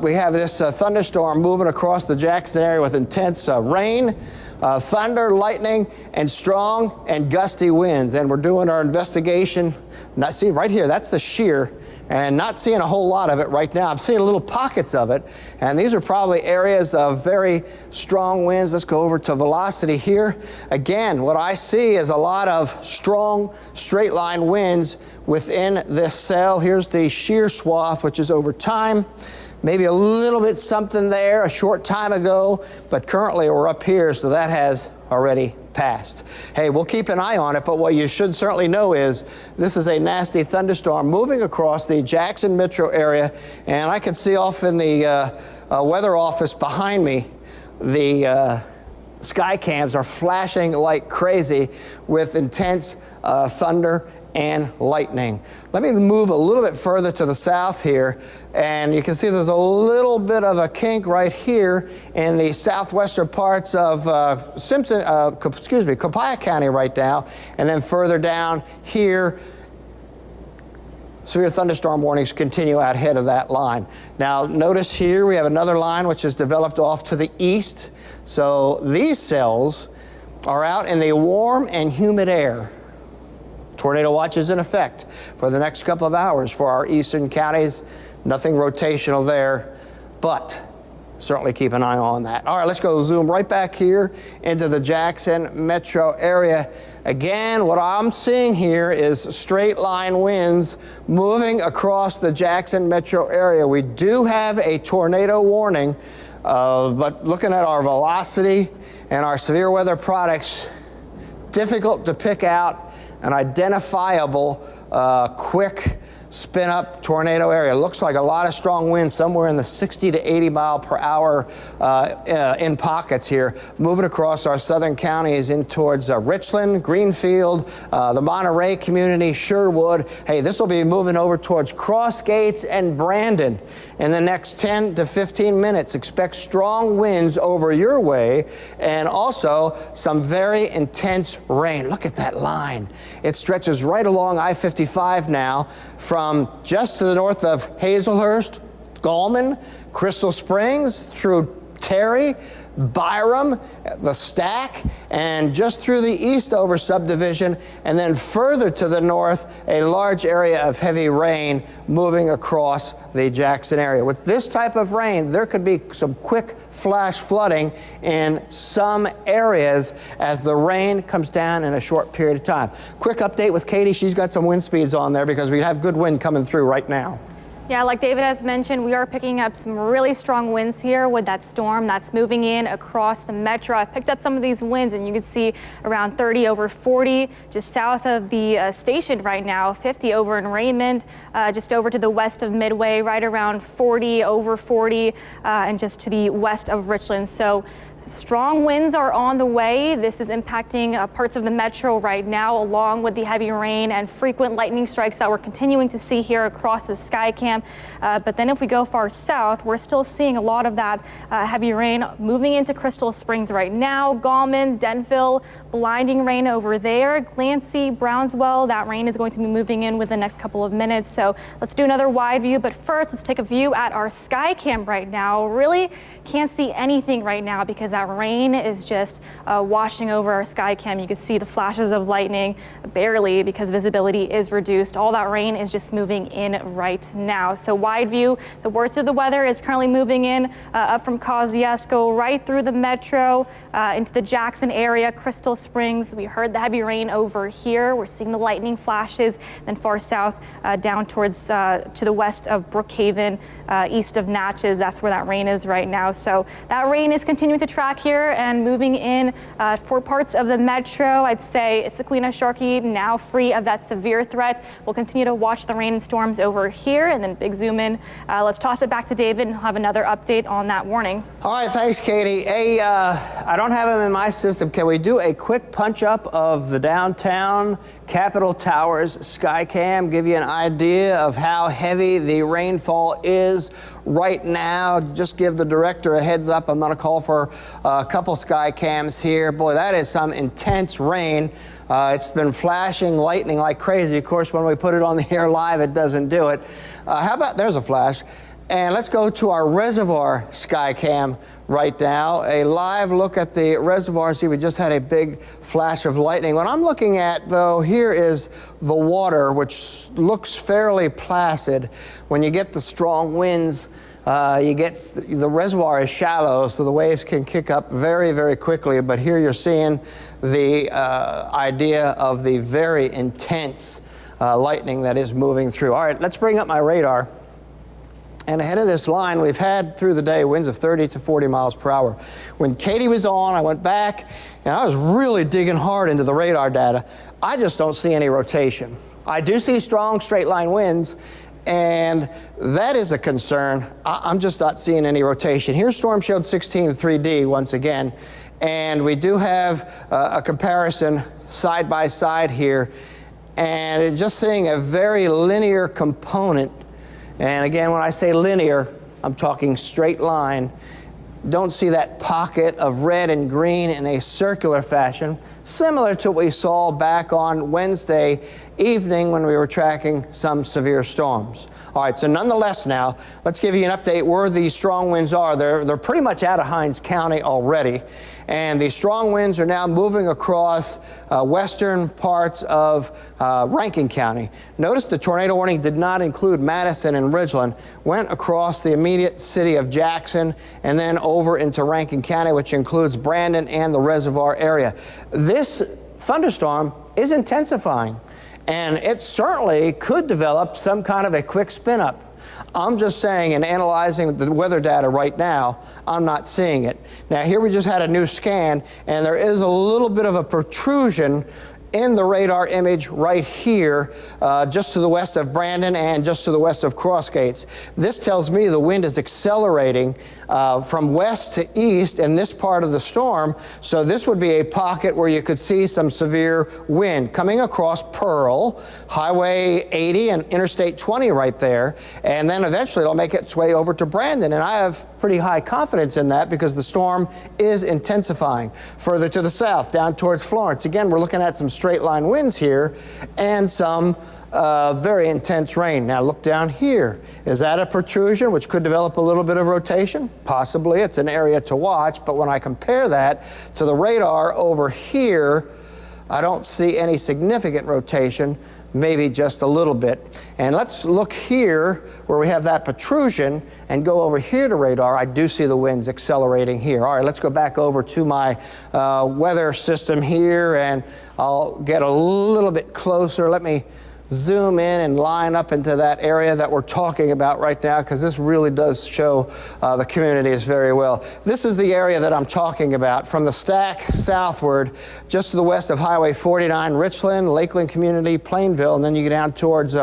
We have this thunderstorm moving across the Jackson area with intense rain, thunder, lightning, and strong and gusty winds. And we're doing our investigation. Now, see right here, that's the shear, and not seeing a whole lot of it right now. I'm seeing little pockets of it, and these are probably areas of very strong winds. Let's go over to velocity here. Again, what I see is a lot of strong straight line winds within this cell. Here's the shear swath, which is over time. Maybe a little bit something there a short time ago, but currently we're up here, so that has already passed. Hey, we'll keep an eye on it, but what you should certainly know is this is a nasty thunderstorm moving across the Jackson metro area, and I can see off in the weather office behind me, the sky cams are flashing like crazy with intense thunder and lightning. Let me move a little bit further to the south here, and you can see there's a little bit of a kink right here in the southwestern parts of Copiah County right now, and then further down here, severe thunderstorm warnings continue out ahead of that line. Now notice here we have another line which is developed off to the east. So these cells are out in the warm and humid air. Tornado watch is in effect for the next couple of hours for our eastern counties. Nothing rotational there, but certainly keep an eye on that. All right, let's go zoom right back here into the Jackson metro area. Again, what I'm seeing here is straight line winds moving across the Jackson metro area. We do have a tornado warning, but looking at our velocity and our severe weather products, difficult to pick out an identifiable quick spin up tornado area. Looks like a lot of strong winds, somewhere in the 60 to 80 mile per hour in pockets here, moving across our southern counties in towards Richland, Greenfield, the Monterey community, Sherwood. Hey, this will be moving over towards Cross Gates and Brandon in the next 10 to 15 minutes. Expect strong winds over your way, and also some very intense rain. Look at that line. It stretches right along I-55 now, from just to the north of Hazelhurst, Gallman, Crystal Springs, through Terry, Byram, the Stack, and just through the Eastover subdivision, and then further to the north, a large area of heavy rain moving across the Jackson area. With this type of rain, there could be some quick flash flooding in some areas as the rain comes down in a short period of time. Quick update with Katie. She's got some wind speeds on there because we have good wind coming through right now. Yeah, like David has mentioned, we are picking up some really strong winds here with that storm that's moving in across the metro. I've picked up some of these winds, and you can see around 30 over 40 just south of the station right now, 50 over in Raymond, just over to the west of Midway, right around 40 over 40, and just to the west of Richland. So strong winds are on the way. This is impacting parts of the metro right now, along with the heavy rain and frequent lightning strikes that we're continuing to see here across the sky cam. But then if we go far south, we're still seeing a lot of that heavy rain moving into Crystal Springs right now. Gallman, Denville, blinding rain over there. Glancy, Brownswell, that rain is going to be moving in within the next couple of minutes. So let's do another wide view. But first, let's take a view at our sky cam right now. Really can't see anything right now because that rain is just washing over our sky cam. You can see the flashes of lightning barely because visibility is reduced. All that rain is just moving in right now. So wide view, the worst of the weather is currently moving in up from Kosciuszko right through the metro into the Jackson area, Crystal Springs. We heard the heavy rain over here. We're seeing the lightning flashes, then far south down towards to the west of Brookhaven, east of Natchez. That's where that rain is right now. So that rain is continuing to track here and moving in for parts of the metro. I'd say Sequina, Sharkey now free of that severe threat. We'll continue to watch the rain and storms over here, and then big zoom in. Let's toss it back to David and have another update on that warning. All right, thanks, Katie. Hey, I don't have them in my system. Can we do a quick punch up of the downtown Capitol Towers Skycam? Give you an idea of how heavy the rainfall is right now. Just give the director a heads up. I'm going to call for a couple Skycams here. Boy, that is some intense rain. It's been flashing lightning like crazy. Of course, when we put it on the air live, it doesn't do it. How about, there's a flash. And let's go to our reservoir Skycam right now. A live look at the reservoir. See, we just had a big flash of lightning. What I'm looking at, though, here is the water, which looks fairly placid. When you get the strong winds, the reservoir is shallow, so the waves can kick up very, very quickly. But here you're seeing the idea of the very intense lightning that is moving through. All right, let's bring up my radar. And ahead of this line, we've had through the day winds of 30 to 40 miles per hour. When Katie was on, I went back and I was really digging hard into the radar data. I just don't see any rotation. I do see strong straight line winds, and that is a concern. I'm just not seeing any rotation. Here's Storm Shield 16 3D once again, and we do have a comparison side by side here, and just seeing a very linear component. And again, when I say linear, I'm talking straight line. Don't see that pocket of red and green in a circular fashion, similar to what we saw back on Wednesday evening when we were tracking some severe storms. All right, so nonetheless now, let's give you an update where these strong winds are. They're pretty much out of Hinds County already, and these strong winds are now moving across western parts of Rankin County. Notice the tornado warning did not include Madison and Ridgeland, went across the immediate city of Jackson and then over into Rankin County, which includes Brandon and the reservoir area. This thunderstorm is intensifying, and it certainly could develop some kind of a quick spin up. I'm just saying, in analyzing the weather data right now, I'm not seeing it. Now, here we just had a new scan, and there is a little bit of a protrusion in the radar image right here, just to the west of Brandon and just to the west of Crossgates. This tells me the wind is accelerating from west to east in this part of the storm. So this would be a pocket where you could see some severe wind coming across Pearl, Highway 80 and Interstate 20 right there. And then eventually it'll make its way over to Brandon. And I have pretty high confidence in that because the storm is intensifying. Further to the south, down towards Florence. Again, we're looking at some straight line winds here and some very intense rain. Now look down here. Is that a protrusion which could develop a little bit of rotation? Possibly. It's an area to watch, but when I compare that to the radar over here, I don't see any significant rotation, maybe just a little bit. And let's look here where we have that protrusion and go over here to radar. I do see the winds accelerating here. All right, let's go back over to my weather system here, and I'll get a little bit closer. Let me zoom in and line up into that area that we're talking about right now, because this really does show the communities very well. This is the area that I'm talking about from the stack southward, just to the west of Highway 49, Richland, Lakeland Community, Plainville, and then you get down towards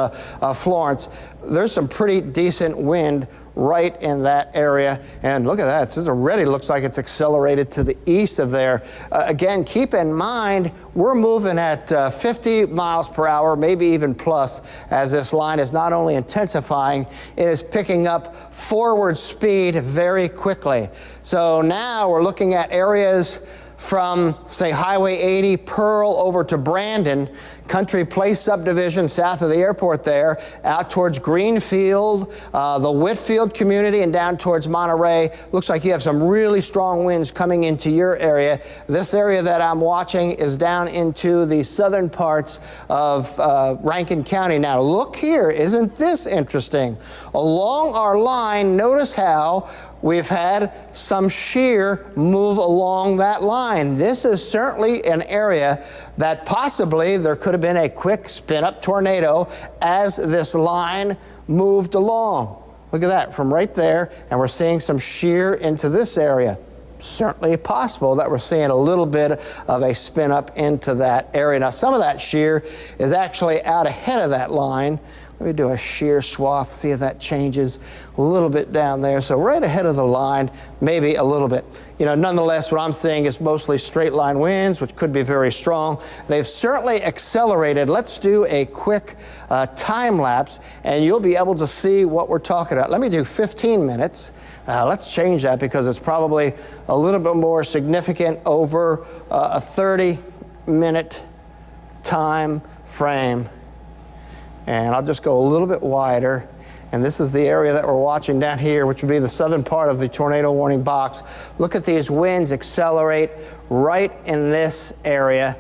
Florence. There's some pretty decent wind right in that area. And look at that, it already looks like it's accelerated to the east of there. Again, keep in mind, we're moving at 50 miles per hour, maybe even plus, as this line is not only intensifying, it is picking up forward speed very quickly. So now we're looking at areas from, say, Highway 80, Pearl, over to Brandon, Country Place subdivision south of the airport there, out towards Greenfield, the Whitfield community, and down towards Monterey. Looks like you have some really strong winds coming into your area. This area that I'm watching is down into the southern parts of Rankin County. Now look here, isn't this interesting? Along our line, notice how we've had some shear move along that line. This is certainly an area that possibly there could have been a quick spin-up tornado as this line moved along. Look at that, from right there, and we're seeing some shear into this area. Certainly possible that we're seeing a little bit of a spin up into that area. Now, some of that shear is actually out ahead of that line. Let me do a shear swath, see if that changes a little bit down there. So right ahead of the line, maybe a little bit. You know, nonetheless, what I'm seeing is mostly straight line winds, which could be very strong. They've certainly accelerated. Let's do a quick time lapse, and you'll be able to see what we're talking about. Let me do 15 minutes. Let's change that because it's probably a little bit more significant over a 30-minute time frame. And I'll just go a little bit wider. And this is the area that we're watching down here, which would be the southern part of the tornado warning box. Look at these winds accelerate right in this area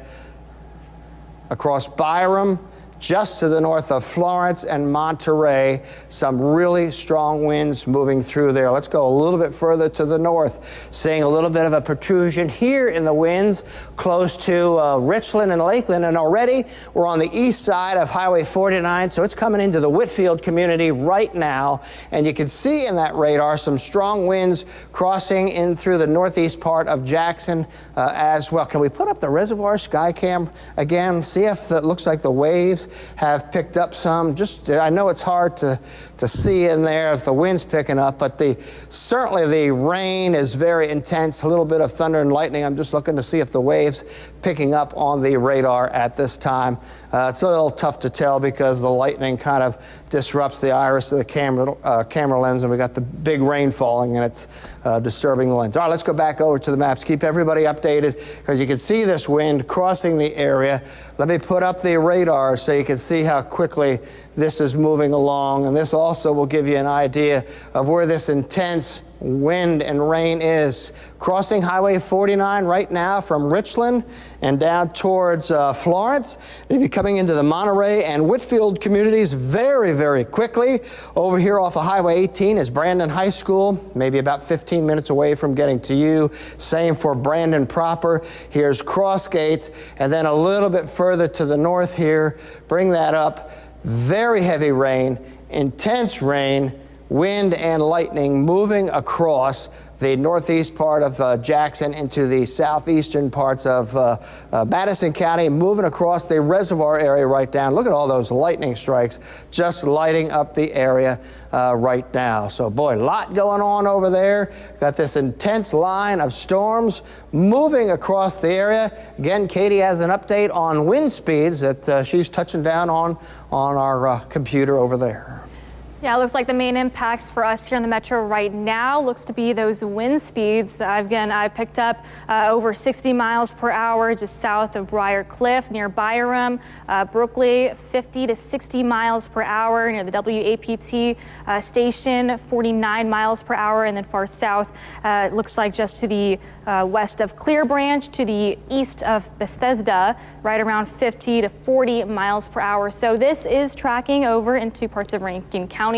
across Byram, just to the north of Florence and Monterey. Some really strong winds moving through there. Let's go a little bit further to the north, seeing a little bit of a protrusion here in the winds close to Richland and Lakeland. And already we're on the east side of Highway 49, so it's coming into the Whitfield community right now. And you can see in that radar some strong winds crossing in through the northeast part of Jackson as well. Can we put up the reservoir sky cam again? See if it looks like the waves have picked up some. Just, I know it's hard to see in there if the wind's picking up, but certainly the rain is very intense, a little bit of thunder and lightning. I'm just looking to see if the waves picking up on the radar at this time. It's a little tough to tell because the lightning kind of disrupts the iris of the camera lens, and we got the big rain falling, and it's disturbing the lens. All right, let's go back over to the maps. Keep everybody updated because you can see this wind crossing the area. Let me put up the radar so you can see how quickly this is moving along, and this also will give you an idea of where this intense wind and rain is. Crossing Highway 49 right now from Richland and down towards Florence. They'll be coming into the Monterey and Whitfield communities very, very quickly. Over here off of Highway 18 is Brandon High School, maybe about 15 minutes away from getting to you. Same for Brandon proper. Here's Cross Gates, and then a little bit further to the north here, bring that up. Very heavy rain, intense rain, wind and lightning moving across the northeast part of Jackson into the southeastern parts of Madison County, moving across the reservoir area right down. Look at all those lightning strikes just lighting up the area right now. So boy, a lot going on over there. Got this intense line of storms moving across the area. Again, Katie has an update on wind speeds that she's touching down on our computer over there. Yeah, it looks like the main impacts for us here in the metro right now looks to be those wind speeds. Again, I picked up over 60 miles per hour just south of Briar Cliff near Byram. Brooklyn, 50 to 60 miles per hour near the WAPT station, 49 miles per hour. And then far south, it looks like just to the west of Clear Branch to the east of Bethesda, right around 50 to 40 miles per hour. So this is tracking over into parts of Rankin County.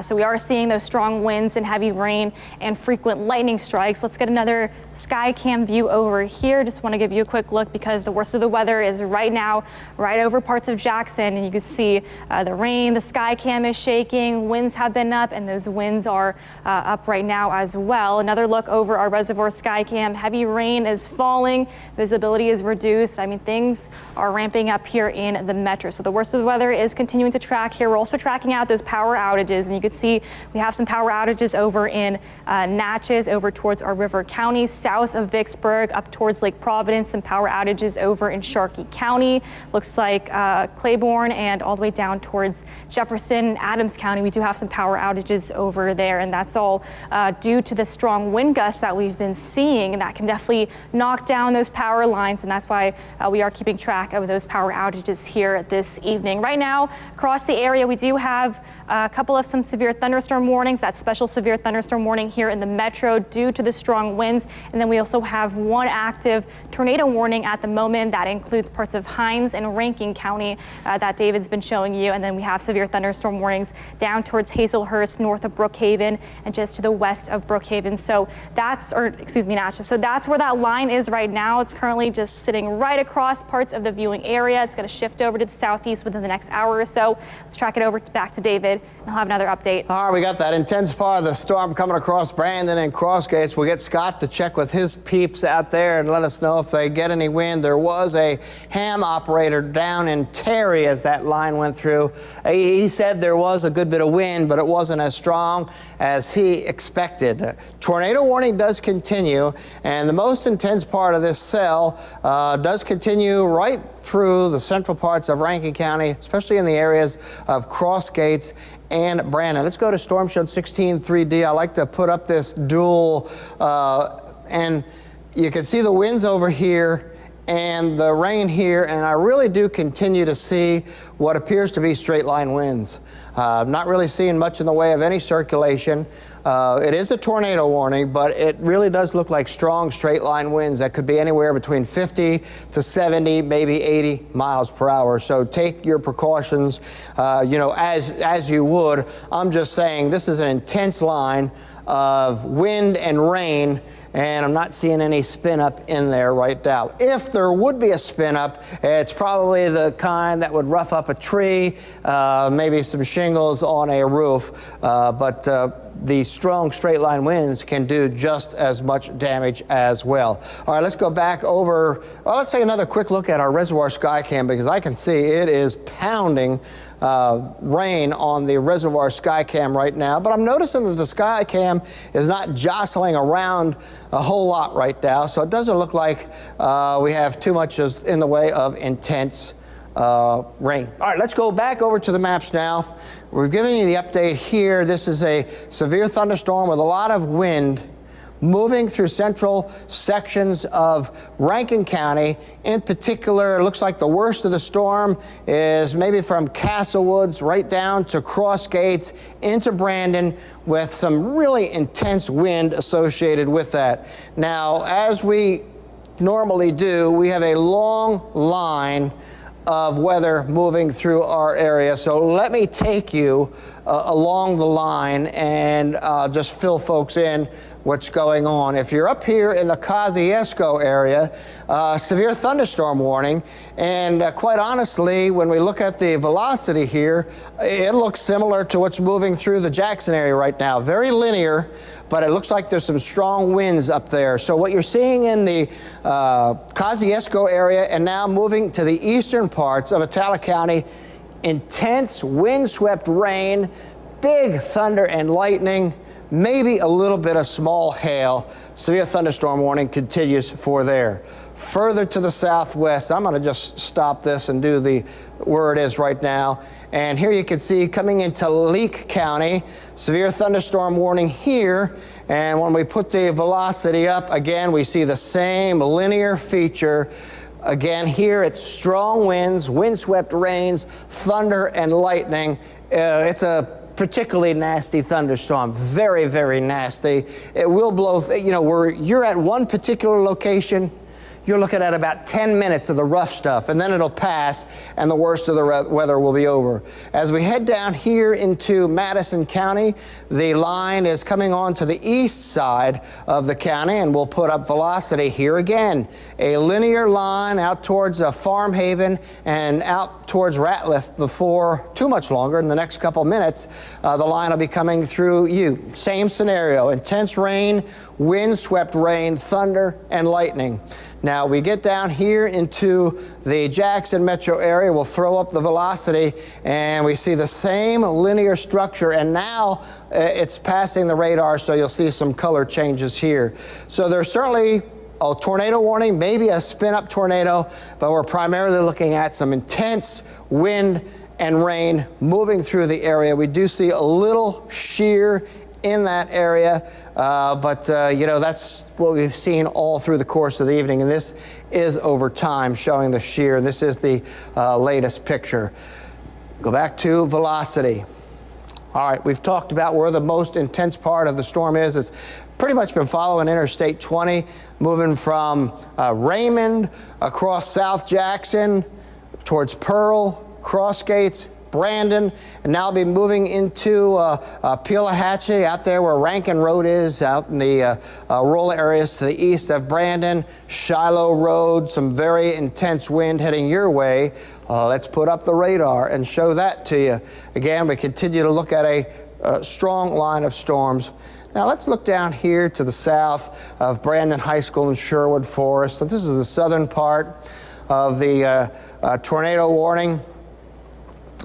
So we are seeing those strong winds and heavy rain and frequent lightning strikes. Let's get another sky cam view over here. Just want to give you a quick look because the worst of the weather is right now right over parts of Jackson, and you can see the rain, the sky cam is shaking, winds have been up, and those winds are up right now as well. Another look over our reservoir sky cam. Heavy rain is falling, visibility is reduced. I mean, things are ramping up here in the metro. So the worst of the weather is continuing to track here. We're also tracking out those power outages, and you can see we have some power outages over in Natchez, over towards our River County, south of Vicksburg, up towards Lake Providence, some power outages over in Sharkey County. Looks like Claiborne and all the way down towards Jefferson and Adams County. We do have some power outages over there, and that's all due to the strong wind gusts that we've been seeing, and that can definitely knock down those power lines, and that's why we are keeping track of those power outages here this evening. Right now, across the area, we do have A couple of some severe thunderstorm warnings, that special severe thunderstorm warning here in the metro due to the strong winds. And then we also have one active tornado warning at the moment that includes parts of Hinds and Rankin County that David's been showing you. And then we have severe thunderstorm warnings down towards Hazelhurst, north of Brookhaven, and just to the west of Brookhaven. So that's, or excuse me, Natchez. So that's where that line is right now. It's currently just sitting right across parts of the viewing area. It's going to shift over to the southeast within the next hour or so. Let's track it over back to David, and I'll have another update. All right, we got that intense part of the storm coming across Brandon and Crossgates. We'll get Scott to check with his peeps out there and let us know if they get any wind. There was a ham operator down in Terry as that line went through. He said there was a good bit of wind, but it wasn't as strong as he expected. Tornado warning does continue, and the most intense part of this cell does continue right through the central parts of Rankin County, especially in the areas of Crossgates and Brandon. Let's go to Storm Shield 16 3D. I like to put up this dual, and you can see the winds over here and the rain here, and I really do continue to see what appears to be straight line winds. I'm not really seeing much in the way of any circulation. It is a tornado warning, but it really does look like strong straight line winds that could be anywhere between 50 to 70, maybe 80 miles per hour. So take your precautions, as you would. I'm just saying this is an intense line of wind and rain, and I'm not seeing any spin up in there right now. If there would be a spin up, it's probably the kind that would rough up a tree, maybe some shingles on a roof, but the strong straight line winds can do just as much damage as well. All right, let's go back over, well, let's take another quick look at our reservoir sky cam, because I can see it is pounding rain on the reservoir sky cam right now, but I'm noticing that the sky cam is not jostling around a whole lot right now, so it doesn't look like we have too much in the way of intense rain. All right, let's go back over to the maps now. We're giving you the update here. This is a severe thunderstorm with a lot of wind moving through central sections of Rankin County. In particular, it looks like the worst of the storm is maybe from Castlewoods right down to Crossgates into Brandon, with some really intense wind associated with that. Now, as we normally do, we have a long line of weather moving through our area. So let me take you along the line and just fill folks in what's going on. If you're up here in the Kosciuszko area, severe thunderstorm warning, and quite honestly, when we look at the velocity here, it looks similar to what's moving through the Jackson area right now. Very linear, but it looks like there's some strong winds up there. So what you're seeing in the Kosciuszko area and now moving to the eastern parts of Atala County, intense windswept rain, big thunder and lightning, maybe a little bit of small hail. Severe thunderstorm warning continues for there. Further to the southwest, I'm going to just stop this and do the where it is right now. And here you can see coming into Leake County, severe thunderstorm warning here. And when we put the velocity up, again, we see the same linear feature. Again, here it's strong winds, windswept rains, thunder and lightning. It's a particularly nasty thunderstorm, very, very nasty. It will blow, where you're at one particular location, you're looking at about 10 minutes of the rough stuff, and then it'll pass and the worst of the weather will be over. As we head down here into Madison County, the line is coming on to the east side of the county, and we'll put up velocity here again. A linear line out towards Farm Haven and out towards Ratliff before too much longer. In the next couple minutes, the line will be coming through you. Same scenario, intense rain, wind-swept rain, thunder, and lightning. Now we get down here into the Jackson metro area, we'll throw up the velocity and we see the same linear structure, and now it's passing the radar, so you'll see some color changes here. So there's certainly a tornado warning, maybe a spin-up tornado, but we're primarily looking at some intense wind and rain moving through the area. We do see a little shear in that area, but that's what we've seen all through the course of the evening, and this is over time showing the shear, and this is the latest picture. Go back to velocity. All right, we've talked about where the most intense part of the storm is. It's pretty much been following Interstate 20, moving from Raymond across South Jackson towards Pearl, Crossgates, Brandon, and now be moving into Pelahatchie, out there where Rankin Road is, out in the rural areas to the east of Brandon, Shiloh Road, some very intense wind heading your way. Let's put up the radar and show that to you. Again, we continue to look at a strong line of storms. Now let's look down here to the south of Brandon High School and Sherwood Forest. So this is the southern part of the tornado warning.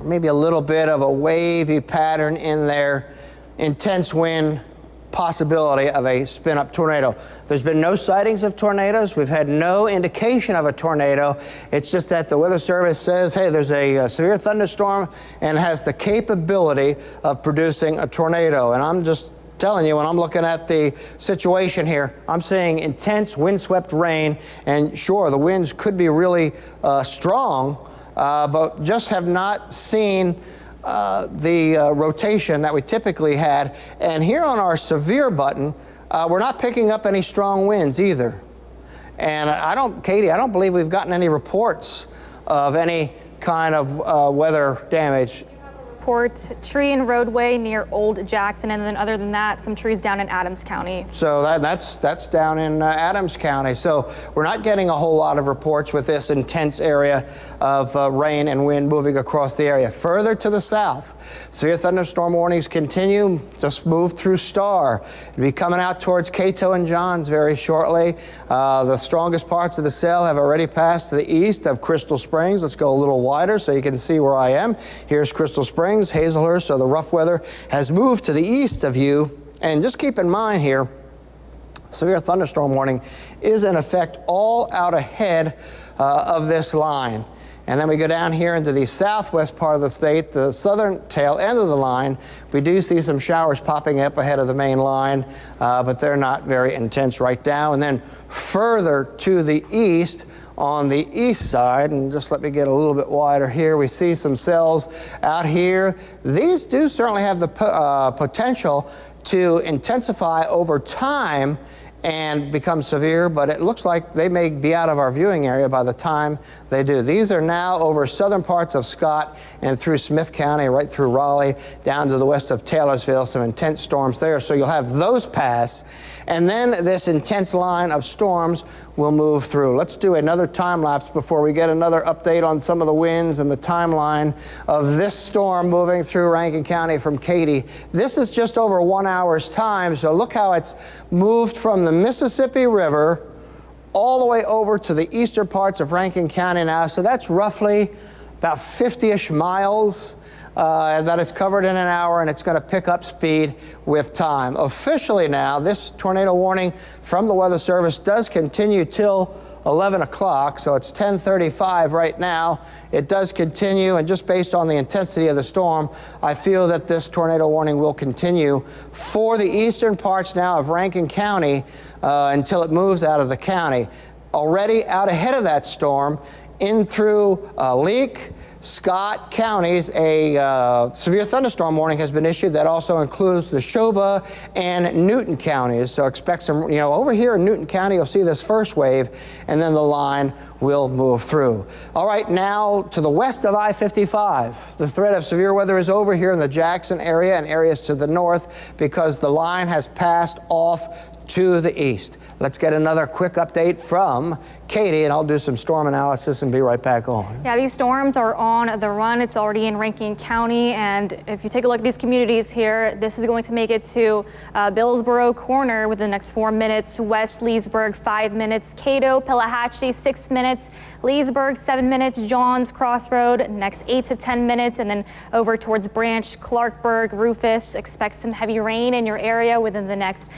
Maybe a little bit of a wavy pattern in there. Intense wind, possibility of a spin-up tornado. There's been no sightings of tornadoes. We've had no indication of a tornado. It's just that the Weather Service says, hey, there's a severe thunderstorm and has the capability of producing a tornado. And I'm just telling you, when I'm looking at the situation here, I'm seeing intense windswept rain, and sure, the winds could be really strong, but just have not seen the rotation that we typically had. And here on our severe button, we're not picking up any strong winds either. And Katie, I don't believe we've gotten any reports of any kind of weather damage. Report tree and roadway near Old Jackson, and then other than that, some trees down in Adams County. So that's down in Adams County. So we're not getting a whole lot of reports with this intense area of rain and wind moving across the area. Further to the south, severe thunderstorm warnings continue. Just moved through Star. It'll be coming out towards Cato and Johns very shortly. The strongest parts of the cell have already passed to the east of Crystal Springs. Let's go a little wider so you can see where I am. Here's Crystal Springs, Hazelhurst, so the rough weather has moved to the east of you. And just keep in mind here, severe thunderstorm warning is in effect all out ahead of this line. And then we go down here into the southwest part of the state, the southern tail end of the line. We do see some showers popping up ahead of the main line, but they're not very intense right now. And then further to the east, on the east side, and just let me get a little bit wider here, we see some cells out here. These do certainly have the potential to intensify over time and become severe, but it looks like they may be out of our viewing area by the time they do. These are now over southern parts of Scott and through Smith County, right through Raleigh, down to the west of Taylorsville, some intense storms there. So you'll have those pass, and then this intense line of storms will move through. Let's do another time lapse before we get another update on some of the winds and the timeline of this storm moving through Rankin County from Katy. This is just over 1 hour's time, so look how it's moved from the Mississippi River all the way over to the eastern parts of Rankin County now. So that's roughly about 50-ish miles that it's covered in an hour, and it's going to pick up speed with time. Officially now, this tornado warning from the Weather Service does continue till 11 o'clock, so it's 10:35 right now. It does continue, and just based on the intensity of the storm, I feel that this tornado warning will continue for the eastern parts now of Rankin County until it moves out of the county. Already out ahead of that storm, in through Leake, Scott counties, a severe thunderstorm warning has been issued that also includes the Neshoba and Newton counties. So expect some, over here in Newton County, you'll see this first wave, and then the line will move through. All right, now to the west of I-55. The threat of severe weather is over here in the Jackson area and areas to the north because the line has passed off to the east. Let's get another quick update from Katie, and I'll do some storm analysis and be right back on. Yeah, these storms are on the run. It's already in Rankin County, and if you take a look at these communities here, this is going to make it to Billsboro Corner within the next 4 minutes, West Leesburg 5 minutes, Cato, Pelahatchie 6 minutes, Leesburg 7 minutes, Johns Crossroad next 8 to 10 minutes, and then over towards Branch, Clarkburg, Rufus. Expect some heavy rain in your area within the next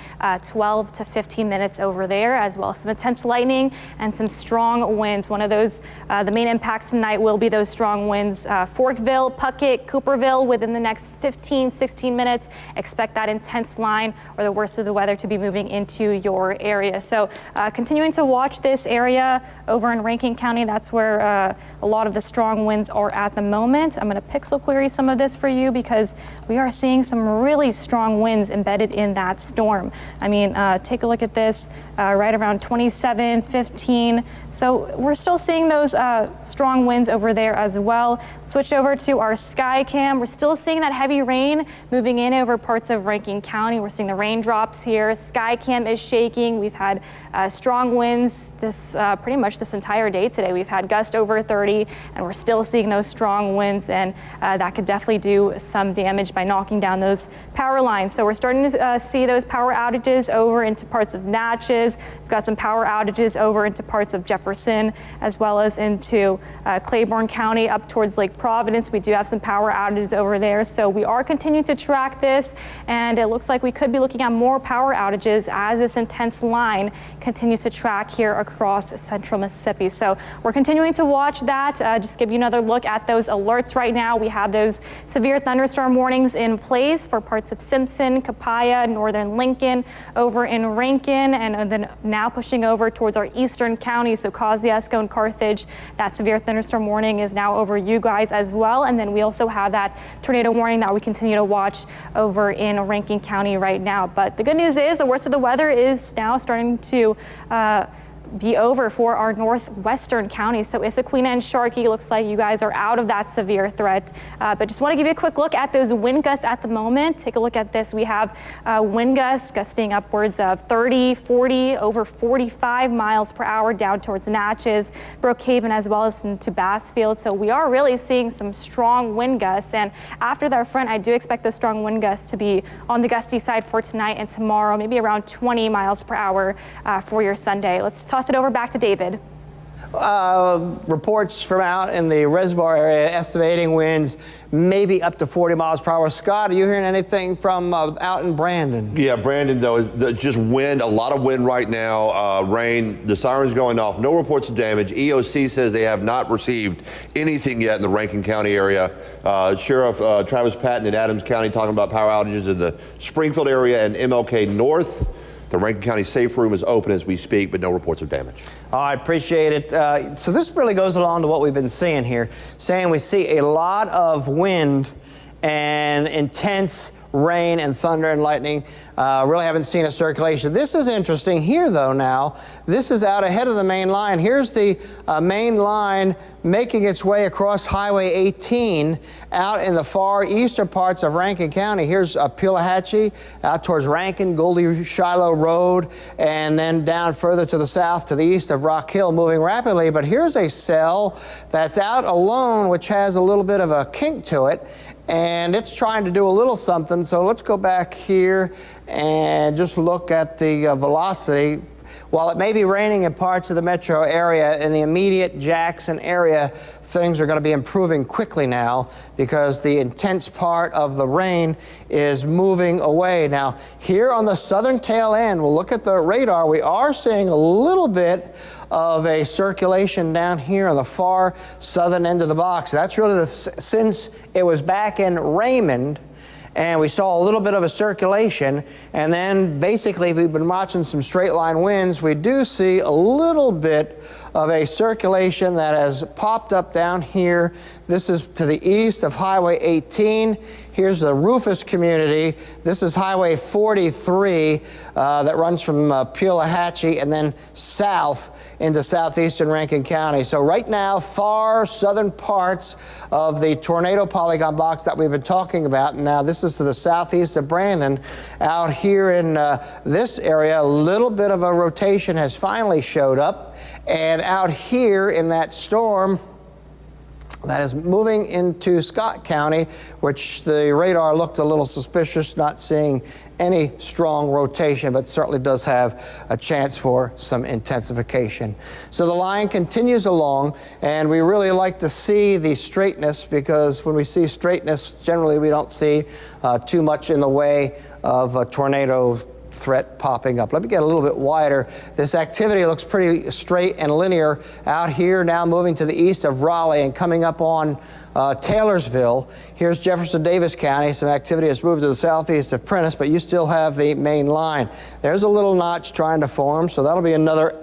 12 12 to 15 minutes over there, as well as some intense lightning and some strong winds. One of those, the main impacts tonight will be those strong winds. Forkville, Puckett, Cooperville within the next 15, 16 minutes. Expect that intense line or the worst of the weather to be moving into your area. So continuing to watch this area over in Rankin County. That's where a lot of the strong winds are at the moment. I'm going to pixel query some of this for you because we are seeing some really strong winds embedded in that storm. I mean, take a look at this, right around 27, 15. So we're still seeing those strong winds over there as well. Switch over to our sky cam. We're still seeing that heavy rain moving in over parts of Rankin County. We're seeing the raindrops here. Sky cam is shaking. We've had strong winds this pretty much this entire day today. We've had gusts over 30, and we're still seeing those strong winds, and that could definitely do some damage by knocking down those power lines. So we're starting to see those power outages over into parts of Natchez. We've got some power outages over into parts of Jefferson, as well as into Claiborne County up towards Lake Providence. We do have some power outages over there. So we are continuing to track this, and it looks like we could be looking at more power outages as this intense line continues to track here across central Mississippi. So we're continuing to watch that. Just give you another look at those alerts right now. We have those severe thunderstorm warnings in place for parts of Simpson, Copiah, northern Lincoln, over in Rankin, and then now pushing over towards our eastern counties. So Kosciuszko and Carthage, that severe thunderstorm warning is now over you guys as well. And then we also have that tornado warning that we continue to watch over in Rankin County right now. But the good news is the worst of the weather is now starting to be over for our northwestern counties. So Issaquena and Sharkey, looks like you guys are out of that severe threat. But just want to give you a quick look at those wind gusts at the moment. Take a look at this. We have wind gusts gusting upwards of 30, 40, over 45 miles per hour down towards Natchez, Brookhaven, as well as into Bassfield. So we are really seeing some strong wind gusts. And after that front, I do expect those strong wind gusts to be on the gusty side for tonight and tomorrow, maybe around 20 miles per hour for your Sunday. Let's toss it over back to David. Reports from out in the reservoir area estimating winds maybe up to 40 miles per hour. Scott, are you hearing anything from out in Brandon? Yeah, Brandon, though, is just wind, a lot of wind right now, rain, the siren's going off, no reports of damage. EOC says they have not received anything yet in the Rankin County area. Sheriff Travis Patton in Adams County talking about power outages in the Springfield area and MLK North. The Rankin County Safe Room is open as we speak, but no reports of damage. I appreciate it. So this really goes along to what we've been seeing here, saying we see a lot of wind and intense rain and thunder and lightning. Really haven't seen a circulation. This is interesting here, though. Now, this is out ahead of the main line. Here's the main line making its way across Highway 18 out in the far eastern parts of Rankin County. Here's Pelahatchie out towards Rankin, Goldie Shiloh Road, and then down further to the south to the east of Rock Hill, moving rapidly. But here's a cell that's out alone, which has a little bit of a kink to it, and it's trying to do a little something. So let's go back here and just look at the velocity. While it may be raining in parts of the metro area, in the immediate Jackson area, things are going to be improving quickly now because the intense part of the rain is moving away. Now, here on the southern tail end, we'll look at the radar. We are seeing a little bit of a circulation down here on the far southern end of the box. That's really since it was back in Raymond, and we saw a little bit of a circulation, and then basically we've been watching some straight line winds. We do see a little bit of a circulation that has popped up down here. This is to the east of Highway 18. Here's the Rufus community. This is Highway 43 that runs from Pelahatchie and then south into southeastern Rankin County. So right now, far southern parts of the tornado polygon box that we've been talking about. Now this is to the southeast of Brandon. Out here in this area, a little bit of a rotation has finally showed up. And out here in that storm that is moving into Scott County, which the radar looked a little suspicious, not seeing any strong rotation, but certainly does have a chance for some intensification. So the line continues along, and we really like to see the straightness, because when we see straightness, generally we don't see too much in the way of tornado threat popping up. Let me get a little bit wider. This activity looks pretty straight and linear out here, now moving to the east of Raleigh and coming up on Taylorsville. Here's Jefferson Davis County. Some activity has moved to the southeast of Prentiss, but you still have the main line. There's a little notch trying to form, so that'll be another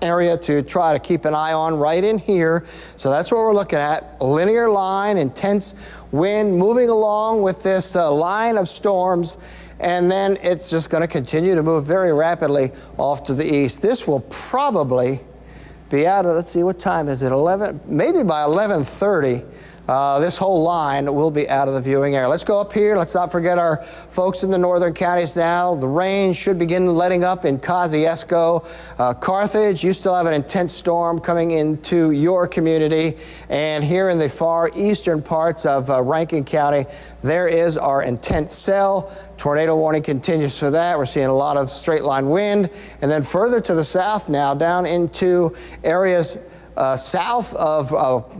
area to try to keep an eye on right in here. So that's what we're looking at. A linear line, intense wind moving along with this line of storms, and then it's just going to continue to move very rapidly off to the east. This will probably be out of, let's see, what time is it? 11, maybe by 11:30. This whole line will be out of the viewing area. Let's go up here. Let's not forget our folks in the northern counties now. The rain should begin letting up in Kosciuszko. Carthage, you still have an intense storm coming into your community. And here in the far eastern parts of Rankin County, there is our intense cell. Tornado warning continues for that. We're seeing a lot of straight line wind. And then further to the south now, down into areas south of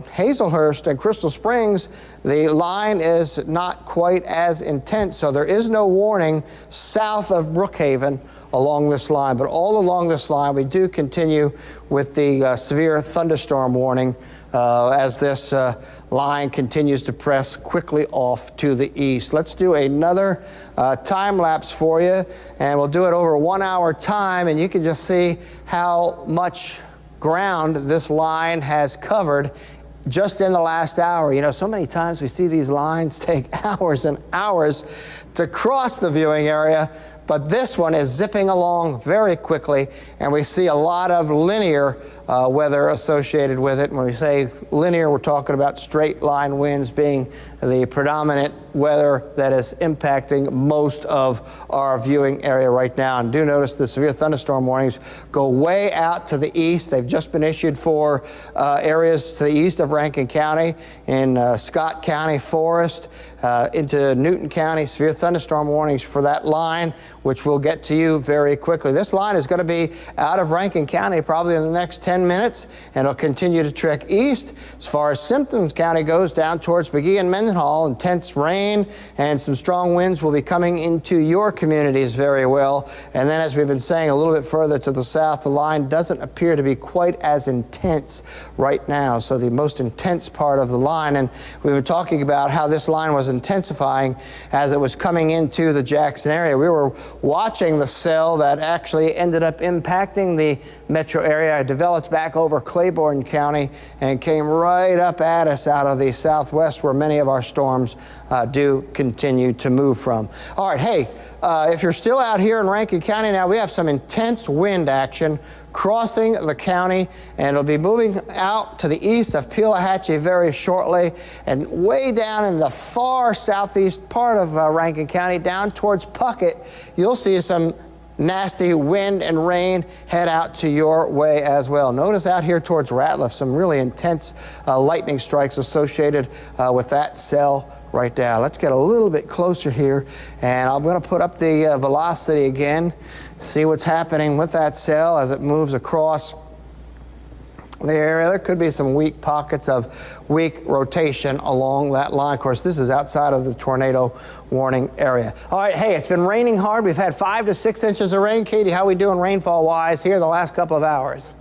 Hazelhurst and Crystal Springs, the line is not quite as intense, so there is no warning south of Brookhaven along this line. But all along this line, we do continue with the severe thunderstorm warning as this line continues to press quickly off to the east. Let's do another time lapse for you, and we'll do it over 1 hour time, and you can just see how much ground this line has covered just in the last hour. You know, so many times we see these lines take hours and hours to cross the viewing area, but this one is zipping along very quickly, and we see a lot of linear weather associated with it. When we say linear, we're talking about straight line winds being the predominant weather that is impacting most of our viewing area right now. And do notice the severe thunderstorm warnings go way out to the east. They've just been issued for areas to the east of Rankin County, in Scott County, Forest, into Newton County. Severe thunderstorm warnings for that line, which we'll get to you very quickly. This line is going to be out of Rankin County probably in the next 10 minutes, and it'll continue to trek east. As far as Simpson County goes, down towards McGee and Mendenhall, intense rain and some strong winds will be coming into your communities very well. And then, as we've been saying, a little bit further to the south, the line doesn't appear to be quite as intense right now. So the most intense part of the line, and we were talking about how this line was intensifying as it was coming into the Jackson area. We were watching the cell that actually ended up impacting the metro area. It developed back over Claiborne County and came right up at us out of the southwest, where many of our storms do continue to move from. All right, hey, if you're still out here in Rankin County now, we have some intense wind action crossing the county, and it'll be moving out to the east of Pelahatchie very shortly, and way down in the far southeast part of Rankin County, down towards Puckett, you'll see some nasty wind and rain head out to your way as well. Notice out here towards Ratliff, some really intense lightning strikes associated with that cell right now. Let's get a little bit closer here, and I'm going to put up the velocity again, see what's happening with that cell as it moves across the area. There could be some weak pockets of weak rotation along that line. Of course, this is outside of the tornado warning area. All right, hey, it's been raining hard. We've had 5 to 6 inches of rain. Katie, how are we doing rainfall-wise here the last couple of hours?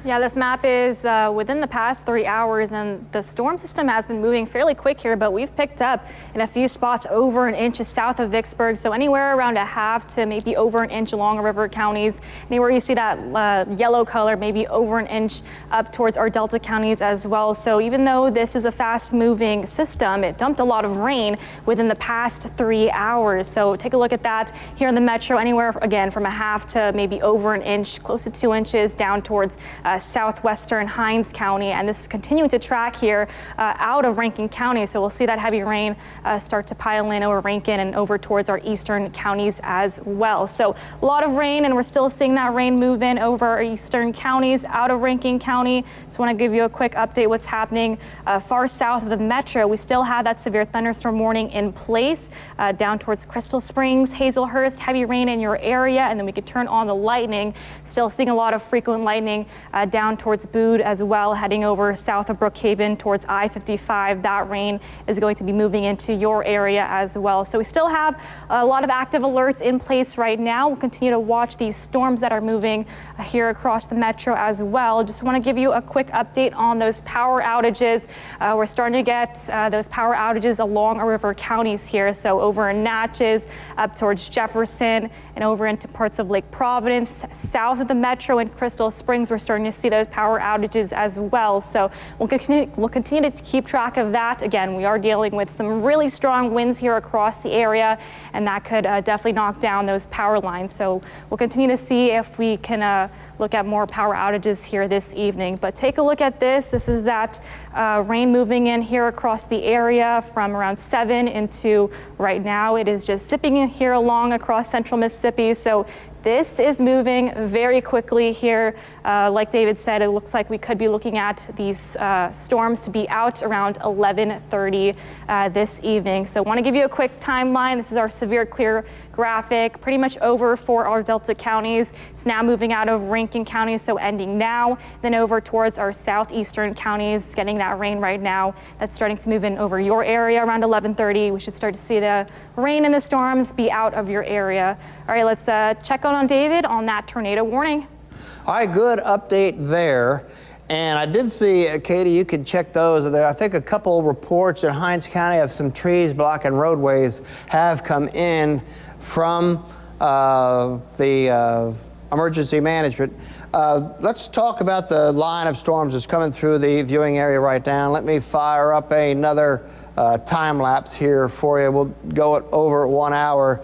Yeah, this map is within the past 3 hours, and the storm system has been moving fairly quick here, but we've picked up in a few spots over an inch south of Vicksburg, so anywhere around a half to maybe over an inch along river counties. Anywhere you see that yellow color, maybe over an inch up towards our Delta counties as well. So even though this is a fast-moving system, it dumped a lot of rain within the past 3 hours. So take a look at that here in the metro, anywhere again from a half to maybe over an inch, close to 2 inches down towards southwestern Hinds County, and this is continuing to track here out of Rankin County. So we'll see that heavy rain start to pile in over Rankin and over towards our eastern counties as well. So a lot of rain, and we're still seeing that rain move in over our eastern counties out of Rankin County. Just want to give you a quick update what's happening far south of the metro. We still have that severe thunderstorm warning in place down towards Crystal Springs, Hazelhurst, heavy rain in your area, and then we could turn on the lightning. Still seeing a lot of frequent lightning down towards Bude as well, heading over south of Brookhaven towards I-55. That rain is going to be moving into your area as well. So we still have a lot of active alerts in place right now. We'll continue to watch these storms that are moving here across the metro as well. Just want to give you a quick update on those power outages. We're starting to get those power outages along our river counties here. So over in Natchez, up towards Jefferson, and over into parts of Lake Providence, south of the metro in Crystal Springs, we're starting to see those power outages as well. So we'll continue to keep track of that. Again, we are dealing with some really strong winds here across the area, and that could definitely knock down those power lines. So we'll continue to see if we can look at more power outages here this evening. But take a look at this. This is that rain moving in here across the area from around 7 into right now. It is just zipping in here along across central Mississippi. So this is moving very quickly here. Like David said, it looks like we could be looking at these storms to be out around 11:30 this evening. So I want to give you a quick timeline. This is our severe clear graphic, pretty much over for our Delta counties. It's now moving out of Rankin County, so ending now, then over towards our southeastern counties, getting that rain right now. That's starting to move in over your area around 11:30. We should start to see the rain and the storms be out of your area. All right, let's check on David on that tornado warning. All right, good update there. And I did see, Katie, you could check those. There, I think a couple reports in Hinds County of some trees blocking roadways have come in from the emergency management. Let's talk about the line of storms that's coming through the viewing area right now. Let me fire up another time lapse here for you. We'll go over 1 hour.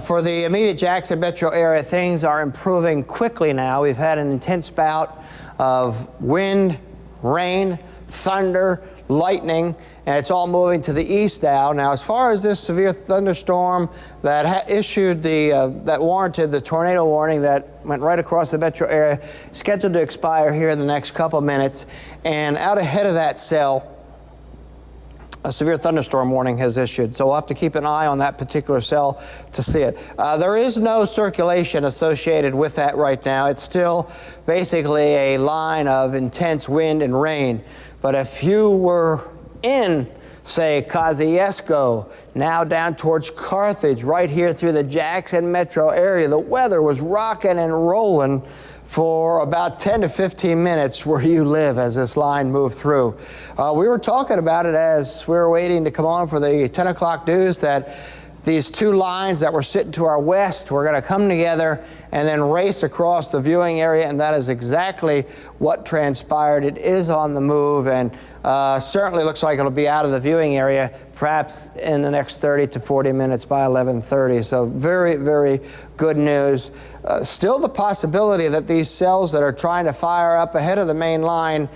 For the immediate Jackson metro area, things are improving quickly now. We've had an intense bout of wind, rain, thunder, lightning, and it's all moving to the east now. Now, as far as this severe thunderstorm that issued that warranted the tornado warning that went right across the metro area, scheduled to expire here in the next couple minutes, and out ahead of that cell, a severe thunderstorm warning has issued, so we'll have to keep an eye on that particular cell to see it. There is no circulation associated with that right now. It's still basically a line of intense wind and rain. But if you were in, say, Kosciuszko, now down towards Carthage, right here through the Jackson metro area, the weather was rocking and rolling for about 10 to 15 minutes where you live as this line moved through. We were talking about it as we were waiting to come on for the 10 o'clock news that these two lines that were sitting to our west were going to come together and then race across the viewing area, and that is exactly what transpired. It is on the move, and certainly looks like it'll be out of the viewing area perhaps in the next 30 to 40 minutes by 11:30. So very, very good news. Still the possibility that these cells that are trying to fire up ahead of the main line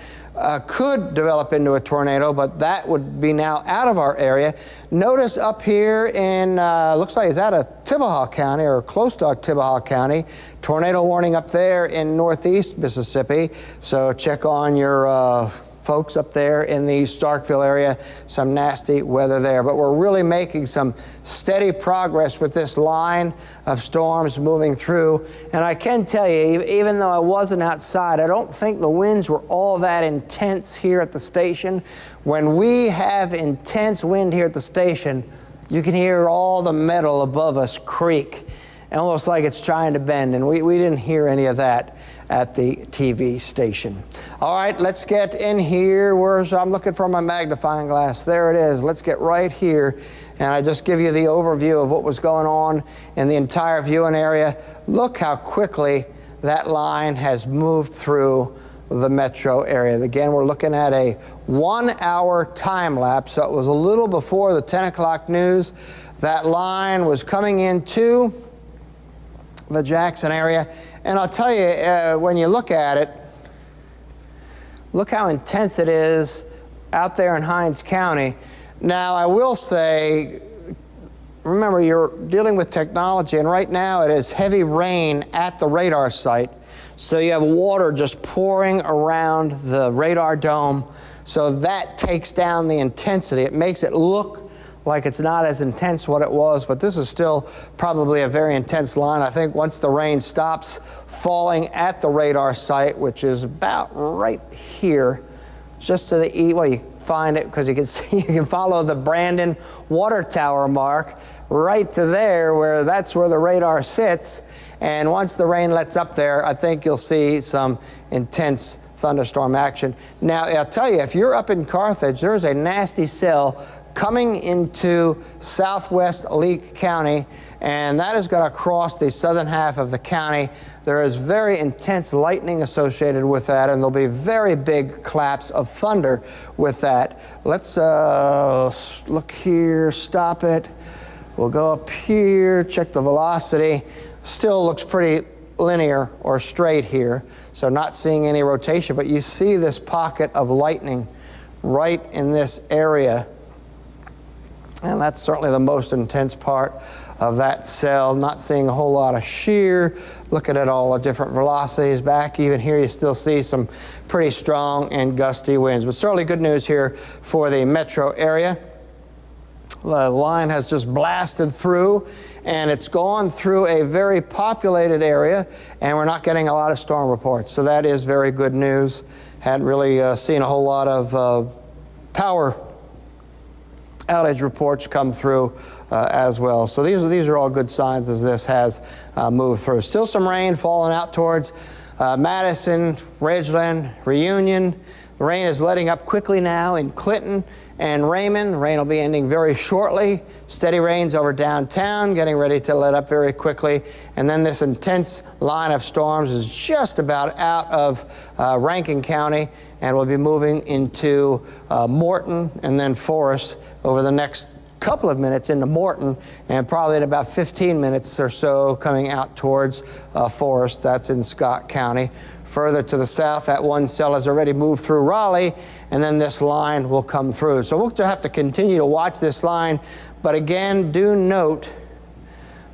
could develop into a tornado, but that would be now out of our area. Notice up here in, looks like it's out of Tibahaw County or close to Tibahaw County, tornado warning up there in northeast Mississippi. So check on your folks up there in the Starkville area, some nasty weather there. But we're really making some steady progress with this line of storms moving through. And I can tell you, even though I wasn't outside, I don't think the winds were all that intense here at the station. When we have intense wind here at the station, you can hear all the metal above us creak, almost like it's trying to bend, and we didn't hear any of that at the TV station. All right, let's get in here. I'm looking for my magnifying glass. There it is. Let's get right here, and I just give you the overview of what was going on in the entire viewing area. Look how quickly that line has moved through the metro area. Again, we're looking at a 1 hour time lapse, so it was a little before the 10 o'clock news. That line was coming into the Jackson area, and I'll tell you, when you look at it, look how intense it is out there in Hinds County. Now, I will say, remember, you're dealing with technology, and right now it is heavy rain at the radar site. So you have water just pouring around the radar dome. So that takes down the intensity. It makes it look like it's not as intense what it was, but this is still probably a very intense line. I think once the rain stops falling at the radar site, which is about right here, just to the east, well, you find it because you can see, you can follow the Brandon water tower mark right to there, where that's where the radar sits. And once the rain lets up there, I think you'll see some intense thunderstorm action. Now, I'll tell you, if you're up in Carthage, there's a nasty cell coming into southwest Leake County, and that is going to cross the southern half of the county. There is very intense lightning associated with that, and there'll be very big claps of thunder with that. Let's look here, stop it. We'll go up here, check the velocity. Still looks pretty linear or straight here, so not seeing any rotation, but you see this pocket of lightning right in this area. And that's certainly the most intense part of that cell. Not seeing a whole lot of shear. Looking at all the different velocities back, even here you still see some pretty strong and gusty winds. But certainly good news here for the metro area. The line has just blasted through, and it's gone through a very populated area, and we're not getting a lot of storm reports. So that is very good news. Hadn't really seen a whole lot of power outage reports come through as well. So these are all good signs as this has moved through. Still some rain falling out towards Madison, Ridgeland, Reunion. The rain is letting up quickly now in Clinton and Raymond. The rain will be ending very shortly. Steady rains over downtown, getting ready to let up very quickly. And then this intense line of storms is just about out of Rankin County, and will be moving into Morton and then Forest over the next couple of minutes into Morton, and probably in about 15 minutes or so coming out towards Forest. That's in Scott County. Further to the south, that one cell has already moved through Raleigh, and then this line will come through. So we'll have to continue to watch this line, but again, do note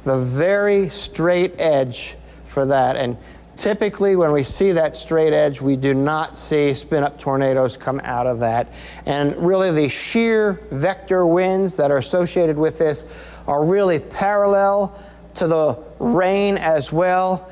the very straight edge for that. And typically when we see that straight edge, we do not see spin-up tornadoes come out of that. And really the shear vector winds that are associated with this are really parallel to the rain as well.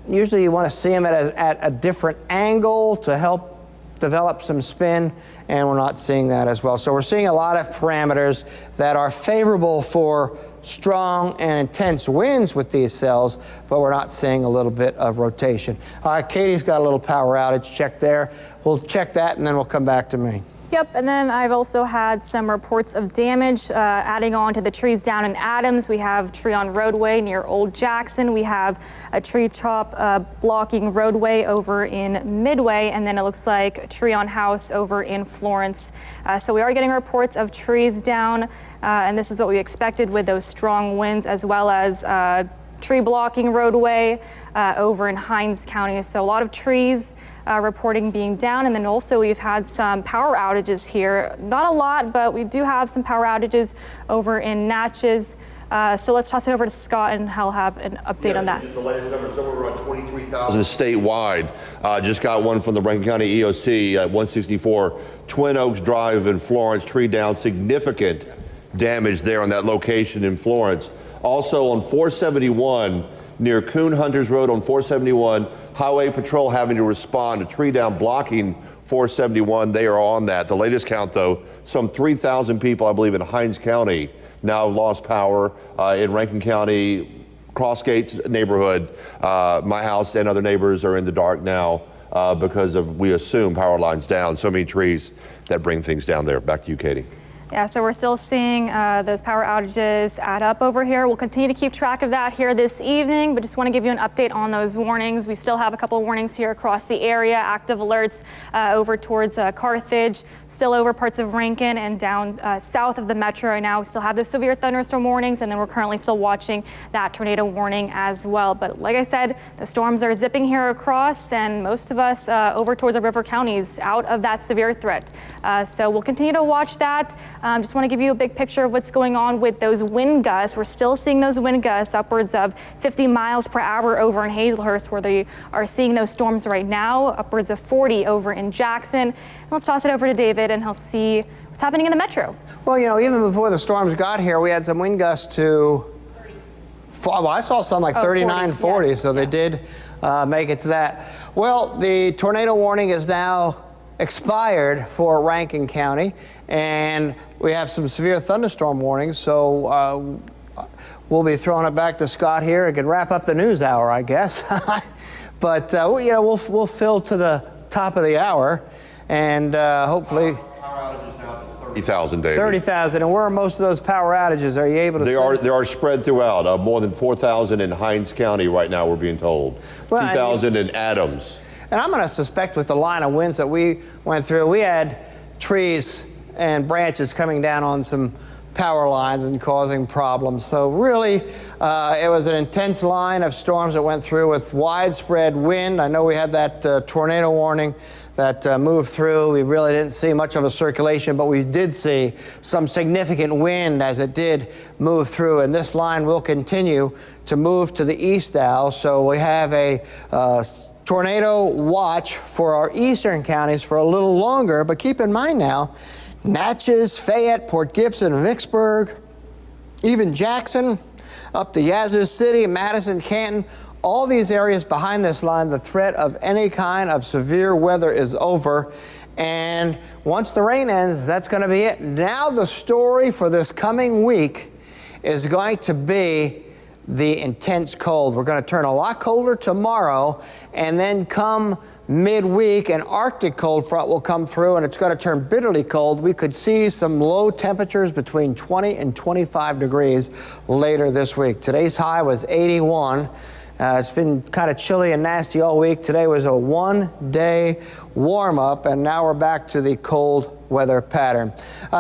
Usually you want to see them at a different angle to help develop some spin, and we're not seeing that as well. So we're seeing a lot of parameters that are favorable for strong and intense winds with these cells, but we're not seeing a little bit of rotation. All right, Katie's got a little power outage check there. We'll check that and then we'll come back to me. Yep, and then I've also had some reports of damage adding on to the trees down in Adams. We have tree on roadway near Old Jackson. We have a tree chop blocking roadway over in Midway, and then it looks like a tree on house over in Florence. So we are getting reports of trees down, and this is what we expected with those strong winds, as well as tree blocking roadway over in Hinds County. So a lot of trees reporting being down, and then also we've had some power outages here. Not a lot, but we do have some power outages over in Natchez. So let's toss it over to Scott, and he'll have an update on that. The latest number is somewhere around 23,000 statewide. Just got one from the Rankin County EOC at 164 Twin Oaks Drive in Florence. Tree down, significant damage there on that location in Florence. Also on 471 near Coon Hunters Road on 471, Highway Patrol having to respond to tree down blocking 471. They are on that. The latest count, though, some 3,000 people, I believe, in Hinds County now lost power. In Rankin County, Crossgates neighborhood, my house and other neighbors are in the dark now because of, we assume, power lines down. So many trees that bring things down there. Back to you, Katie. Yeah, so we're still seeing those power outages add up over here. We'll continue to keep track of that here this evening, but just want to give you an update on those warnings. We still have a couple of warnings here across the area, active alerts over towards Carthage, still over parts of Rankin and down south of the metro right now. We still have those severe thunderstorm warnings, and then we're currently still watching that tornado warning as well. But like I said, the storms are zipping here across, and most of us over towards the river counties out of that severe threat. So we'll continue to watch that. Just want to give you a big picture of what's going on with those wind gusts. We're still seeing those wind gusts upwards of 50 miles per hour over in Hazelhurst, where they are seeing those storms right now, upwards of 40 over in Jackson. Let's toss it over to David, and he'll see What's happening in the metro? Well, you know, even before the storms got here, we had some wind gusts to, well, I saw some like 39, 40, yes. so they did make it to that. Well, the tornado warning is now expired for Rankin County, and we have some severe thunderstorm warnings, so we'll be throwing it back to Scott here. It could wrap up the news hour, I guess. But, you know, we'll fill to the top of the hour, and hopefully... Power outages now to 30,000, David. 30,000, and where are most of those power outages? Are you able to They see? are spread throughout. More than 4,000 in Hinds County right now, we're being told. Well, 2,000 in Adams. And I'm going to suspect with the line of winds that we went through, we had trees and branches coming down on some power lines and causing problems. So really, it was an intense line of storms that went through with widespread wind. I know we had that tornado warning that moved through. We really didn't see much of a circulation, but we did see some significant wind as it did move through. And this line will continue to move to the east now. So we have a tornado watch for our eastern counties for a little longer. But keep in mind now, Natchez, Fayette, Port Gibson, Vicksburg, even Jackson, up to Yazoo City, Madison, Canton, all these areas behind this line, the threat of any kind of severe weather is over. And once the rain ends, that's going to be it. Now the story for this coming week is going to be the intense cold. We're going to turn a lot colder tomorrow, and then come midweek, an Arctic cold front will come through, and it's going to turn bitterly cold. We could see some low temperatures between 20 and 25 degrees later this week. Today's high was 81. It's been kind of chilly and nasty all week. Today was a one-day warm-up, and now we're back to the cold weather pattern.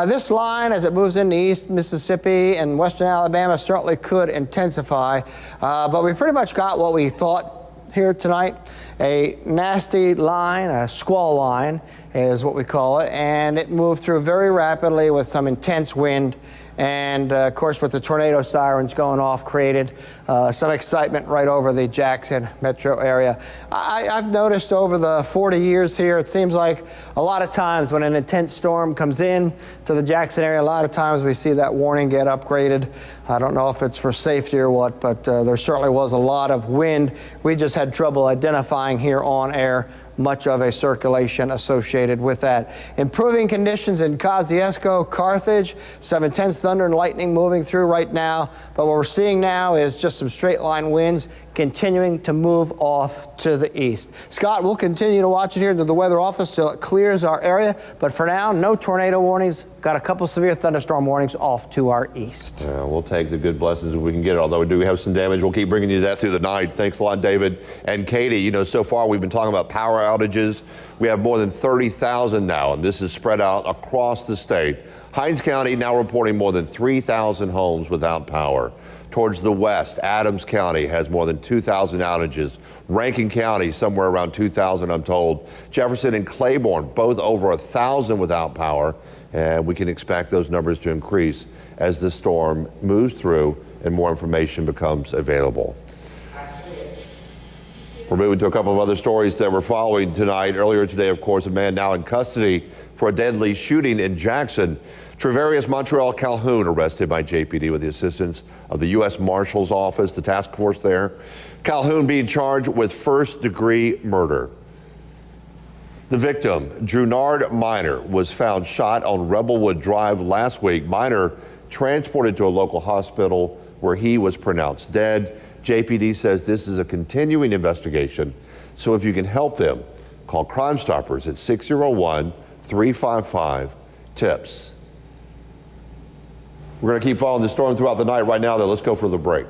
This line, as it moves into East Mississippi and Western Alabama, certainly could intensify, but we pretty much got what we thought here tonight. A nasty line, a squall line is what we call it, and it moved through very rapidly with some intense wind. And of course, with the tornado sirens going off, created some excitement right over the Jackson metro area. I've noticed over the 40 years here, it seems like a lot of times when an intense storm comes in to the Jackson area, a lot of times we see that warning get upgraded. I don't know if it's for safety or what, but there certainly was a lot of wind. We just had trouble identifying here on air much of a circulation associated with that. Improving conditions in Kosciuszko, Carthage, some intense thunder and lightning moving through right now, but what we're seeing now is just some straight line winds continuing to move off to the east. Scott, we'll continue to watch it here to the weather office till it clears our area, but for now, no tornado warnings. Got a couple severe thunderstorm warnings off to our east. We'll take the good blessings if we can get it, although we do have some damage. We'll keep bringing you that through the night. Thanks a lot, David. And Katie, you know, so far we've been talking about power outages. We have more than 30,000 now, and this is spread out across the state. Hinds County now reporting more than 3,000 homes without power. Towards the west, Adams County has more than 2,000 outages. Rankin County, somewhere around 2,000, I'm told. Jefferson and Claiborne, both over 1,000 without power. And we can expect those numbers to increase as the storm moves through and more information becomes available. We're moving to a couple of other stories that we're following tonight. Earlier today, of course, a man now in custody for a deadly shooting in Jackson. Treverius Montreal Calhoun arrested by JPD with the assistance of the U.S. Marshal's Office, the task force there. Calhoun being charged with first-degree murder. The victim, Drunard Minor, was found shot on Rebelwood Drive last week. Minor transported to a local hospital where he was pronounced dead. JPD says this is a continuing investigation, so if you can help them, call Crime Stoppers at 601-355-TIPS. We're going to keep following the storm throughout the night. Right now, though, let's go for the break.